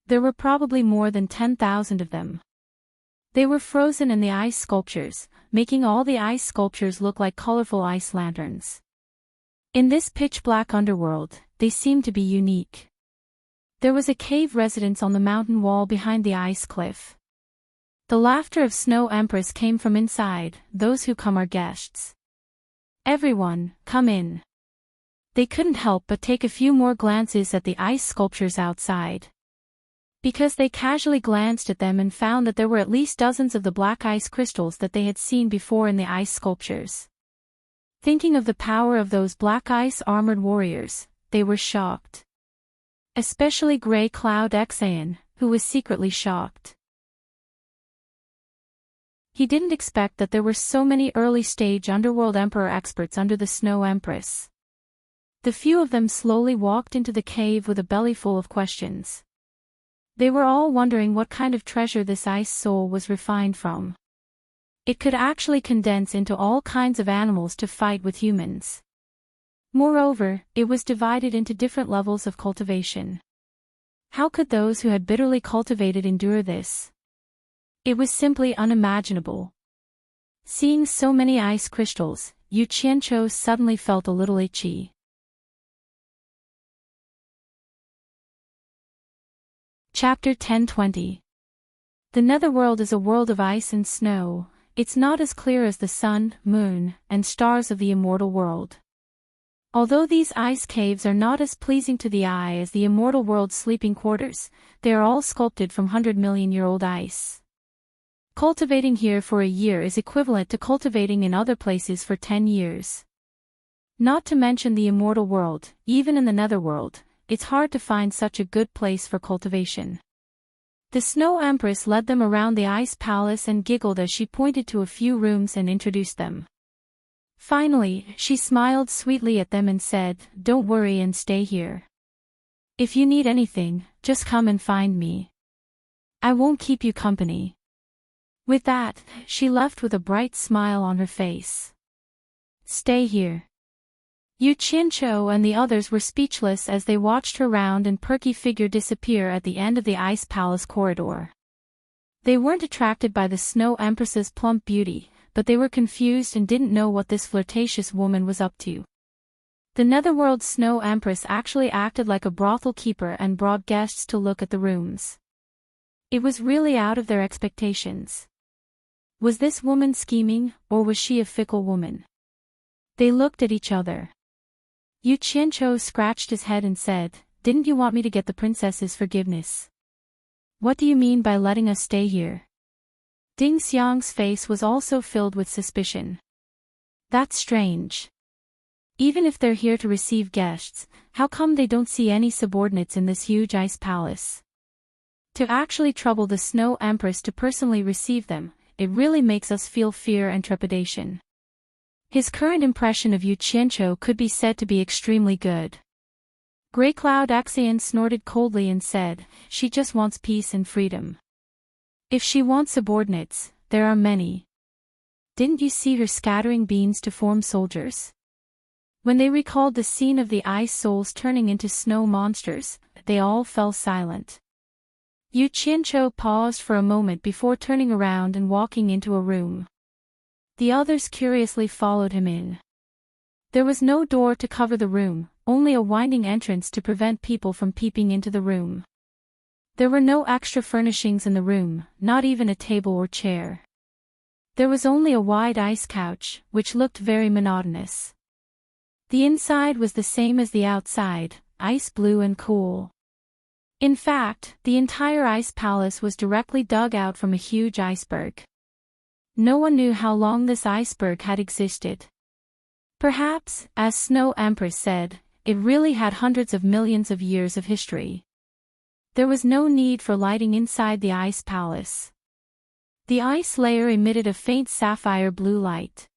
There were probably more than 10,000 of them. They were frozen in the ice sculptures, making all the ice sculptures look like colorful ice lanterns. In this pitch-black underworld, they seemed to be unique. There was a cave residence on the mountain wall behind the ice cliff. The laughter of Snow Empress came from inside. "Those who come are guests. Everyone, come in." They couldn't help but take a few more glances at the ice sculptures outside. Because they casually glanced at them and found that there were at least dozens of the black ice crystals that they had seen before in the ice sculptures. Thinking of the power of those black ice-armored warriors, they were shocked. Especially Grey Cloud Xan, who was secretly shocked. He didn't expect that there were so many early-stage Underworld Emperor experts under the Snow Empress. The few of them slowly walked into the cave with a belly full of questions. They were all wondering what kind of treasure this ice soul was refined from. It could actually condense into all kinds of animals to fight with humans. Moreover, it was divided into different levels of cultivation. How could those who had bitterly cultivated endure this? It was simply unimaginable. Seeing so many ice crystals, Yu Qianqiu suddenly felt a little itchy. Chapter 1020. The Netherworld is a world of ice and snow. It's not as clear as the sun, moon, and stars of the immortal world. Although these ice caves are not as pleasing to the eye as the immortal world's sleeping quarters, they are all sculpted from 100-million-year-old ice. Cultivating here for a year is equivalent to cultivating in other places for 10 years. Not to mention the immortal world, even in the Netherworld, it's hard to find such a good place for cultivation. The Snow Empress led them around the ice palace and giggled as she pointed to a few rooms and introduced them. Finally, she smiled sweetly at them and said, "Don't worry and stay here. If you need anything, just come and find me. I won't keep you company." With that, she left with a bright smile on her face. Stay here. Yu Qianqiu and the others were speechless as they watched her round and perky figure disappear at the end of the ice palace corridor. They weren't attracted by the Snow Empress's plump beauty, but they were confused and didn't know what this flirtatious woman was up to. The Netherworld Snow Empress actually acted like a brothel keeper and brought guests to look at the rooms. It was really out of their expectations. Was this woman scheming, or was she a fickle woman? They looked at each other. Yu Qianqiu scratched his head and said, "Didn't you want me to get the princess's forgiveness? What do you mean by letting us stay here?" Ding Xiang's face was also filled with suspicion. That's strange. Even if they're here to receive guests, how come they don't see any subordinates in this huge ice palace? To actually trouble the Snow Empress to personally receive them, it really makes us feel fear and trepidation. His current impression of Yu Qianqiu could be said to be extremely good. Grey Cloud Axian snorted coldly and said, "She just wants peace and freedom. If she wants subordinates, there are many. Didn't you see her scattering beans to form soldiers?" When they recalled the scene of the ice souls turning into snow monsters, they all fell silent. Yu Qianqiu paused for a moment before turning around and walking into a room. The others curiously followed him in. There was no door to cover the room, only a winding entrance to prevent people from peeping into the room. There were no extra furnishings in the room, not even a table or chair. There was only a wide ice couch, which looked very monotonous. The inside was the same as the outside, ice blue and cool. In fact, the entire ice palace was directly dug out from a huge iceberg. No one knew how long this iceberg had existed. Perhaps, as Snow Empress said, it really had hundreds of millions of years of history. There was no need for lighting inside the ice palace. The ice layer emitted a faint sapphire blue light.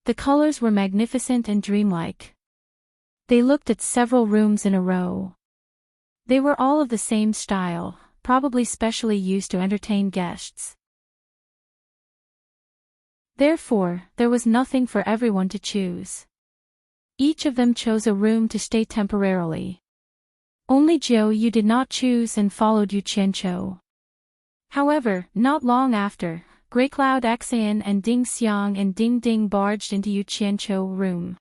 The colors were magnificent and dreamlike. They looked at several rooms in a row. They were all of the same style, probably specially used to entertain guests. Therefore, there was nothing for everyone to choose. Each of them chose a room to stay temporarily. Only Jiu Yu did not choose and followed Yu Qianqiu. However, not long after, Grey Cloud Axian and Ding Xiang and Ding Ding barged into Yu Qianqiu's room.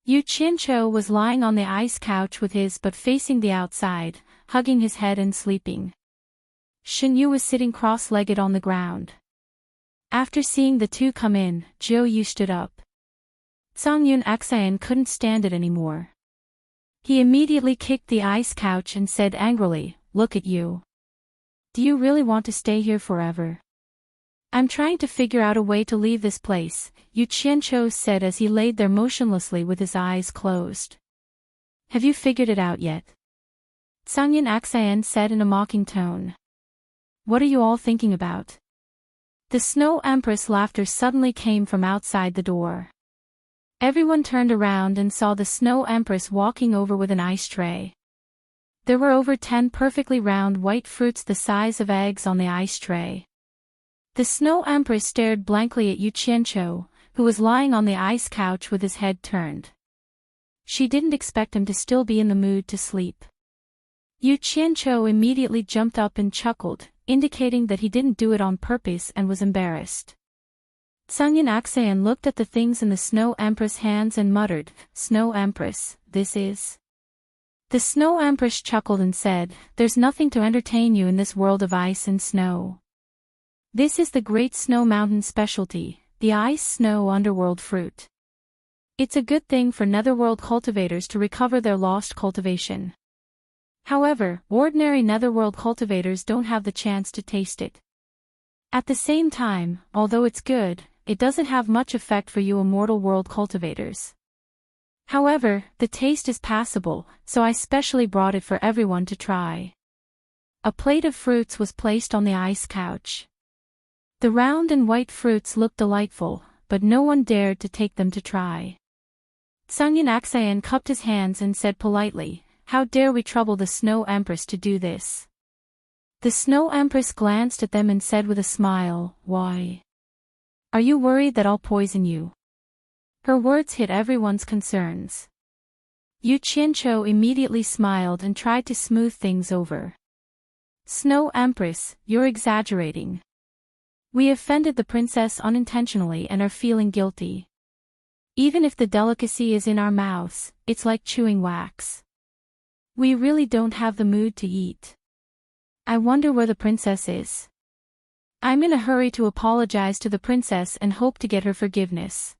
Yu Qianqiu was lying on the ice couch with his butt facing the outside, hugging his head and sleeping. Shen Yu was sitting cross-legged on the ground. After seeing the two come in, Jiu Yu stood up. Cangyun Axian couldn't stand it anymore. He immediately kicked the ice couch and said angrily, "Look at you. Do you really want to stay here forever?" "I'm trying to figure out a way to leave this place," Yu Qianqiu said as he laid there motionlessly with his eyes closed. "Have you figured it out yet?" Cangyun Axian said in a mocking tone. "What are you all thinking about?" The Snow Empress laughter suddenly came from outside the door. Everyone turned around and saw the Snow Empress walking over with an ice tray. There were over 10 perfectly round white fruits the size of eggs on the ice tray. The Snow Empress stared blankly at Yu Qianqiu, who was lying on the ice couch with his head turned. She didn't expect him to still be in the mood to sleep. Yu Qianqiu immediately jumped up and chuckled, indicating that he didn't do it on purpose and was embarrassed. Cangyun Axian looked at the things in the Snow Empress' hands and muttered, "Snow Empress, this is..." The Snow Empress chuckled and said, "There's nothing to entertain you in this world of ice and snow. This is the Great Snow Mountain specialty, the ice-snow underworld fruit. It's a good thing for netherworld cultivators to recover their lost cultivation. However, ordinary netherworld cultivators don't have the chance to taste it. At the same time, although it's good, it doesn't have much effect for you immortal world cultivators. However, the taste is passable, so I specially brought it for everyone to try." A plate of fruits was placed on the ice couch. The round and white fruits looked delightful, but no one dared to take them to try. Sungin Aksayan cupped his hands and said politely, "How dare we trouble the Snow Empress to do this?" The Snow Empress glanced at them and said with a smile, "Why? Are you worried that I'll poison you?" Her words hit everyone's concerns. Yu Qianqiu immediately smiled and tried to smooth things over. "Snow Empress, you're exaggerating. We offended the princess unintentionally and are feeling guilty. Even if the delicacy is in our mouths, it's like chewing wax. We really don't have the mood to eat. I wonder where the princess is. I'm in a hurry to apologize to the princess and hope to get her forgiveness.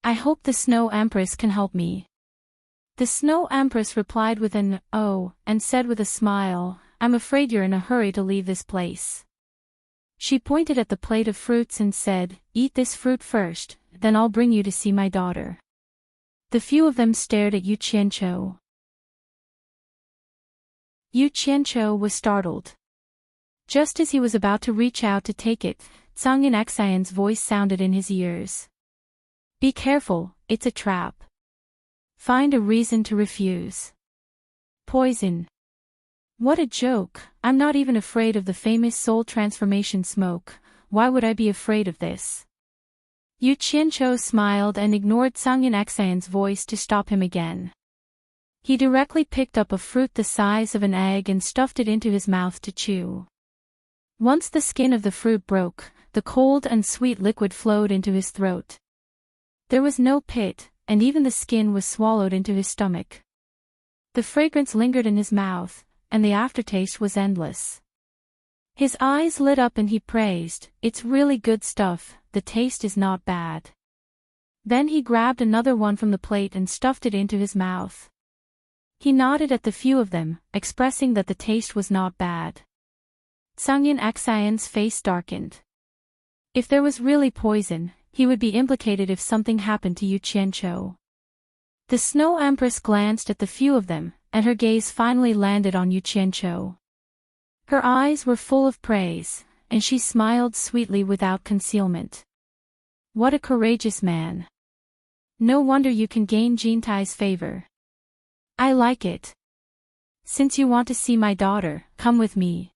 I hope the Snow Empress can help me." The Snow Empress replied with an "oh," and said with a smile, "I'm afraid you're in a hurry to leave this place." She pointed at the plate of fruits and said, "Eat this fruit first, then I'll bring you to see my daughter." The few of them stared at Yu Qianqiu. Yu Qianqiu was startled. Just as he was about to reach out to take it, Tsangin Xion's voice sounded in his ears. "Be careful, it's a trap. Find a reason to refuse. Poison. What a joke, I'm not even afraid of the famous soul transformation smoke, why would I be afraid of this?" Yu Qianqiu smiled and ignored Tsangin Xion's voice to stop him again. He directly picked up a fruit the size of an egg and stuffed it into his mouth to chew. Once the skin of the fruit broke, the cold and sweet liquid flowed into his throat. There was no pit, and even the skin was swallowed into his stomach. The fragrance lingered in his mouth, and the aftertaste was endless. His eyes lit up and he praised, "It's really good stuff, the taste is not bad." Then he grabbed another one from the plate and stuffed it into his mouth. He nodded at the few of them, expressing that the taste was not bad. Tsangyin Xion's face darkened. If there was really poison, he would be implicated if something happened to Yu Qianqiu. The Snow Empress glanced at the few of them, and her gaze finally landed on Yu Qianqiu. Her eyes were full of praise, and she smiled sweetly without concealment. "What a courageous man. No wonder you can gain Jintai's favor. I like it. Since you want to see my daughter, come with me."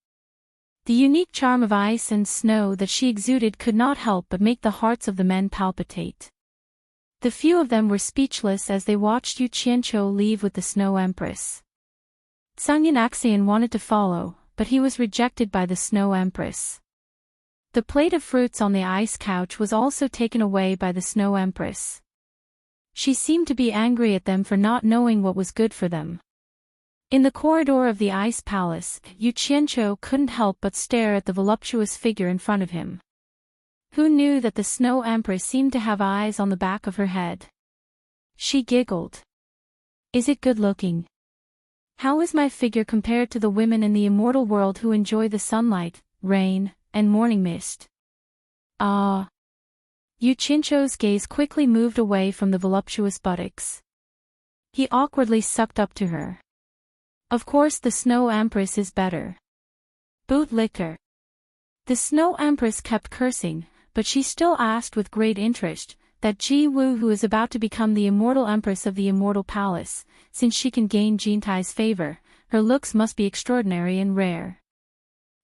The unique charm of ice and snow that she exuded could not help but make the hearts of the men palpitate. The few of them were speechless as they watched Yu Qianqiu leave with the Snow Empress. Tsangyin Axian wanted to follow, but he was rejected by the Snow Empress. The plate of fruits on the ice couch was also taken away by the Snow Empress. She seemed to be angry at them for not knowing what was good for them. In the corridor of the ice palace, Yu Qianqiu couldn't help but stare at the voluptuous figure in front of him. Who knew that the Snow Empress seemed to have eyes on the back of her head? She giggled. "Is it good-looking? How is my figure compared to the women in the immortal world who enjoy the sunlight, rain, and morning mist?" "Ah." Yu Qianqiu's gaze quickly moved away from the voluptuous buttocks. He awkwardly sucked up to her. "Of course the Snow Empress is better. Bootlicker." The Snow Empress kept cursing, but she still asked with great interest, that Ji Wu who is about to become the immortal empress of the immortal palace, since she can gain Jintai's favor, her looks must be extraordinary and rare.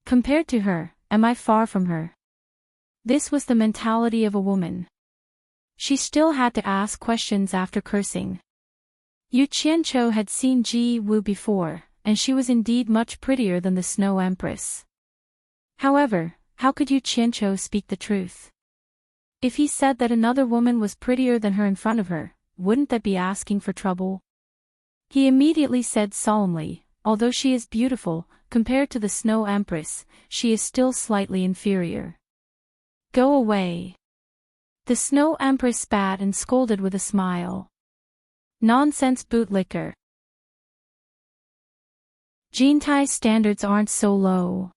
Compared to her, am I far from her? This was the mentality of a woman. She still had to ask questions after cursing. Yu Qianqiu had seen Ji Wu before, and she was indeed much prettier than the Snow Empress. However, how could Yu Qianqiu speak the truth? If he said that another woman was prettier than her in front of her, wouldn't that be asking for trouble? He immediately said solemnly, although she is beautiful, compared to the Snow Empress, she is still slightly inferior. Go away. The Snow Empress spat and scolded with a smile. Nonsense, bootlicker. Jintai's standards aren't so low.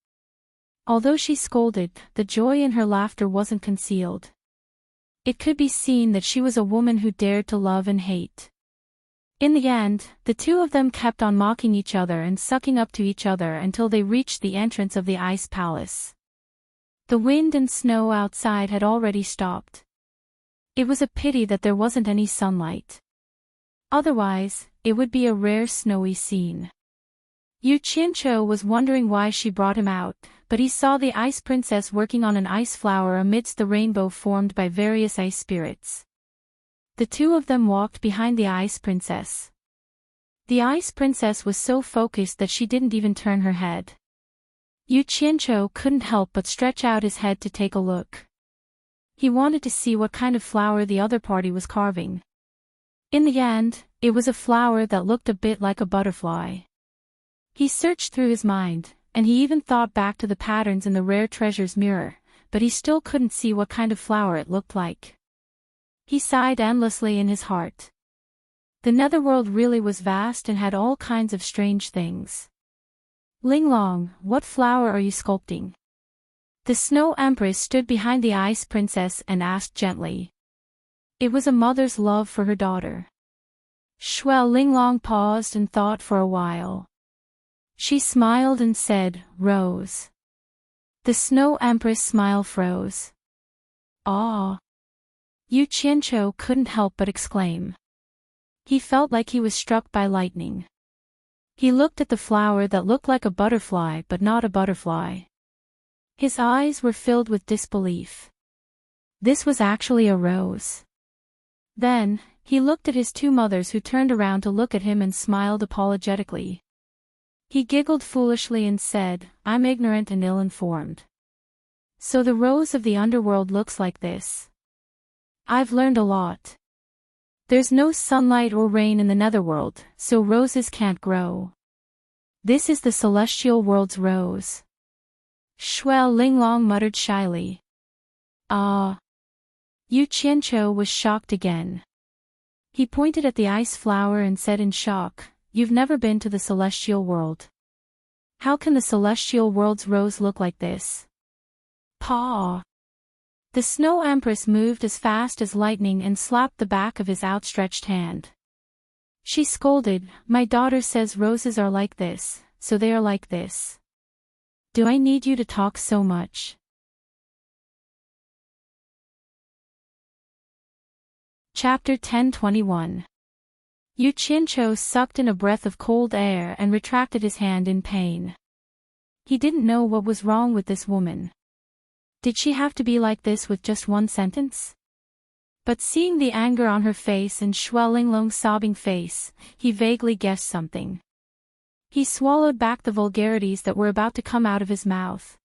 Although she scolded, the joy in her laughter wasn't concealed. It could be seen that she was a woman who dared to love and hate. In the end, the two of them kept on mocking each other and sucking up to each other until they reached the entrance of the ice palace. The wind and snow outside had already stopped. It was a pity that there wasn't any sunlight. Otherwise, it would be a rare snowy scene. Yu Qianqiu was wondering why she brought him out, but he saw the ice princess working on an ice flower amidst the rainbow formed by various ice spirits. The two of them walked behind the ice princess. The ice princess was so focused that she didn't even turn her head. Yu Qianqiu couldn't help but stretch out his head to take a look. He wanted to see what kind of flower the other party was carving. In the end, it was a flower that looked a bit like a butterfly. He searched through his mind, and he even thought back to the patterns in the rare treasure's mirror, but he still couldn't see what kind of flower it looked like. He sighed endlessly in his heart. The netherworld really was vast and had all kinds of strange things. Linglong, what flower are you sculpting? The Snow Empress stood behind the Ice Princess and asked gently. It was a mother's love for her daughter. Shuel Linglong paused and thought for a while. She smiled and said, Rose. The Snow Empress' smile froze. Ah! Yu Qianqiu couldn't help but exclaim. He felt like he was struck by lightning. He looked at the flower that looked like a butterfly but not a butterfly. His eyes were filled with disbelief. This was actually a rose. Then, he looked at his two mothers who turned around to look at him and smiled apologetically. He giggled foolishly and said, I'm ignorant and ill-informed. So the rose of the underworld looks like this. I've learned a lot. There's no sunlight or rain in the netherworld, so roses can't grow. This is the celestial world's rose. Shuel Linglong muttered shyly. Ah. Yu Qianqiu was shocked again. He pointed at the ice flower and said in shock, You've never been to the celestial world. How can the celestial world's rose look like this? Paw! The Snow Empress moved as fast as lightning and slapped the back of his outstretched hand. She scolded, My daughter says roses are like this, so they are like this. Do I need you to talk so much? Chapter 10:21. Yu Qianqiu sucked in a breath of cold air and retracted his hand in pain. He didn't know what was wrong with this woman. Did she have to be like this with just one sentence? But seeing the anger on her face and Shuel Linglong's sobbing face, he vaguely guessed something. He swallowed back the vulgarities that were about to come out of his mouth.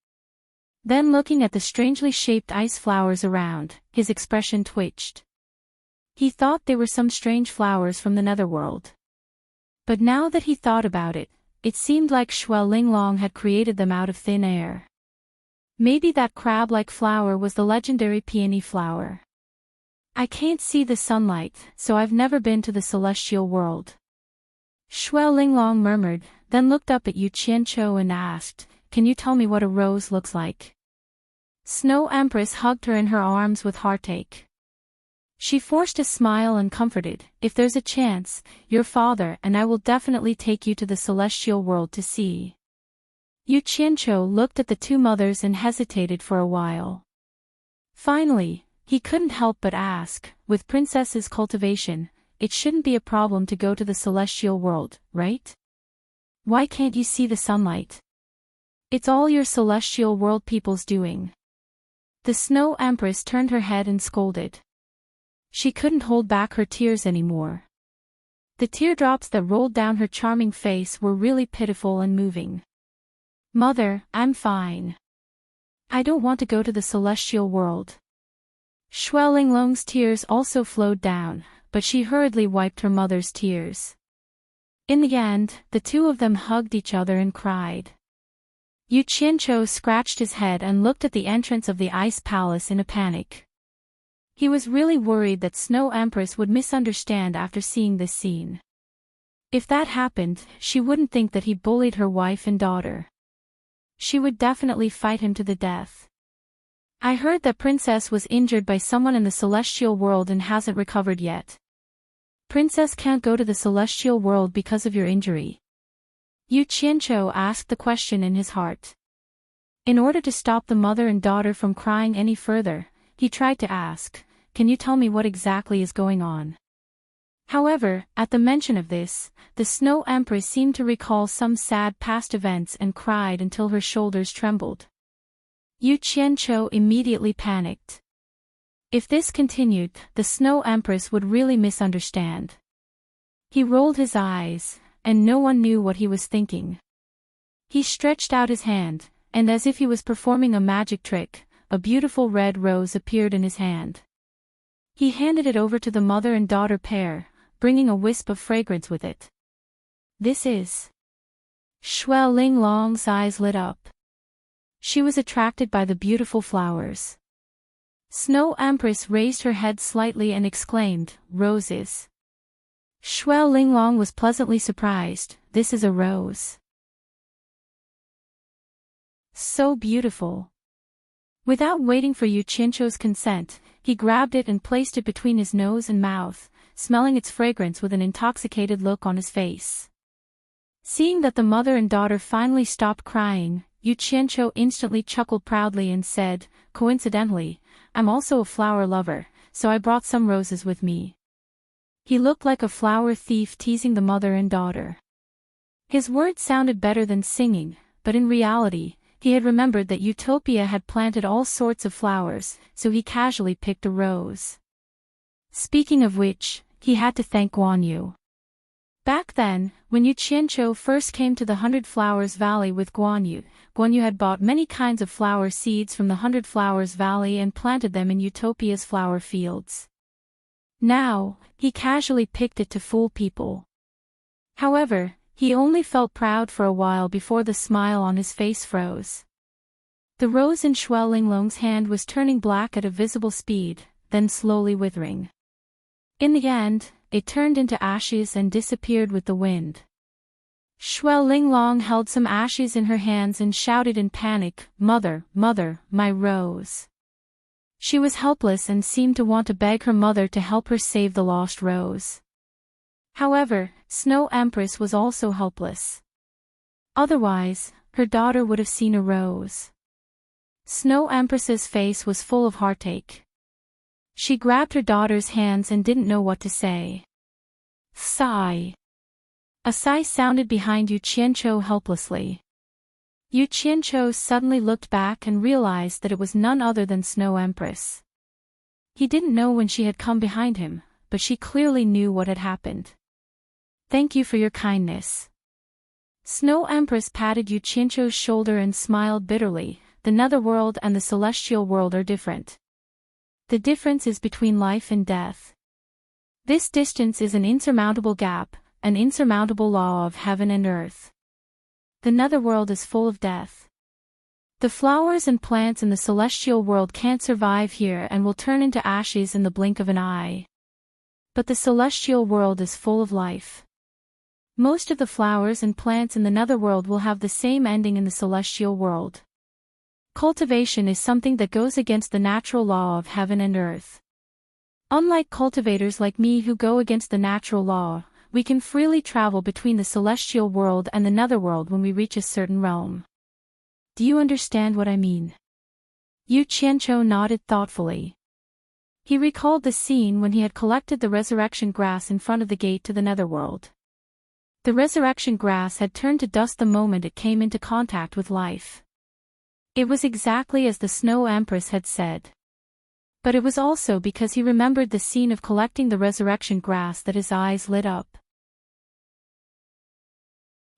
Then looking at the strangely shaped ice flowers around, his expression twitched. He thought they were some strange flowers from the netherworld. But now that he thought about it, it seemed like Shuel Linglong had created them out of thin air. Maybe that crab-like flower was the legendary peony flower. I can't see the sunlight, so I've never been to the celestial world. Shuel Linglong murmured, then looked up at Yu Qianqiu and asked, Can you tell me what a rose looks like? Snow Empress hugged her in her arms with heartache. She forced a smile and comforted, If there's a chance, your father and I will definitely take you to the celestial world to see. Yu Qianqiu looked at the two mothers and hesitated for a while. Finally, he couldn't help but ask, with Princess's cultivation, it shouldn't be a problem to go to the celestial world, right? Why can't you see the sunlight? It's all your celestial world people's doing. The Snow Empress turned her head and scolded. She couldn't hold back her tears anymore. The teardrops that rolled down her charming face were really pitiful and moving. Mother, I'm fine. I don't want to go to the celestial world. Shuel Linglong's tears also flowed down, but she hurriedly wiped her mother's tears. In the end, the two of them hugged each other and cried. Yu Qianqiu scratched his head and looked at the entrance of the ice palace in a panic. He was really worried that Snow Empress would misunderstand after seeing this scene. If that happened, she wouldn't think that he bullied her wife and daughter. She would definitely fight him to the death. I heard that Princess was injured by someone in the celestial world and hasn't recovered yet. Princess can't go to the celestial world because of your injury. Yu Qianqiu asked the question in his heart. In order to stop the mother and daughter from crying any further, he tried to ask, "Can you tell me what exactly is going on?" However, at the mention of this, the Snow Empress seemed to recall some sad past events and cried until her shoulders trembled. Yu Qianqiu immediately panicked. If this continued, the Snow Empress would really misunderstand. He rolled his eyes, and no one knew what he was thinking. He stretched out his hand, and as if he was performing a magic trick, a beautiful red rose appeared in his hand. He handed it over to the mother and daughter pair, bringing a wisp of fragrance with it. This is... Shui Linglong's eyes lit up. She was attracted by the beautiful flowers. Snow Empress raised her head slightly and exclaimed, "Roses." Shui Linglong was pleasantly surprised. "This is a rose. So beautiful." Without waiting for Yu Qianqiu's consent, he grabbed it and placed it between his nose and mouth, smelling its fragrance with an intoxicated look on his face. Seeing that the mother and daughter finally stopped crying, Yu Qianqiu instantly chuckled proudly and said, "Coincidentally, I'm also a flower lover, so I brought some roses with me." He looked like a flower thief teasing the mother and daughter. His words sounded better than singing, but in reality, he had remembered that Utopia had planted all sorts of flowers, so he casually picked a rose. Speaking of which, he had to thank Guan Yu. Back then, when Yu Qianqiu first came to the Hundred Flowers Valley with Guan Yu had bought many kinds of flower seeds from the Hundred Flowers Valley and planted them in Utopia's flower fields. Now, he casually picked it to fool people. However, he only felt proud for a while before the smile on his face froze. The rose in Shui Linglong's hand was turning black at a visible speed, then slowly withering. In the end, it turned into ashes and disappeared with the wind. Shui Linglong held some ashes in her hands and shouted in panic, "Mother, mother, my rose." She was helpless and seemed to want to beg her mother to help her save the lost rose. However, Snow Empress was also helpless. Otherwise, her daughter would have seen a rose. Snow Empress's face was full of heartache. She grabbed her daughter's hands and didn't know what to say. Sigh. A sigh sounded behind Yu Qianqiu helplessly. Yu Qianqiu suddenly looked back and realized that it was none other than Snow Empress. He didn't know when she had come behind him, but she clearly knew what had happened. "Thank you for your kindness." Snow Empress patted Yu Qianqiu's shoulder and smiled bitterly. "The netherworld and the celestial world are different. The difference is between life and death. This distance is an insurmountable gap, an insurmountable law of heaven and earth. The netherworld is full of death. The flowers and plants in the celestial world can't survive here and will turn into ashes in the blink of an eye. But the celestial world is full of life. Most of the flowers and plants in the netherworld will have the same ending in the celestial world. Cultivation is something that goes against the natural law of heaven and earth. Unlike cultivators like me who go against the natural law, we can freely travel between the celestial world and the netherworld when we reach a certain realm. Do you understand what I mean?" Yu Qianqiu nodded thoughtfully. He recalled the scene when he had collected the resurrection grass in front of the gate to the netherworld. The resurrection grass had turned to dust the moment it came into contact with life. It was exactly as the Snow Empress had said. But it was also because he remembered the scene of collecting the resurrection grass that his eyes lit up.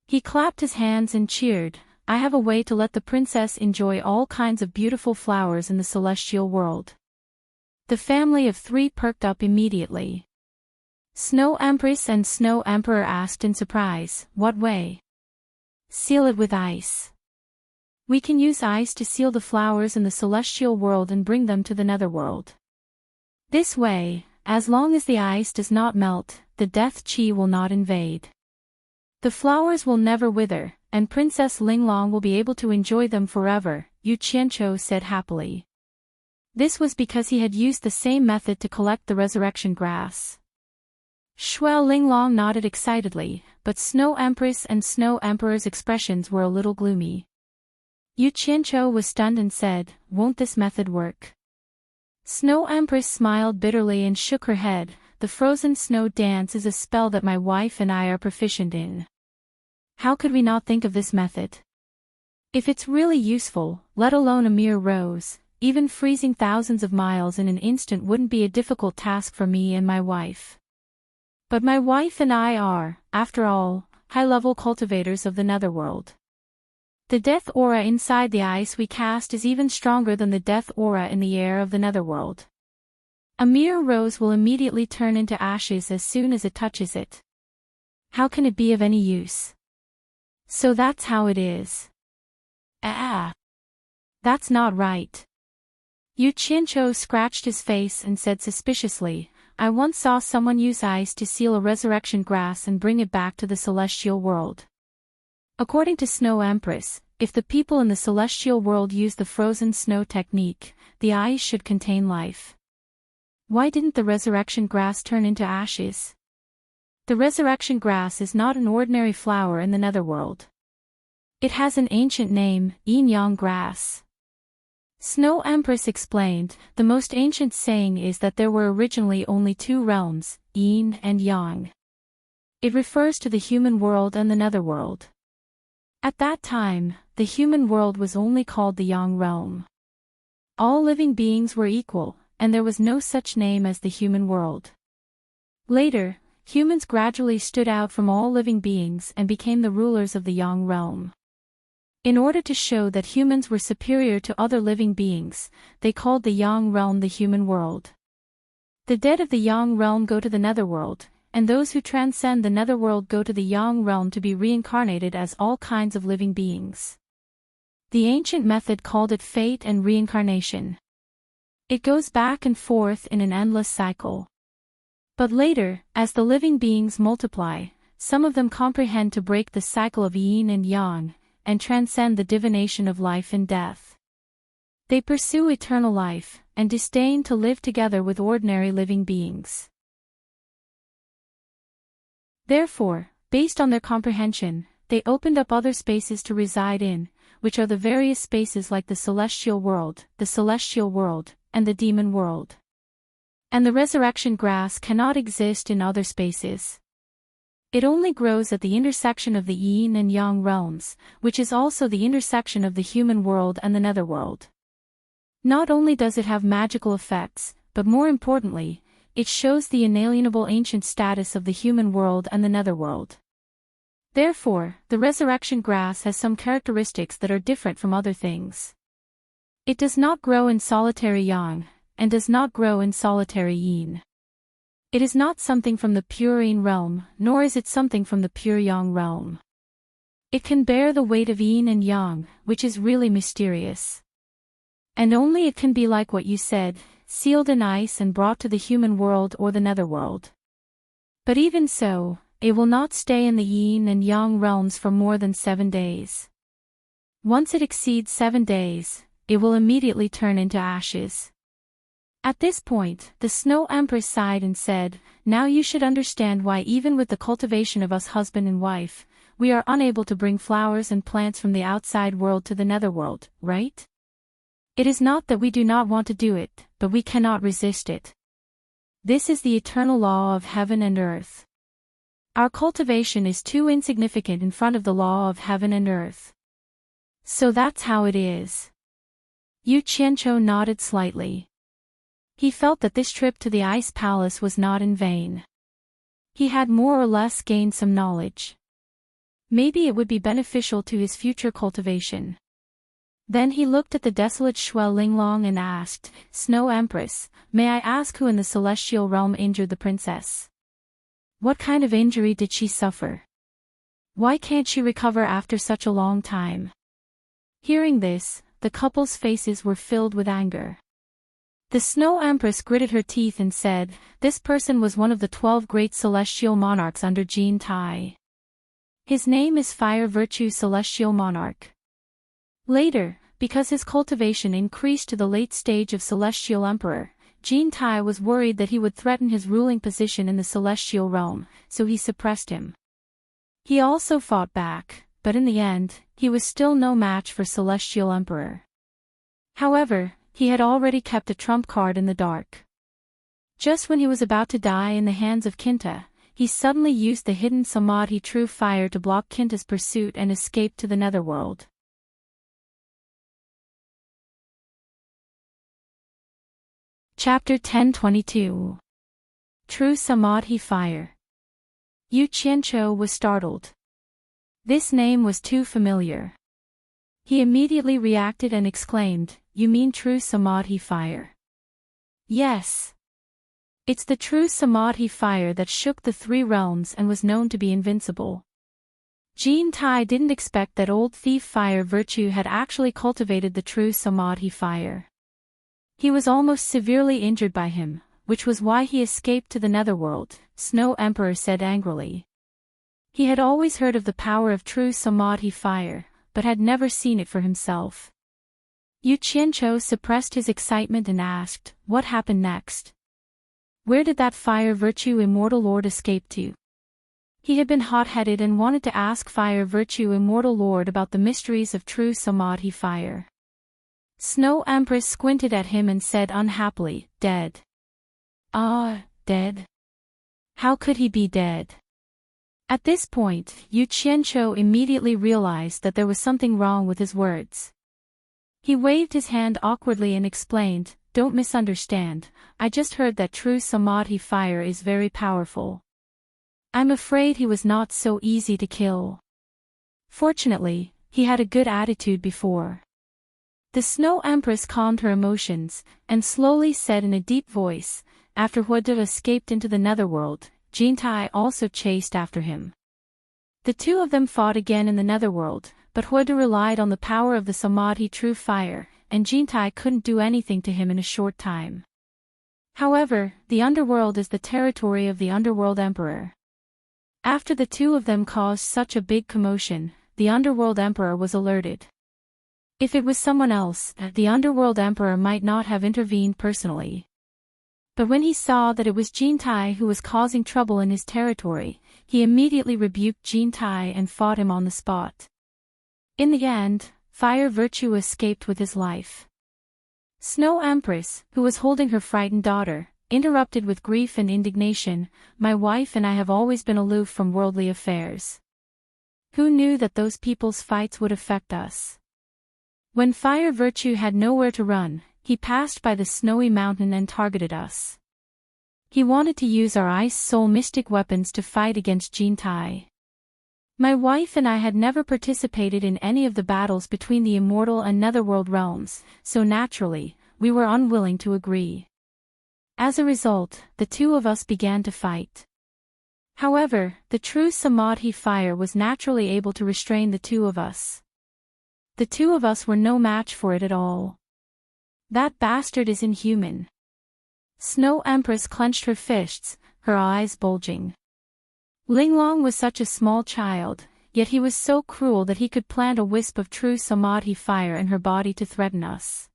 He clapped his hands and cheered, "I have a way to let the princess enjoy all kinds of beautiful flowers in the celestial world." The family of three perked up immediately. Snow Empress and Snow Emperor asked in surprise, "What way?" "Seal it with ice. We can use ice to seal the flowers in the celestial world and bring them to the netherworld. This way, as long as the ice does not melt, the death chi will not invade. The flowers will never wither, and Princess Linglong will be able to enjoy them forever," Yu Qianqiu said happily. This was because he had used the same method to collect the resurrection grass. Shuo Linglong nodded excitedly, but Snow Empress and Snow Emperor's expressions were a little gloomy. Yu Qianqiu was stunned and said, "Won't this method work?" Snow Empress smiled bitterly and shook her head. "The frozen snow dance is a spell that my wife and I are proficient in. How could we not think of this method? If it's really useful, let alone a mere rose, even freezing thousands of miles in an instant wouldn't be a difficult task for me and my wife. But my wife and I are, after all, high-level cultivators of the netherworld. The death aura inside the ice we cast is even stronger than the death aura in the air of the netherworld. A mere rose will immediately turn into ashes as soon as it touches it. How can it be of any use? So that's how it is." That's not right." Yu Qianqiu scratched his face and said suspiciously, "I once saw someone use ice to seal a resurrection grass and bring it back to the celestial world. According to Snow Empress, if the people in the celestial world use the frozen snow technique, the ice should contain life. Why didn't the resurrection grass turn into ashes? The resurrection grass is not an ordinary flower in the netherworld. It has an ancient name, yin-yang grass." Snow Empress explained, "The most ancient saying is that there were originally only two realms, yin and yang. It refers to the human world and the netherworld. At that time, the human world was only called the Yang realm. All living beings were equal, and there was no such name as the human world. Later, humans gradually stood out from all living beings and became the rulers of the Yang realm. In order to show that humans were superior to other living beings, they called the Yang realm the human world. The dead of the Yang realm go to the netherworld, and those who transcend the netherworld go to the Yang realm to be reincarnated as all kinds of living beings. The ancient method called it fate and reincarnation. It goes back and forth in an endless cycle. But later, as the living beings multiply, some of them comprehend to break the cycle of yin and yang, and transcend the divination of life and death. They pursue eternal life, and disdain to live together with ordinary living beings. Therefore, based on their comprehension, they opened up other spaces to reside in, which are the various spaces like the celestial world, and the demon world. And the resurrection grass cannot exist in other spaces. It only grows at the intersection of the yin and yang realms, which is also the intersection of the human world and the netherworld. Not only does it have magical effects, but more importantly, it shows the inalienable ancient status of the human world and the netherworld. Therefore, the resurrection grass has some characteristics that are different from other things. It does not grow in solitary yang, and does not grow in solitary yin. It is not something from the pure yin realm, nor is it something from the pure yang realm. It can bear the weight of yin and yang, which is really mysterious. And only it can be like what you said, sealed in ice and brought to the human world or the netherworld. But even so, it will not stay in the yin and yang realms for more than 7 days. Once it exceeds 7 days, it will immediately turn into ashes." At this point, the Snow Empress sighed and said, "Now you should understand why even with the cultivation of us husband and wife, we are unable to bring flowers and plants from the outside world to the netherworld, right? It is not that we do not want to do it, but we cannot resist it. This is the eternal law of heaven and earth. Our cultivation is too insignificant in front of the law of heaven and earth. So that's how it is." Yu Qianqiu nodded slightly. He felt that this trip to the Ice Palace was not in vain. He had more or less gained some knowledge. Maybe it would be beneficial to his future cultivation. Then he looked at the desolate Shuo Linglong and asked, "Snow Empress, may I ask who in the celestial realm injured the princess?" What kind of injury did she suffer? Why can't she recover after such a long time? Hearing this, the couple's faces were filled with anger. The Snow Empress gritted her teeth and said, "This person was one of the 12 great celestial monarchs under Jin Tai. His name is Fire Virtue Celestial Monarch." Later, because his cultivation increased to the late stage of Celestial Emperor, Jin Tai was worried that he would threaten his ruling position in the celestial realm, so he suppressed him. He also fought back, but in the end, he was still no match for Celestial Emperor. However, he had already kept a trump card in the dark. Just when he was about to die in the hands of Kinta, he suddenly used the hidden Samadhi True Fire to block Kinta's pursuit and escape to the netherworld. Chapter 1022. True Samadhi Fire. Yu Qianqiu was startled. This name was too familiar. He immediately reacted and exclaimed, "You mean True Samadhi Fire?" "Yes. It's the True Samadhi Fire that shook the 3 realms and was known to be invincible." Jin Tai didn't expect that old thief Fire Virtue had actually cultivated the True Samadhi Fire. He was almost severely injured by him, which was why he escaped to the netherworld, Snow Emperor said angrily. He had always heard of the power of True Samadhi Fire, but had never seen it for himself. Yu Qianqiu suppressed his excitement and asked, "What happened next? Where did that Fire Virtue Immortal Lord escape to?" He had been hot-headed and wanted to ask Fire Virtue Immortal Lord about the mysteries of True Samadhi Fire. Snow Empress squinted at him and said unhappily, "Dead." "Ah, dead? How could he be dead?" At this point, Yu Qianqiu immediately realized that there was something wrong with his words. He waved his hand awkwardly and explained, "Don't misunderstand, I just heard that True Samadhi Fire is very powerful. I'm afraid he was not so easy to kill. Fortunately, he had a good attitude before." The Snow Empress calmed her emotions, and slowly said in a deep voice, "After Huoda escaped into the netherworld, Jin Tai also chased after him. The 2 of them fought again in the netherworld, but Huoda relied on the power of the Samadhi True Fire, and Jin Tai couldn't do anything to him in a short time. However, the underworld is the territory of the Underworld Emperor. After the 2 of them caused such a big commotion, the Underworld Emperor was alerted. If it was someone else, the Underworld Emperor might not have intervened personally. But when he saw that it was Jin Tai who was causing trouble in his territory, he immediately rebuked Jin Tai and fought him on the spot. In the end, Fire Virtue escaped with his life. Snow Empress, who was holding her frightened daughter, interrupted with grief and indignation, "My wife and I have always been aloof from worldly affairs. Who knew that those people's fights would affect us?" When Fire Virtue had nowhere to run, he passed by the snowy mountain and targeted us. He wanted to use our Ice Soul mystic weapons to fight against Jin Tai. My wife and I had never participated in any of the battles between the immortal and netherworld realms, so naturally, we were unwilling to agree. As a result, the 2 of us began to fight. However, the True Samadhi Fire was naturally able to restrain the 2 of us. The 2 of us were no match for it at all. That bastard is inhuman. Snow Empress clenched her fists, her eyes bulging. Linglong was such a small child, yet he was so cruel that he could plant a wisp of True Samadhi Fire in her body to threaten us.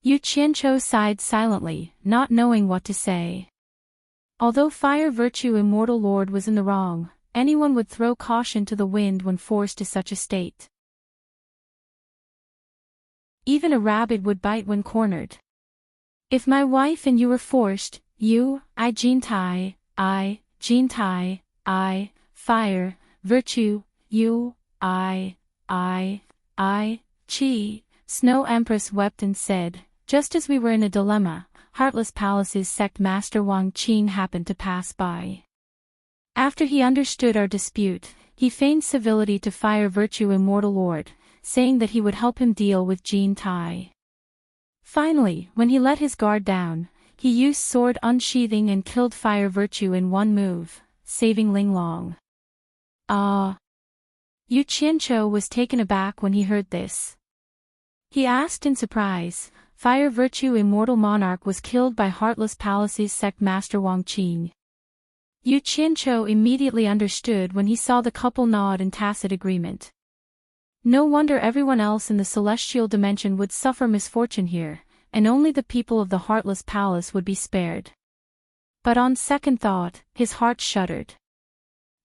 Yu Qianqiu sighed silently, not knowing what to say. Although Fire Virtue Immortal Lord was in the wrong, anyone would throw caution to the wind when forced to such a state. Even a rabbit would bite when cornered. If my wife and you were forced, Jin Tai, Fire, Virtue, Qi, Snow Empress wept and said, "Just as we were in a dilemma, Heartless Palace's sect master Wang Qin happened to pass by. After he understood our dispute, he feigned civility to Fire Virtue Immortal Lord, saying that he would help him deal with Jin Tai. Finally, when he let his guard down, he used sword unsheathing and killed Fire Virtue in one move, saving Linglong. Ah! Yu Qianqiu was taken aback when he heard this. He asked in surprise, Fire Virtue Immortal Monarch was killed by Heartless Palace's sect master Wang Qing. Yu Qianqiu immediately understood when he saw the couple nod in tacit agreement. No wonder everyone else in the celestial dimension would suffer misfortune here, and only the people of the Heartless Palace would be spared. But on second thought, his heart shuddered.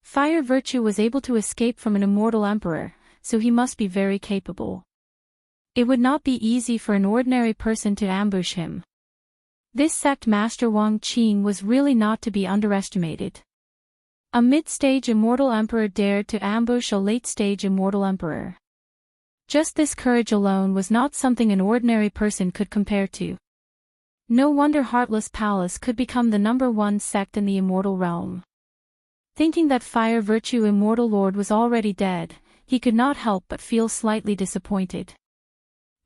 Fire Virtue was able to escape from an immortal emperor, so he must be very capable. It would not be easy for an ordinary person to ambush him. This sect master Wang Qing was really not to be underestimated. A mid-stage immortal emperor dared to ambush a late-stage immortal emperor. Just this courage alone was not something an ordinary person could compare to. No wonder Heartless Palace could become the #1 sect in the immortal realm. Thinking that Fire Virtue Immortal Lord was already dead, he could not help but feel slightly disappointed.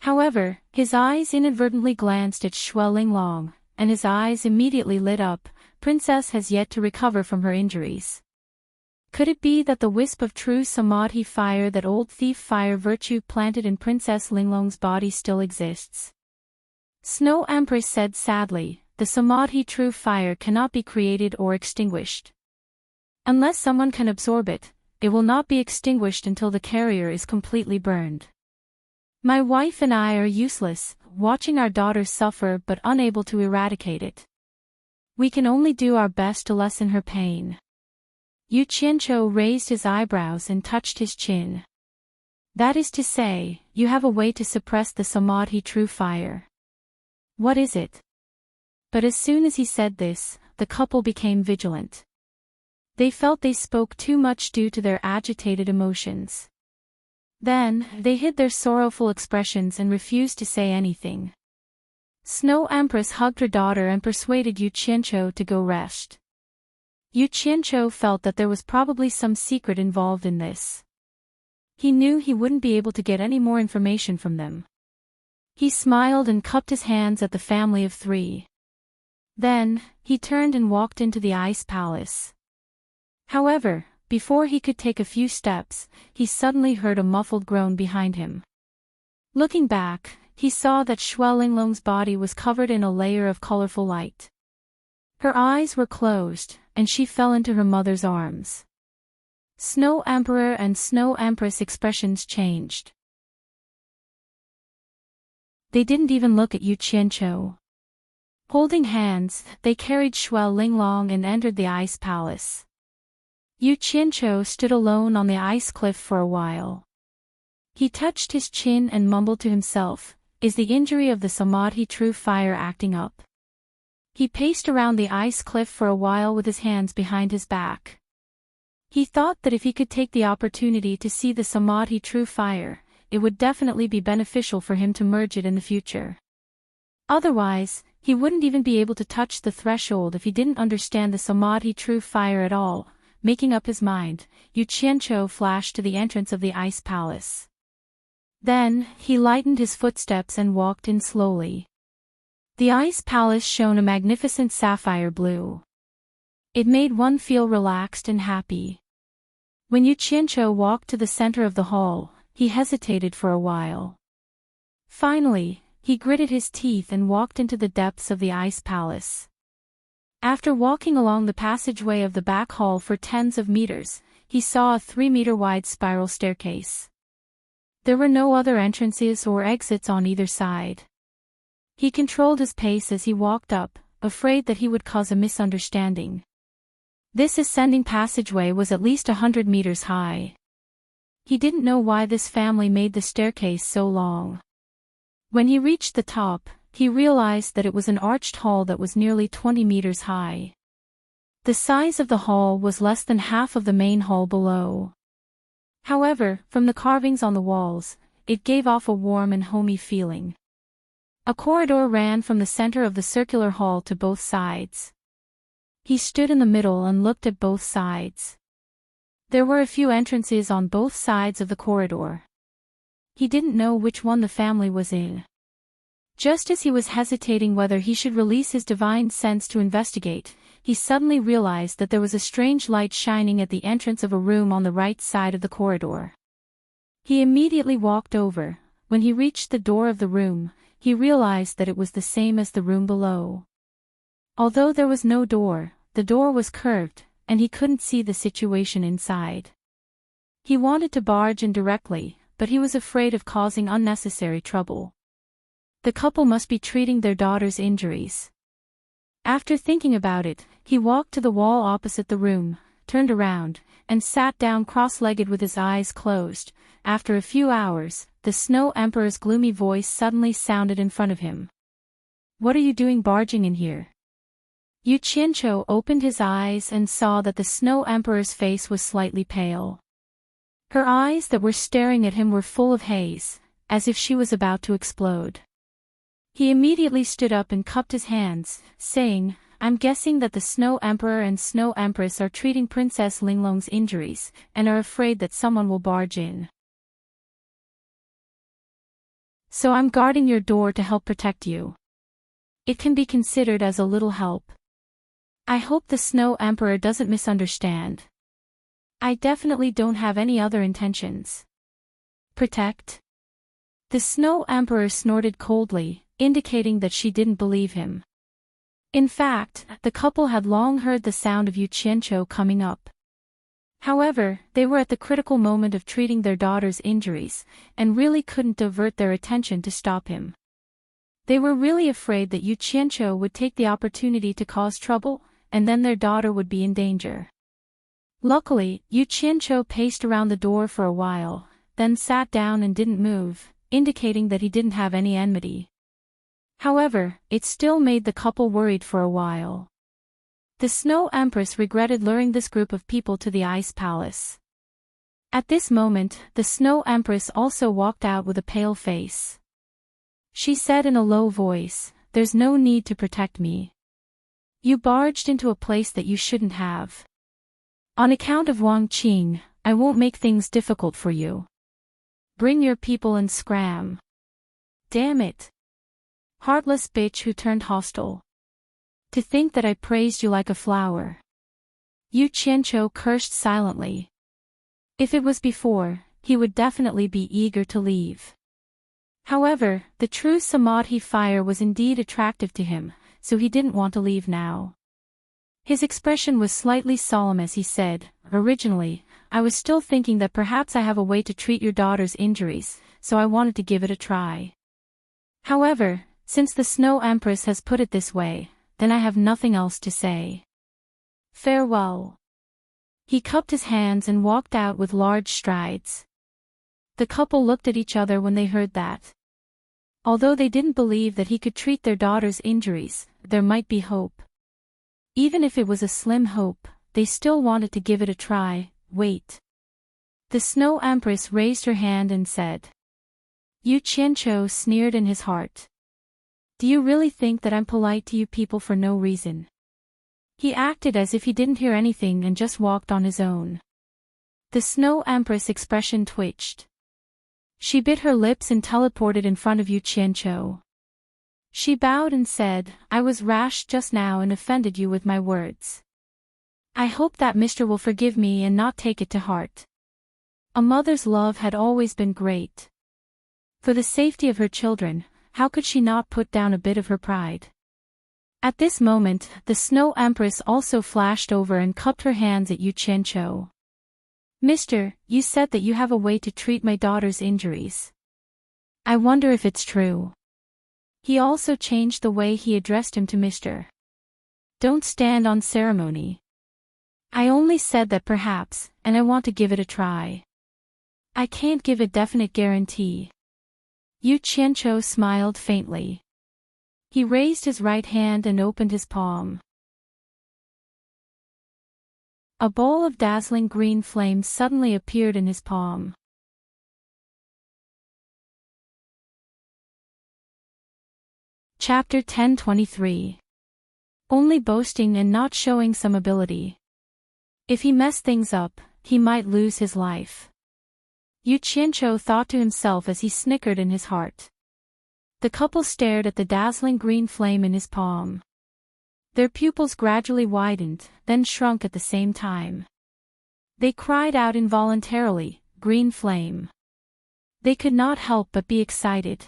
However, his eyes inadvertently glanced at Xue Linglong, and his eyes immediately lit up. Princess has yet to recover from her injuries. Could it be that the wisp of true Samadhi fire that old thief Fire Virtue planted in Princess Linglong's body still exists? Snow Empress said sadly, the Samadhi true fire cannot be created or extinguished. Unless someone can absorb it, it will not be extinguished until the carrier is completely burned. My wife and I are useless, watching our daughter suffer but unable to eradicate it. We can only do our best to lessen her pain. Yu Qianqiu raised his eyebrows and touched his chin. That is to say, you have a way to suppress the Samadhi true fire. What is it? But as soon as he said this, the couple became vigilant. They felt they spoke too much due to their agitated emotions. Then, they hid their sorrowful expressions and refused to say anything. Snow Empress hugged her daughter and persuaded Yu Qianqiu to go rest. Yu Qianqiu felt that there was probably some secret involved in this. He knew he wouldn't be able to get any more information from them. He smiled and cupped his hands at the family of 3. Then, he turned and walked into the ice palace. However, before he could take a few steps, he suddenly heard a muffled groan behind him. Looking back, he saw that Xue Linglong's body was covered in a layer of colorful light. Her eyes were closed, and she fell into her mother's arms. Snow Emperor and Snow Empress expressions changed. They didn't even look at Yu Qianqiu. Holding hands, they carried Xue Linglong and entered the ice palace. Yu Qianqiu stood alone on the ice cliff for a while. He touched his chin and mumbled to himself, is the injury of the Samadhi true fire acting up? He paced around the ice cliff for a while with his hands behind his back. He thought that if he could take the opportunity to see the Samadhi true fire, it would definitely be beneficial for him to merge it in the future. Otherwise, he wouldn't even be able to touch the threshold if he didn't understand the Samadhi true fire at all. Making up his mind, Yu Qianqiu flashed to the entrance of the ice palace. Then, he lightened his footsteps and walked in slowly. The ice palace shone a magnificent sapphire blue. It made one feel relaxed and happy. When Yu Qianqiu walked to the center of the hall, he hesitated for a while. Finally, he gritted his teeth and walked into the depths of the ice palace. After walking along the passageway of the back hall for tens of meters, he saw a 3-meter-wide spiral staircase. There were no other entrances or exits on either side. He controlled his pace as he walked up, afraid that he would cause a misunderstanding. This ascending passageway was at least 100 meters high. He didn't know why this family made the staircase so long. When he reached the top, he realized that it was an arched hall that was nearly 20 meters high. The size of the hall was less than half of the main hall below. However, from the carvings on the walls, it gave off a warm and homey feeling. A corridor ran from the center of the circular hall to both sides. He stood in the middle and looked at both sides. There were a few entrances on both sides of the corridor. He didn't know which one the family was in. Just as he was hesitating whether he should release his divine sense to investigate, he suddenly realized that there was a strange light shining at the entrance of a room on the right side of the corridor. He immediately walked over. When he reached the door of the room, he realized that it was the same as the room below. Although there was no door, the door was curved, and he couldn't see the situation inside. He wanted to barge in directly, but he was afraid of causing unnecessary trouble. The couple must be treating their daughter's injuries. After thinking about it, he walked to the wall opposite the room, turned around, and sat down cross-legged with his eyes closed. After a few hours, the Snow Emperor's gloomy voice suddenly sounded in front of him. "What are you doing barging in here?" Yu Qianqiu opened his eyes and saw that the Snow Emperor's face was slightly pale. Her eyes that were staring at him were full of haze, as if she was about to explode. He immediately stood up and cupped his hands, saying, "I'm guessing that the Snow Emperor and Snow Empress are treating Princess Linglong's injuries, and are afraid that someone will barge in. So I'm guarding your door to help protect you. It can be considered as a little help. I hope the Snow Emperor doesn't misunderstand. I definitely don't have any other intentions." "Protect?" The Snow Emperor snorted coldly, indicating that she didn't believe him. In fact, the couple had long heard the sound of Yu Qianqiu coming up. However, they were at the critical moment of treating their daughter's injuries, and really couldn't divert their attention to stop him. They were really afraid that Yu Qianqiu would take the opportunity to cause trouble, and then their daughter would be in danger. Luckily, Yu Qianqiu paced around the door for a while, then sat down and didn't move, indicating that he didn't have any enmity. However, it still made the couple worried for a while. The Snow Empress regretted luring this group of people to the Ice Palace. At this moment, the Snow Empress also walked out with a pale face. She said in a low voice, "There's no need to protect me. You barged into a place that you shouldn't have. On account of Wang Qing, I won't make things difficult for you. Bring your people and scram." "Damn it. Heartless bitch who turned hostile. To think that I praised you like a flower." Yu Qianqiu cursed silently. If it was before, he would definitely be eager to leave. However, the true samadhi fire was indeed attractive to him, so he didn't want to leave now. His expression was slightly solemn as he said, "Originally, I was still thinking that perhaps I have a way to treat your daughter's injuries, so I wanted to give it a try. However, since the Snow Empress has put it this way, then I have nothing else to say. Farewell." He cupped his hands and walked out with large strides. The couple looked at each other when they heard that. Although they didn't believe that he could treat their daughter's injuries, there might be hope. Even if it was a slim hope, they still wanted to give it a try. "Wait." The Snow Empress raised her hand and said. Yu Qianqiu sneered in his heart. "Do you really think that I'm polite to you people for no reason?" He acted as if he didn't hear anything and just walked on his own. The Snow Empress' expression twitched. She bit her lips and teleported in front of Yu Qianqiu. She bowed and said, "I was rash just now and offended you with my words. I hope that Mr. will forgive me and not take it to heart. A mother's love had always been great. For the safety of her children, how could she not put down a bit of her pride?" At this moment, the Snow Empress also flashed over and cupped her hands at Yu Qianqiu. "Mister, you said that you have a way to treat my daughter's injuries. I wonder if it's true." He also changed the way he addressed him to Mr. "Don't stand on ceremony. I only said that perhaps, and I want to give it a try. I can't give a definite guarantee." Yu Qianqiu smiled faintly. He raised his right hand and opened his palm. A ball of dazzling green flame suddenly appeared in his palm. Chapter 1023. Only boasting and not showing some ability. If he messed things up, he might lose his life. Yu Qianqiu thought to himself as he snickered in his heart. The couple stared at the dazzling green flame in his palm. Their pupils gradually widened, then shrunk at the same time. They cried out involuntarily, "Green flame!" They could not help but be excited.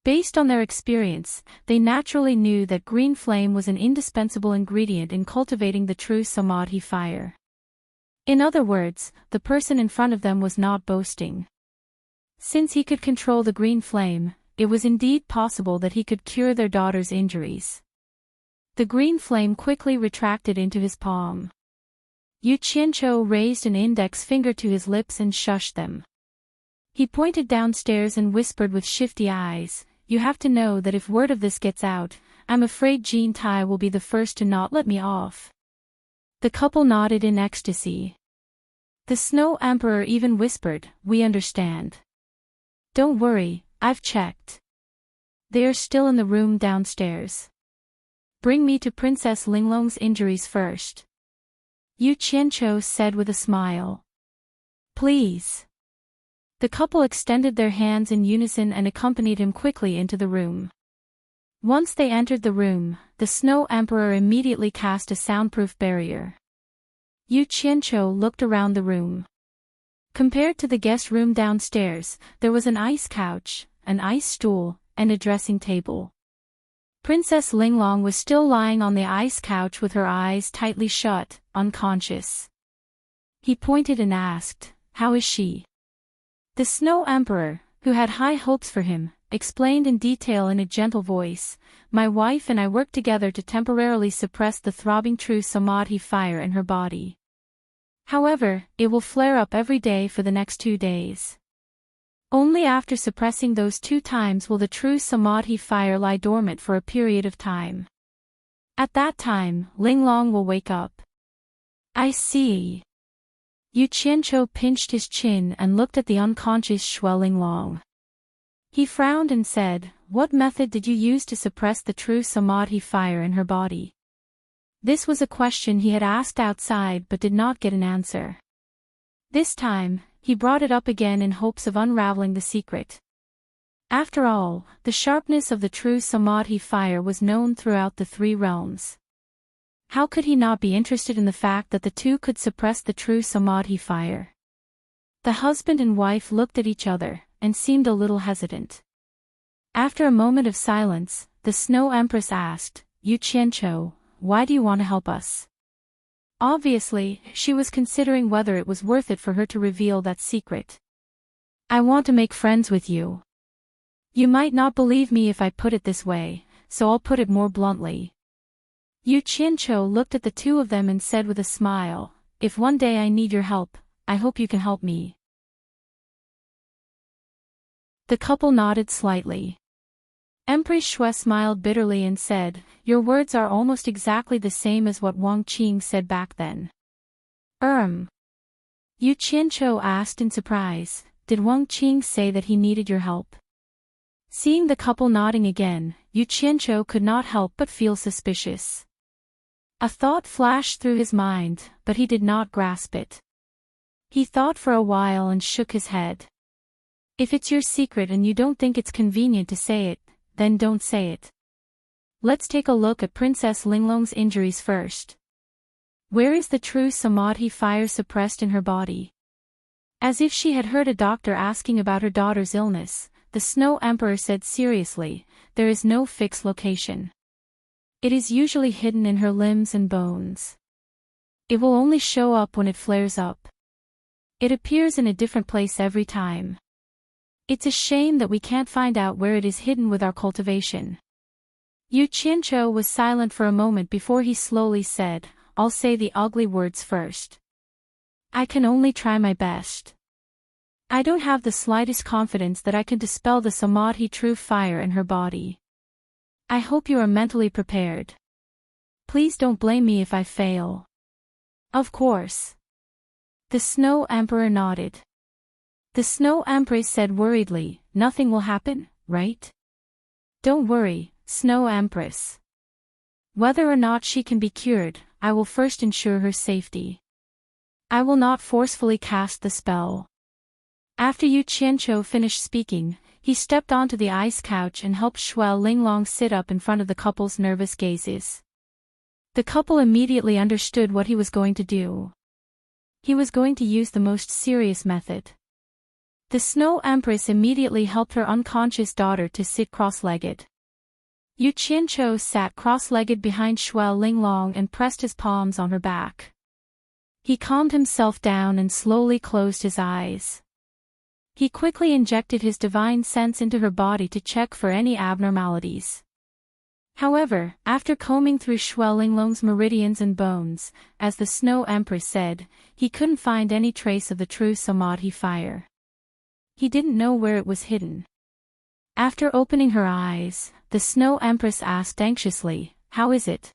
Based on their experience, they naturally knew that green flame was an indispensable ingredient in cultivating the true samadhi fire. In other words, the person in front of them was not boasting. Since he could control the green flame, it was indeed possible that he could cure their daughter's injuries. The green flame quickly retracted into his palm. Yu Qianqiu raised an index finger to his lips and shushed them. He pointed downstairs and whispered with shifty eyes, "You have to know that if word of this gets out, I'm afraid Jean Tai will be the first to not let me off." The couple nodded in ecstasy. The Snow Emperor even whispered, "We understand. Don't worry, I've checked. They are still in the room downstairs. Bring me to Princess Linglong's injuries first," Yu Qianqiu said with a smile. "Please." The couple extended their hands in unison and accompanied him quickly into the room. Once they entered the room, the Snow Emperor immediately cast a soundproof barrier. Yu Qianqiu looked around the room. Compared to the guest room downstairs, there was an ice couch, an ice stool, and a dressing table. Princess Linglong was still lying on the ice couch with her eyes tightly shut, unconscious. He pointed and asked, "How is she?" The Snow Emperor, who had high hopes for him, explained in detail in a gentle voice, "My wife and I worked together to temporarily suppress the throbbing true samadhi fire in her body. However, it will flare up every day for the next 2 days. Only after suppressing those 2 times will the true samadhi fire lie dormant for a period of time. At that time, Linglong will wake up." "I see." Yu Qianqiu pinched his chin and looked at the unconscious Shui Linglong. He frowned and said, "What method did you use to suppress the true samadhi fire in her body?" This was a question he had asked outside but did not get an answer. This time, he brought it up again in hopes of unraveling the secret. After all, the sharpness of the true samadhi fire was known throughout the 3 realms. How could he not be interested in the fact that the two could suppress the true samadhi fire? The husband and wife looked at each other, and seemed a little hesitant. After a moment of silence, the Snow Empress asked, "Yu Qianqiu, why do you want to help us?" Obviously, she was considering whether it was worth it for her to reveal that secret. "I want to make friends with you. You might not believe me if I put it this way, so I'll put it more bluntly." Yu Qianqiu looked at the two of them and said with a smile, "If one day I need your help, I hope you can help me." The couple nodded slightly. Empress Shui smiled bitterly and said, "Your words are almost exactly the same as what Wang Qing said back then." Yu Qianqiu asked in surprise, "Did Wang Qing say that he needed your help?" Seeing the couple nodding again, Yu Qianqiu could not help but feel suspicious. A thought flashed through his mind, but he did not grasp it. He thought for a while and shook his head. "If it's your secret and you don't think it's convenient to say it, then don't say it. Let's take a look at Princess Linglong's injuries first. Where is the true samadhi fire suppressed in her body?" As if she had heard a doctor asking about her daughter's illness, the Snow Emperor said seriously, "There is no fixed location. It is usually hidden in her limbs and bones. It will only show up when it flares up. It appears in a different place every time. It's a shame that we can't find out where it is hidden with our cultivation." Yu Qianqiu was silent for a moment before he slowly said, "I'll say the ugly words first. I can only try my best. I don't have the slightest confidence that I can dispel the samadhi true fire in her body. I hope you are mentally prepared. Please don't blame me if I fail." "Of course." The Snow Emperor nodded. The Snow Empress said worriedly, "Nothing will happen, right?" "Don't worry, Snow Empress. Whether or not she can be cured, I will first ensure her safety. I will not forcefully cast the spell." After Yu Qianqiu finished speaking, he stepped onto the ice couch and helped Shui Linglong sit up in front of the couple's nervous gazes. The couple immediately understood what he was going to do. He was going to use the most serious method. The Snow Empress immediately helped her unconscious daughter to sit cross-legged. Yu Qianqiu sat cross-legged behind Shuai Linglong and pressed his palms on her back. He calmed himself down and slowly closed his eyes. He quickly injected his divine sense into her body to check for any abnormalities. However, after combing through Shuai Linglong's meridians and bones, as the Snow Empress said, he couldn't find any trace of the true Samadhi fire. He didn't know where it was hidden. After opening her eyes, the Snow Empress asked anxiously, "How is it?"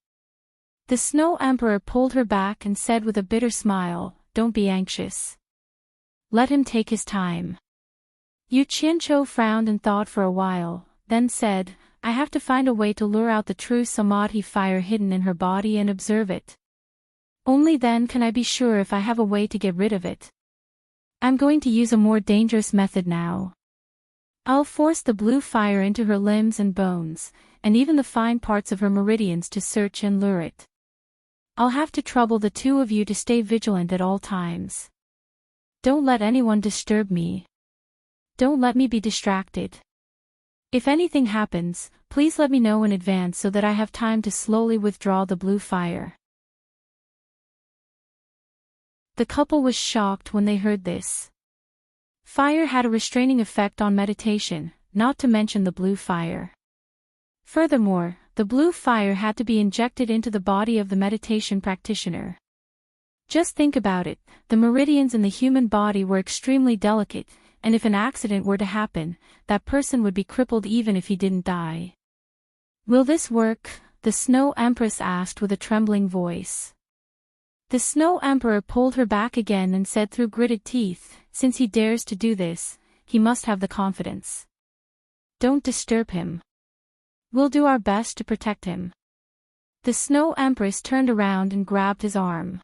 The Snow Emperor pulled her back and said with a bitter smile, "Don't be anxious. Let him take his time." Yu Qianqiu frowned and thought for a while, then said, "I have to find a way to lure out the true Samadhi fire hidden in her body and observe it. Only then can I be sure if I have a way to get rid of it. I'm going to use a more dangerous method now. I'll force the blue fire into her limbs and bones, and even the fine parts of her meridians to search and lure it. I'll have to trouble the two of you to stay vigilant at all times. Don't let anyone disturb me. Don't let me be distracted. If anything happens, please let me know in advance so that I have time to slowly withdraw the blue fire." The couple was shocked when they heard this. Fire had a restraining effect on meditation, not to mention the blue fire. Furthermore, the blue fire had to be injected into the body of the meditation practitioner. Just think about it, the meridians in the human body were extremely delicate, and if an accident were to happen, that person would be crippled even if he didn't die. "Will this work?" the Snow Empress asked with a trembling voice. The Snow Emperor pulled her back again and said through gritted teeth, "Since he dares to do this, he must have the confidence. Don't disturb him. We'll do our best to protect him." The Snow Empress turned around and grabbed his arm.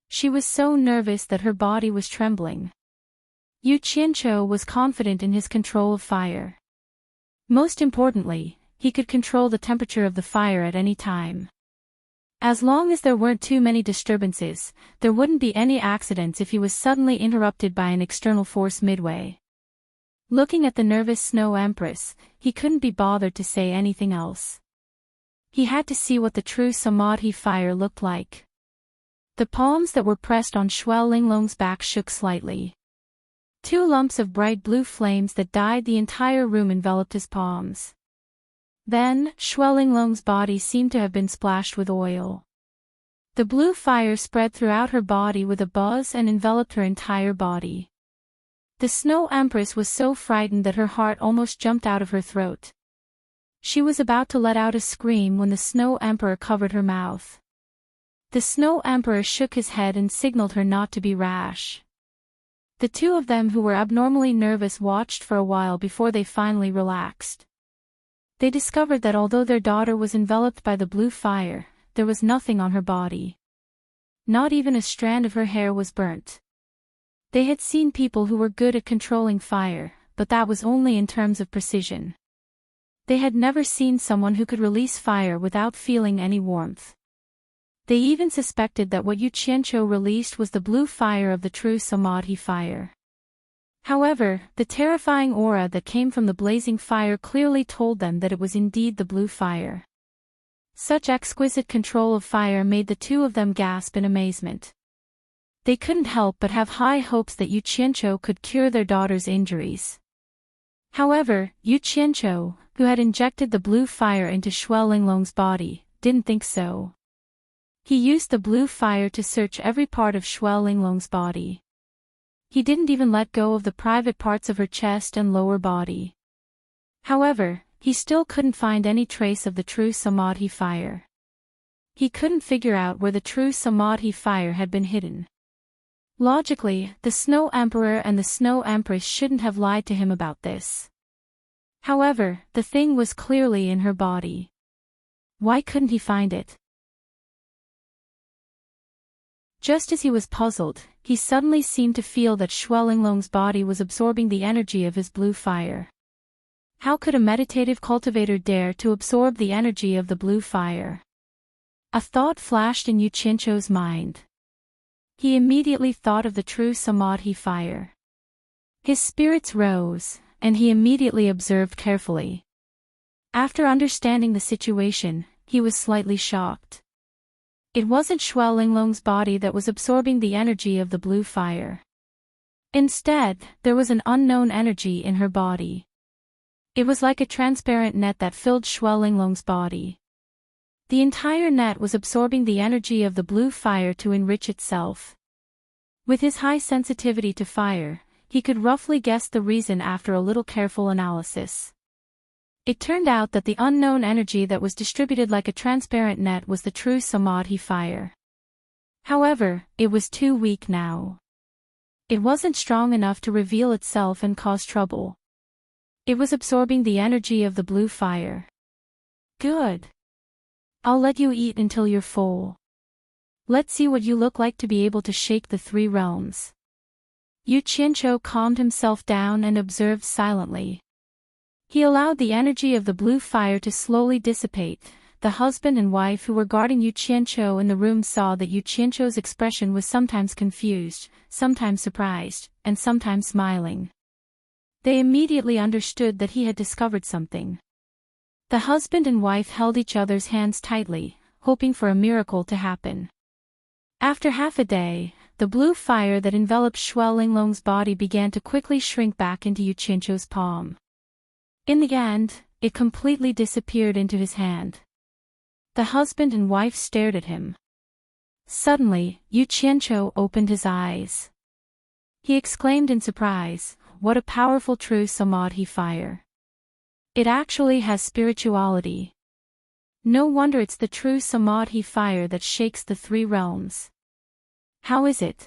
She was so nervous that her body was trembling. Yu Qianqiu was confident in his control of fire. Most importantly, he could control the temperature of the fire at any time. As long as there weren't too many disturbances, there wouldn't be any accidents if he was suddenly interrupted by an external force midway. Looking at the nervous Snow Empress, he couldn't be bothered to say anything else. He had to see what the true Samadhi fire looked like. The palms that were pressed on Shuai Linglong's back shook slightly. 2 lumps of bright blue flames that dyed the entire room enveloped his palms. Then, Shuai Linglong's body seemed to have been splashed with oil. The blue fire spread throughout her body with a buzz and enveloped her entire body. The Snow Empress was so frightened that her heart almost jumped out of her throat. She was about to let out a scream when the Snow Emperor covered her mouth. The Snow Emperor shook his head and signaled her not to be rash. The two of them who were abnormally nervous watched for a while before they finally relaxed. They discovered that although their daughter was enveloped by the blue fire, there was nothing on her body. Not even a strand of her hair was burnt. They had seen people who were good at controlling fire, but that was only in terms of precision. They had never seen someone who could release fire without feeling any warmth. They even suspected that what Yu Qianqiu released was the blue fire of the true Samadhi fire. However, the terrifying aura that came from the blazing fire clearly told them that it was indeed the blue fire. Such exquisite control of fire made the two of them gasp in amazement. They couldn't help but have high hopes that Yu Qianqiu could cure their daughter's injuries. However, Yu Qianqiu, who had injected the blue fire into Shuai Linglong's body, didn't think so. He used the blue fire to search every part of Shuai Linglong's body. He didn't even let go of the private parts of her chest and lower body. However, he still couldn't find any trace of the true Samadhi fire. He couldn't figure out where the true Samadhi fire had been hidden. Logically, the Snow Emperor and the Snow Empress shouldn't have lied to him about this. However, the thing was clearly in her body. Why couldn't he find it? Just as he was puzzled, he suddenly seemed to feel that Shuai Linglong's body was absorbing the energy of his blue fire. How could a meditative cultivator dare to absorb the energy of the blue fire? A thought flashed in Yuchincho's mind. He immediately thought of the true Samadhi fire. His spirits rose, and he immediately observed carefully. After understanding the situation, he was slightly shocked. It wasn't Shui Linglong's body that was absorbing the energy of the blue fire. Instead, there was an unknown energy in her body. It was like a transparent net that filled Shui Linglong's body. The entire net was absorbing the energy of the blue fire to enrich itself. With his high sensitivity to fire, he could roughly guess the reason after a little careful analysis. It turned out that the unknown energy that was distributed like a transparent net was the true Samadhi fire. However, it was too weak now. It wasn't strong enough to reveal itself and cause trouble. It was absorbing the energy of the blue fire. Good. I'll let you eat until you're full. Let's see what you look like to be able to shake the three realms. Yuchincho calmed himself down and observed silently. He allowed the energy of the blue fire to slowly dissipate. The husband and wife who were guarding Yuchincho in the room saw that Yuchincho's expression was sometimes confused, sometimes surprised, and sometimes smiling. They immediately understood that he had discovered something. The husband and wife held each other's hands tightly, hoping for a miracle to happen. After half a day, the blue fire that enveloped Shui Linglong's body began to quickly shrink back into Yuchincho's palm. In the end, it completely disappeared into his hand. The husband and wife stared at him. Suddenly, Yuchincho opened his eyes. He exclaimed in surprise, "What a powerful true Samadhi fire. It actually has spirituality. No wonder it's the true Samadhi fire that shakes the three realms." "How is it?"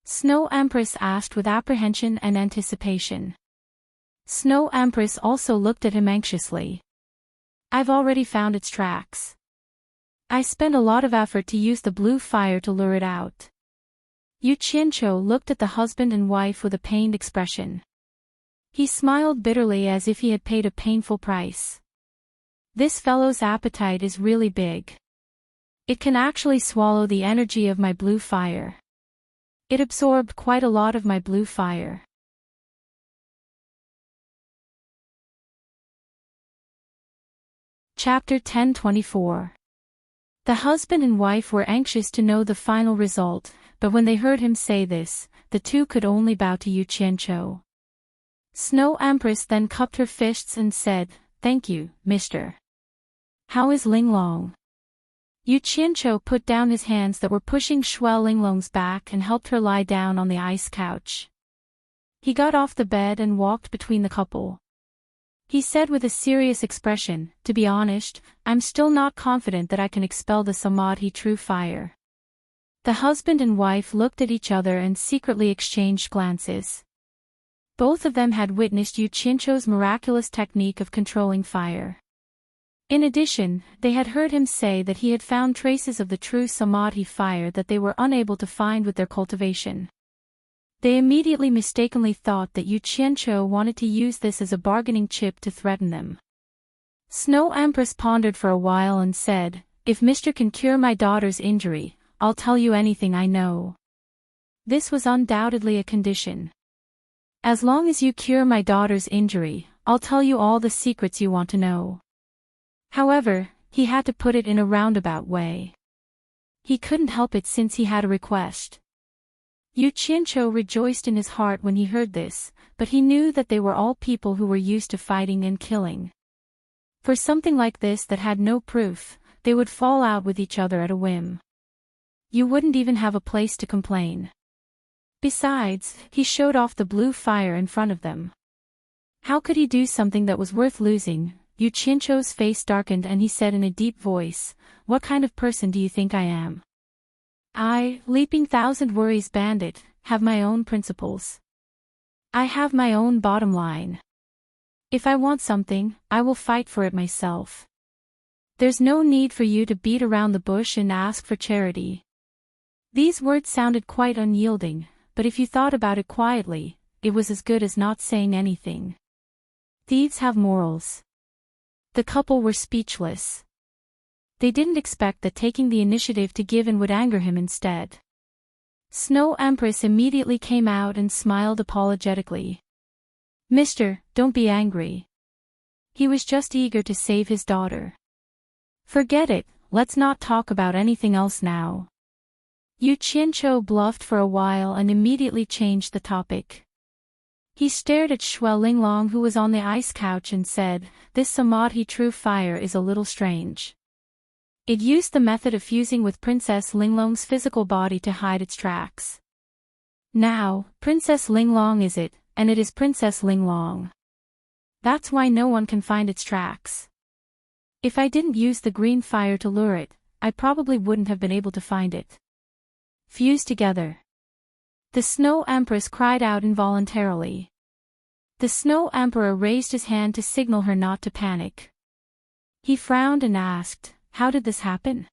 Snow Empress asked with apprehension and anticipation. Snow Empress also looked at him anxiously. "I've already found its tracks. I spent a lot of effort to use the blue fire to lure it out." Yuchincho looked at the husband and wife with a pained expression. He smiled bitterly as if he had paid a painful price. "This fellow's appetite is really big. It can actually swallow the energy of my blue fire. It absorbed quite a lot of my blue fire." Chapter 10:24. The husband and wife were anxious to know the final result, but when they heard him say this, the two could only bow to Yuchincho. Snow Empress then cupped her fists and said, "Thank you, Mr. How is Linglong?" Yuchincho put down his hands that were pushing Shui Linglong's back and helped her lie down on the ice couch. He got off the bed and walked between the couple. He said with a serious expression, "To be honest, I'm still not confident that I can expel the Samadhi true fire." The husband and wife looked at each other and secretly exchanged glances. Both of them had witnessed Yuchincho's miraculous technique of controlling fire. In addition, they had heard him say that he had found traces of the true Samadhi fire that they were unable to find with their cultivation. They immediately mistakenly thought that Yuchincho wanted to use this as a bargaining chip to threaten them. Snow Empress pondered for a while and said, "If Mr. can cure my daughter's injury, I'll tell you anything I know." This was undoubtedly a condition. "As long as you cure my daughter's injury, I'll tell you all the secrets you want to know." However, he had to put it in a roundabout way. He couldn't help it since he had a request. Yuchincho rejoiced in his heart when he heard this, but he knew that they were all people who were used to fighting and killing. For something like this that had no proof, they would fall out with each other at a whim. You wouldn't even have a place to complain. Besides, he showed off the blue fire in front of them. How could he do something that was worth losing? Yuchincho's face darkened and he said in a deep voice, "What kind of person do you think I am? I, Leaping Thousand Worries Bandit, have my own principles. I have my own bottom line. If I want something, I will fight for it myself. There's no need for you to beat around the bush and ask for charity." These words sounded quite unyielding, but if you thought about it quietly, it was as good as not saying anything. Thieves have morals. The couple were speechless. They didn't expect that taking the initiative to give in would anger him instead. Snow Empress immediately came out and smiled apologetically. "Mister, don't be angry. He was just eager to save his daughter. Forget it, let's not talk about anything else now." Yu Qianqiu bluffed for a while and immediately changed the topic. He stared at Shui Linglong, who was on the ice couch, and said, "This Samadhi true fire is a little strange. It used the method of fusing with Princess Linglong's physical body to hide its tracks. Now, Princess Linglong is it, and it is Princess Linglong. That's why no one can find its tracks. If I didn't use the green fire to lure it, I probably wouldn't have been able to find it. Fuse together." The Snow Empress cried out involuntarily. The Snow Emperor raised his hand to signal her not to panic. He frowned and asked, "How did this happen?"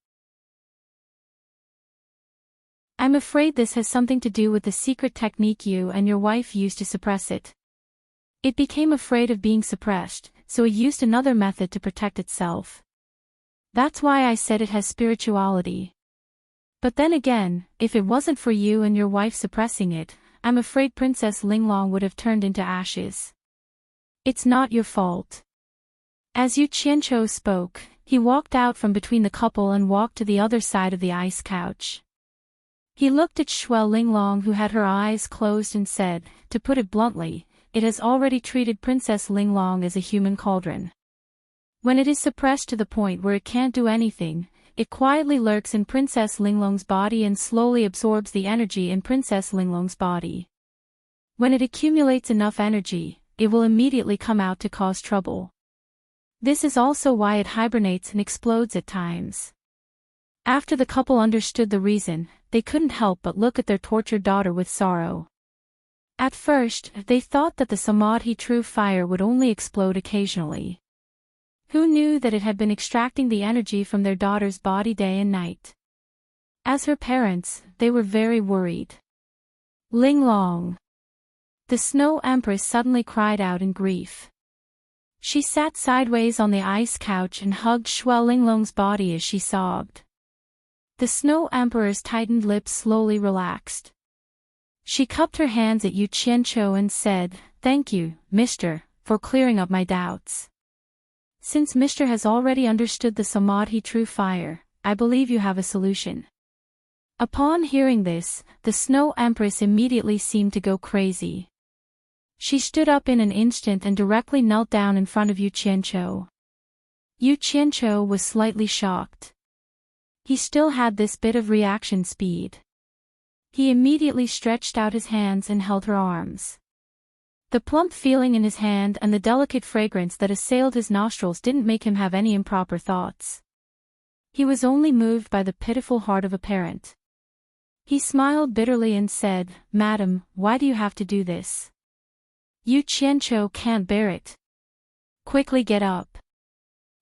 "I'm afraid this has something to do with the secret technique you and your wife used to suppress it. It became afraid of being suppressed, so it used another method to protect itself. That's why I said it has spirituality. But then again, if it wasn't for you and your wife suppressing it, I'm afraid Princess Linglong would have turned into ashes. It's not your fault." As Yu Qianqiu spoke, he walked out from between the couple and walked to the other side of the ice couch. He looked at Shui Linglong, who had her eyes closed, and said, "To put it bluntly, it has already treated Princess Linglong as a human cauldron. When it is suppressed to the point where it can't do anything, it quietly lurks in Princess Linglong's body and slowly absorbs the energy in Princess Linglong's body. When it accumulates enough energy, it will immediately come out to cause trouble. This is also why it hibernates and explodes at times." After the couple understood the reason, they couldn't help but look at their tortured daughter with sorrow. At first, they thought that the Samadhi true fire would only explode occasionally. Who knew that it had been extracting the energy from their daughter's body day and night? As her parents, they were very worried. "Linglong!" The Snow Empress suddenly cried out in grief. She sat sideways on the ice couch and hugged Shui Linglong's body as she sobbed. The Snow Emperor's tightened lips slowly relaxed. She cupped her hands at Yu Qianqiu and said, "Thank you, mister, for clearing up my doubts. Since Mr. has already understood the Samadhi true fire, I believe you have a solution." Upon hearing this, the Snow Empress immediately seemed to go crazy. She stood up in an instant and directly knelt down in front of Yu Qianqiu. Yu Qianqiu was slightly shocked. He still had this bit of reaction speed. He immediately stretched out his hands and held her arms. The plump feeling in his hand and the delicate fragrance that assailed his nostrils didn't make him have any improper thoughts. He was only moved by the pitiful heart of a parent. He smiled bitterly and said, "Madam, why do you have to do this? Yu Qianqiu can't bear it. Quickly get up.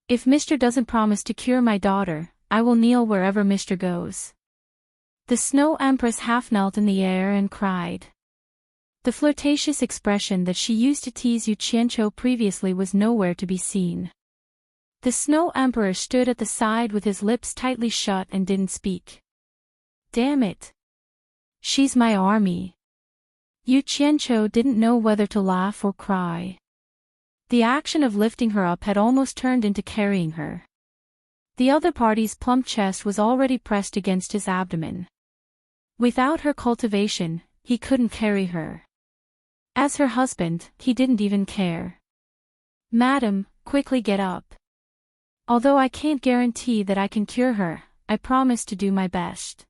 If Mr. doesn't promise to cure my daughter, I will kneel wherever Mr. goes." The Snow Empress half knelt in the air and cried. The flirtatious expression that she used to tease Yu Qianqiu previously was nowhere to be seen. The Snow Emperor stood at the side with his lips tightly shut and didn't speak. "Damn it! She's my army." Yu Qianqiu didn't know whether to laugh or cry. The action of lifting her up had almost turned into carrying her. The other party's plump chest was already pressed against his abdomen. Without her cultivation, he couldn't carry her. As her husband, he didn't even care. "Madam, quickly get up. Although I can't guarantee that I can cure her, I promise to do my best."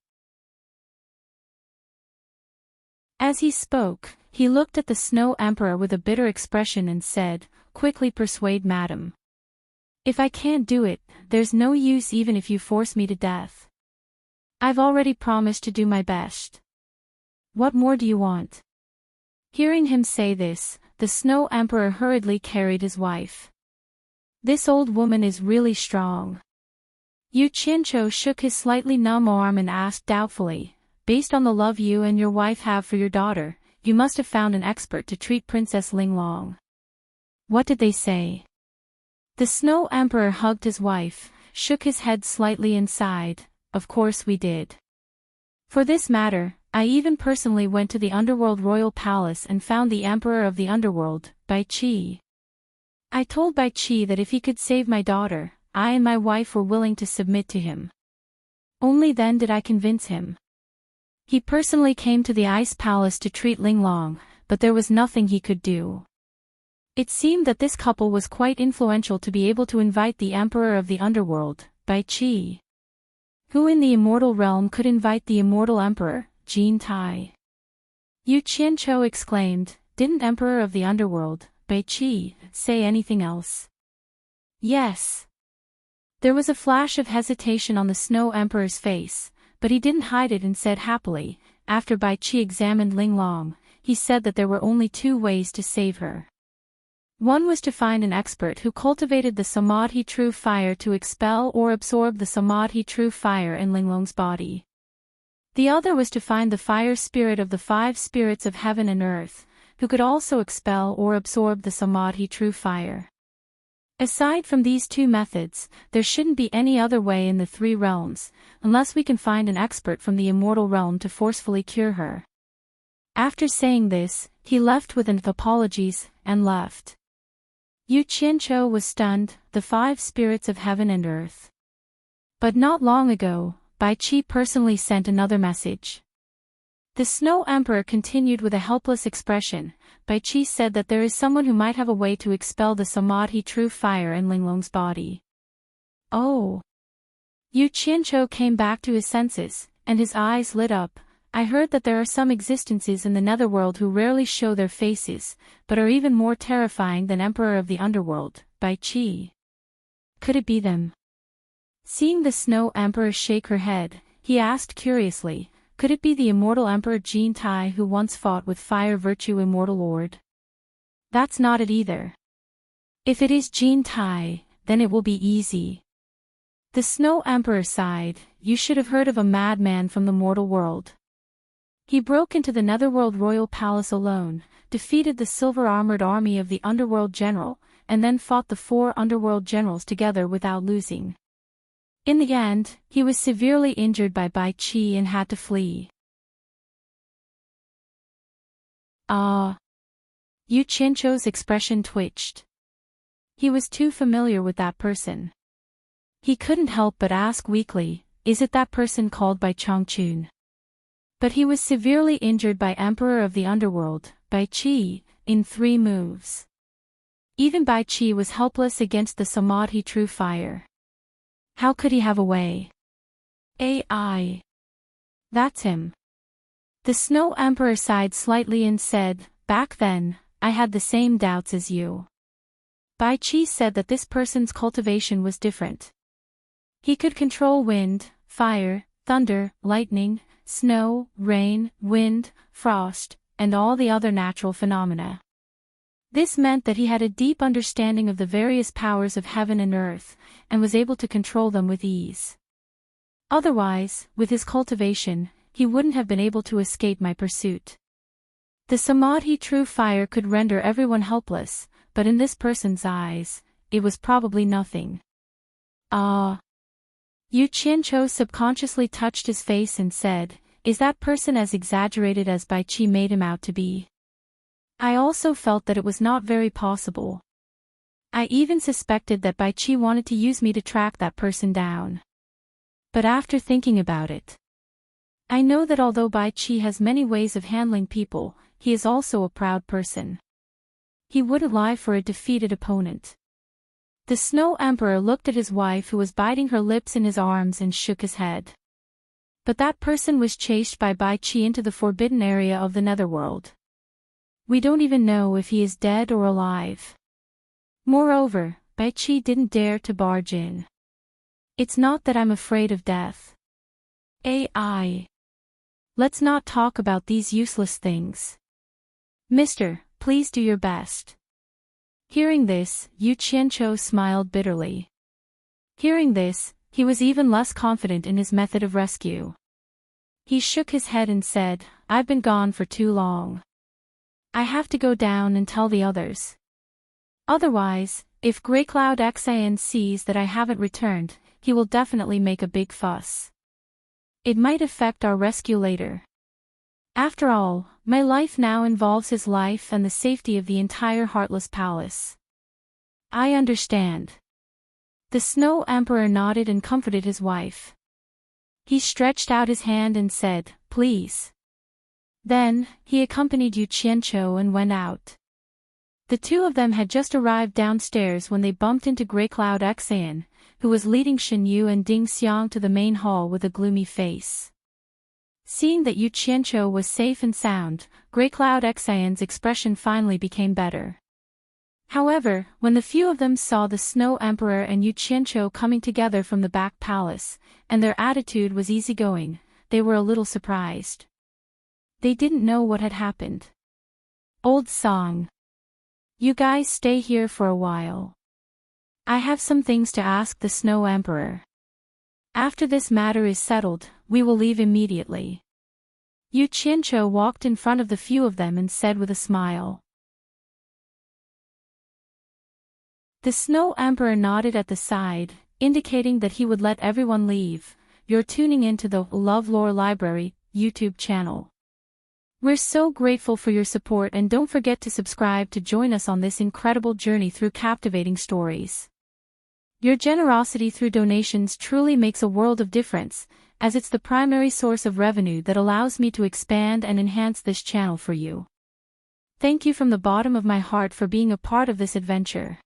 As he spoke, he looked at the Snow Emperor with a bitter expression and said, "Quickly persuade Madam. If I can't do it, there's no use even if you force me to death. I've already promised to do my best. What more do you want?" Hearing him say this, the Snow Emperor hurriedly carried his wife. "This old woman is really strong." Yu Qianqiu shook his slightly numb arm and asked doubtfully, "Based on the love you and your wife have for your daughter, you must have found an expert to treat Princess Linglong. What did they say?" The Snow Emperor hugged his wife, shook his head slightly and sighed. Of course we did. For this matter, I even personally went to the Underworld Royal Palace and found the Emperor of the Underworld, Bai Qi. I told Bai Qi that if he could save my daughter, I and my wife were willing to submit to him. Only then did I convince him. He personally came to the Ice Palace to treat Linglong, but there was nothing he could do. It seemed that this couple was quite influential to be able to invite the Emperor of the Underworld, Bai Qi. Who in the immortal realm could invite the immortal Emperor, Jin Tai? Yu Qianqiu exclaimed, didn't Emperor of the Underworld, Bai Qi, say anything else? Yes. There was a flash of hesitation on the Snow Emperor's face, but he didn't hide it and said happily, after Bai Qi examined Linglong, he said that there were only two ways to save her. One was to find an expert who cultivated the Samadhi True Fire to expel or absorb the Samadhi True Fire in Linglong's body. The other was to find the fire spirit of the 5 spirits of heaven and earth, who could also expel or absorb the Samadhi True Fire. Aside from these two methods, there shouldn't be any other way in the 3 realms, unless we can find an expert from the immortal realm to forcefully cure her. After saying this, he left with an apologies, and left. Yu Qianqiu was stunned, the 5 spirits of heaven and earth. But not long ago, Bai Qi personally sent another message. The Snow Emperor continued with a helpless expression. Bai Qi said that there is someone who might have a way to expel the Samadhi True Fire in Linglong's body. Oh! Yu Qianqiu came back to his senses, and his eyes lit up. I heard that there are some existences in the netherworld who rarely show their faces, but are even more terrifying than Emperor of the Underworld, Bai Qi. Could it be them? Seeing the Snow Emperor shake her head, he asked curiously, could it be the immortal Emperor Jin Tai who once fought with Fire Virtue Immortal Lord? That's not it either. If it is Jin Tai, then it will be easy. The Snow Emperor sighed, you should have heard of a madman from the mortal world. He broke into the Netherworld Royal Palace alone, defeated the silver-armored army of the Underworld General, and then fought the 4 Underworld Generals together without losing. In the end, he was severely injured by Bai Qi and had to flee. Yu Qianqiu's expression twitched. He was too familiar with that person. He couldn't help but ask weakly, is it that person called Bai Changchun? But he was severely injured by Emperor of the Underworld, Bai Qi, in 3 moves. Even Bai Qi was helpless against the Samadhi True Fire. How could he have a way? AI. That's him. The Snow Emperor sighed slightly and said, back then, I had the same doubts as you. Bai Qi said that this person's cultivation was different. He could control wind, fire, thunder, lightning, snow, rain, wind, frost, and all the other natural phenomena. This meant that he had a deep understanding of the various powers of heaven and earth, and was able to control them with ease. Otherwise, with his cultivation, he wouldn't have been able to escape my pursuit. The Samadhi True Fire could render everyone helpless, but in this person's eyes, it was probably nothing. Yu Qianqiu subconsciously touched his face and said, is that person as exaggerated as Bai Qi made him out to be? I also felt that it was not very possible. I even suspected that Bai Qi wanted to use me to track that person down. But after thinking about it, I know that although Bai Qi has many ways of handling people, he is also a proud person. He wouldn't lie for a defeated opponent. The Snow Emperor looked at his wife who was biting her lips in his arms and shook his head. But that person was chased by Bai Qi into the forbidden area of the Netherworld. We don't even know if he is dead or alive. Moreover, Bai Qi didn't dare to barge in. It's not that I'm afraid of death. AI. Let's not talk about these useless things. Mister, please do your best. Hearing this, Yu Qianqiu smiled bitterly. Hearing this, he was even less confident in his method of rescue. He shook his head and said, I've been gone for too long. I have to go down and tell the others. Otherwise, if Greycloud Xian sees that I haven't returned, he will definitely make a big fuss. It might affect our rescue later. After all, my life now involves his life and the safety of the entire Heartless Palace. I understand. The Snow Emperor nodded and comforted his wife. He stretched out his hand and said, "Please." Then, he accompanied Yu Qianqiu and went out. The two of them had just arrived downstairs when they bumped into Grey Cloud Xan, who was leading Shen Yu and Ding Xiang to the main hall with a gloomy face. Seeing that Yu Qianqiu was safe and sound, Grey Cloud Xan's expression finally became better. However, when the few of them saw the Snow Emperor and Yu Qianqiu coming together from the back palace, and their attitude was easygoing, they were a little surprised. They didn't know what had happened. Old song. You guys stay here for a while. I have some things to ask the Snow Emperor. After this matter is settled, we will leave immediately. Yu Qianqiu walked in front of the few of them and said with a smile. The Snow Emperor nodded at the side, indicating that he would let everyone leave. You're tuning into the LoveLore Library YouTube channel. We're so grateful for your support, and don't forget to subscribe to join us on this incredible journey through captivating stories. Your generosity through donations truly makes a world of difference, as it's the primary source of revenue that allows me to expand and enhance this channel for you. Thank you from the bottom of my heart for being a part of this adventure.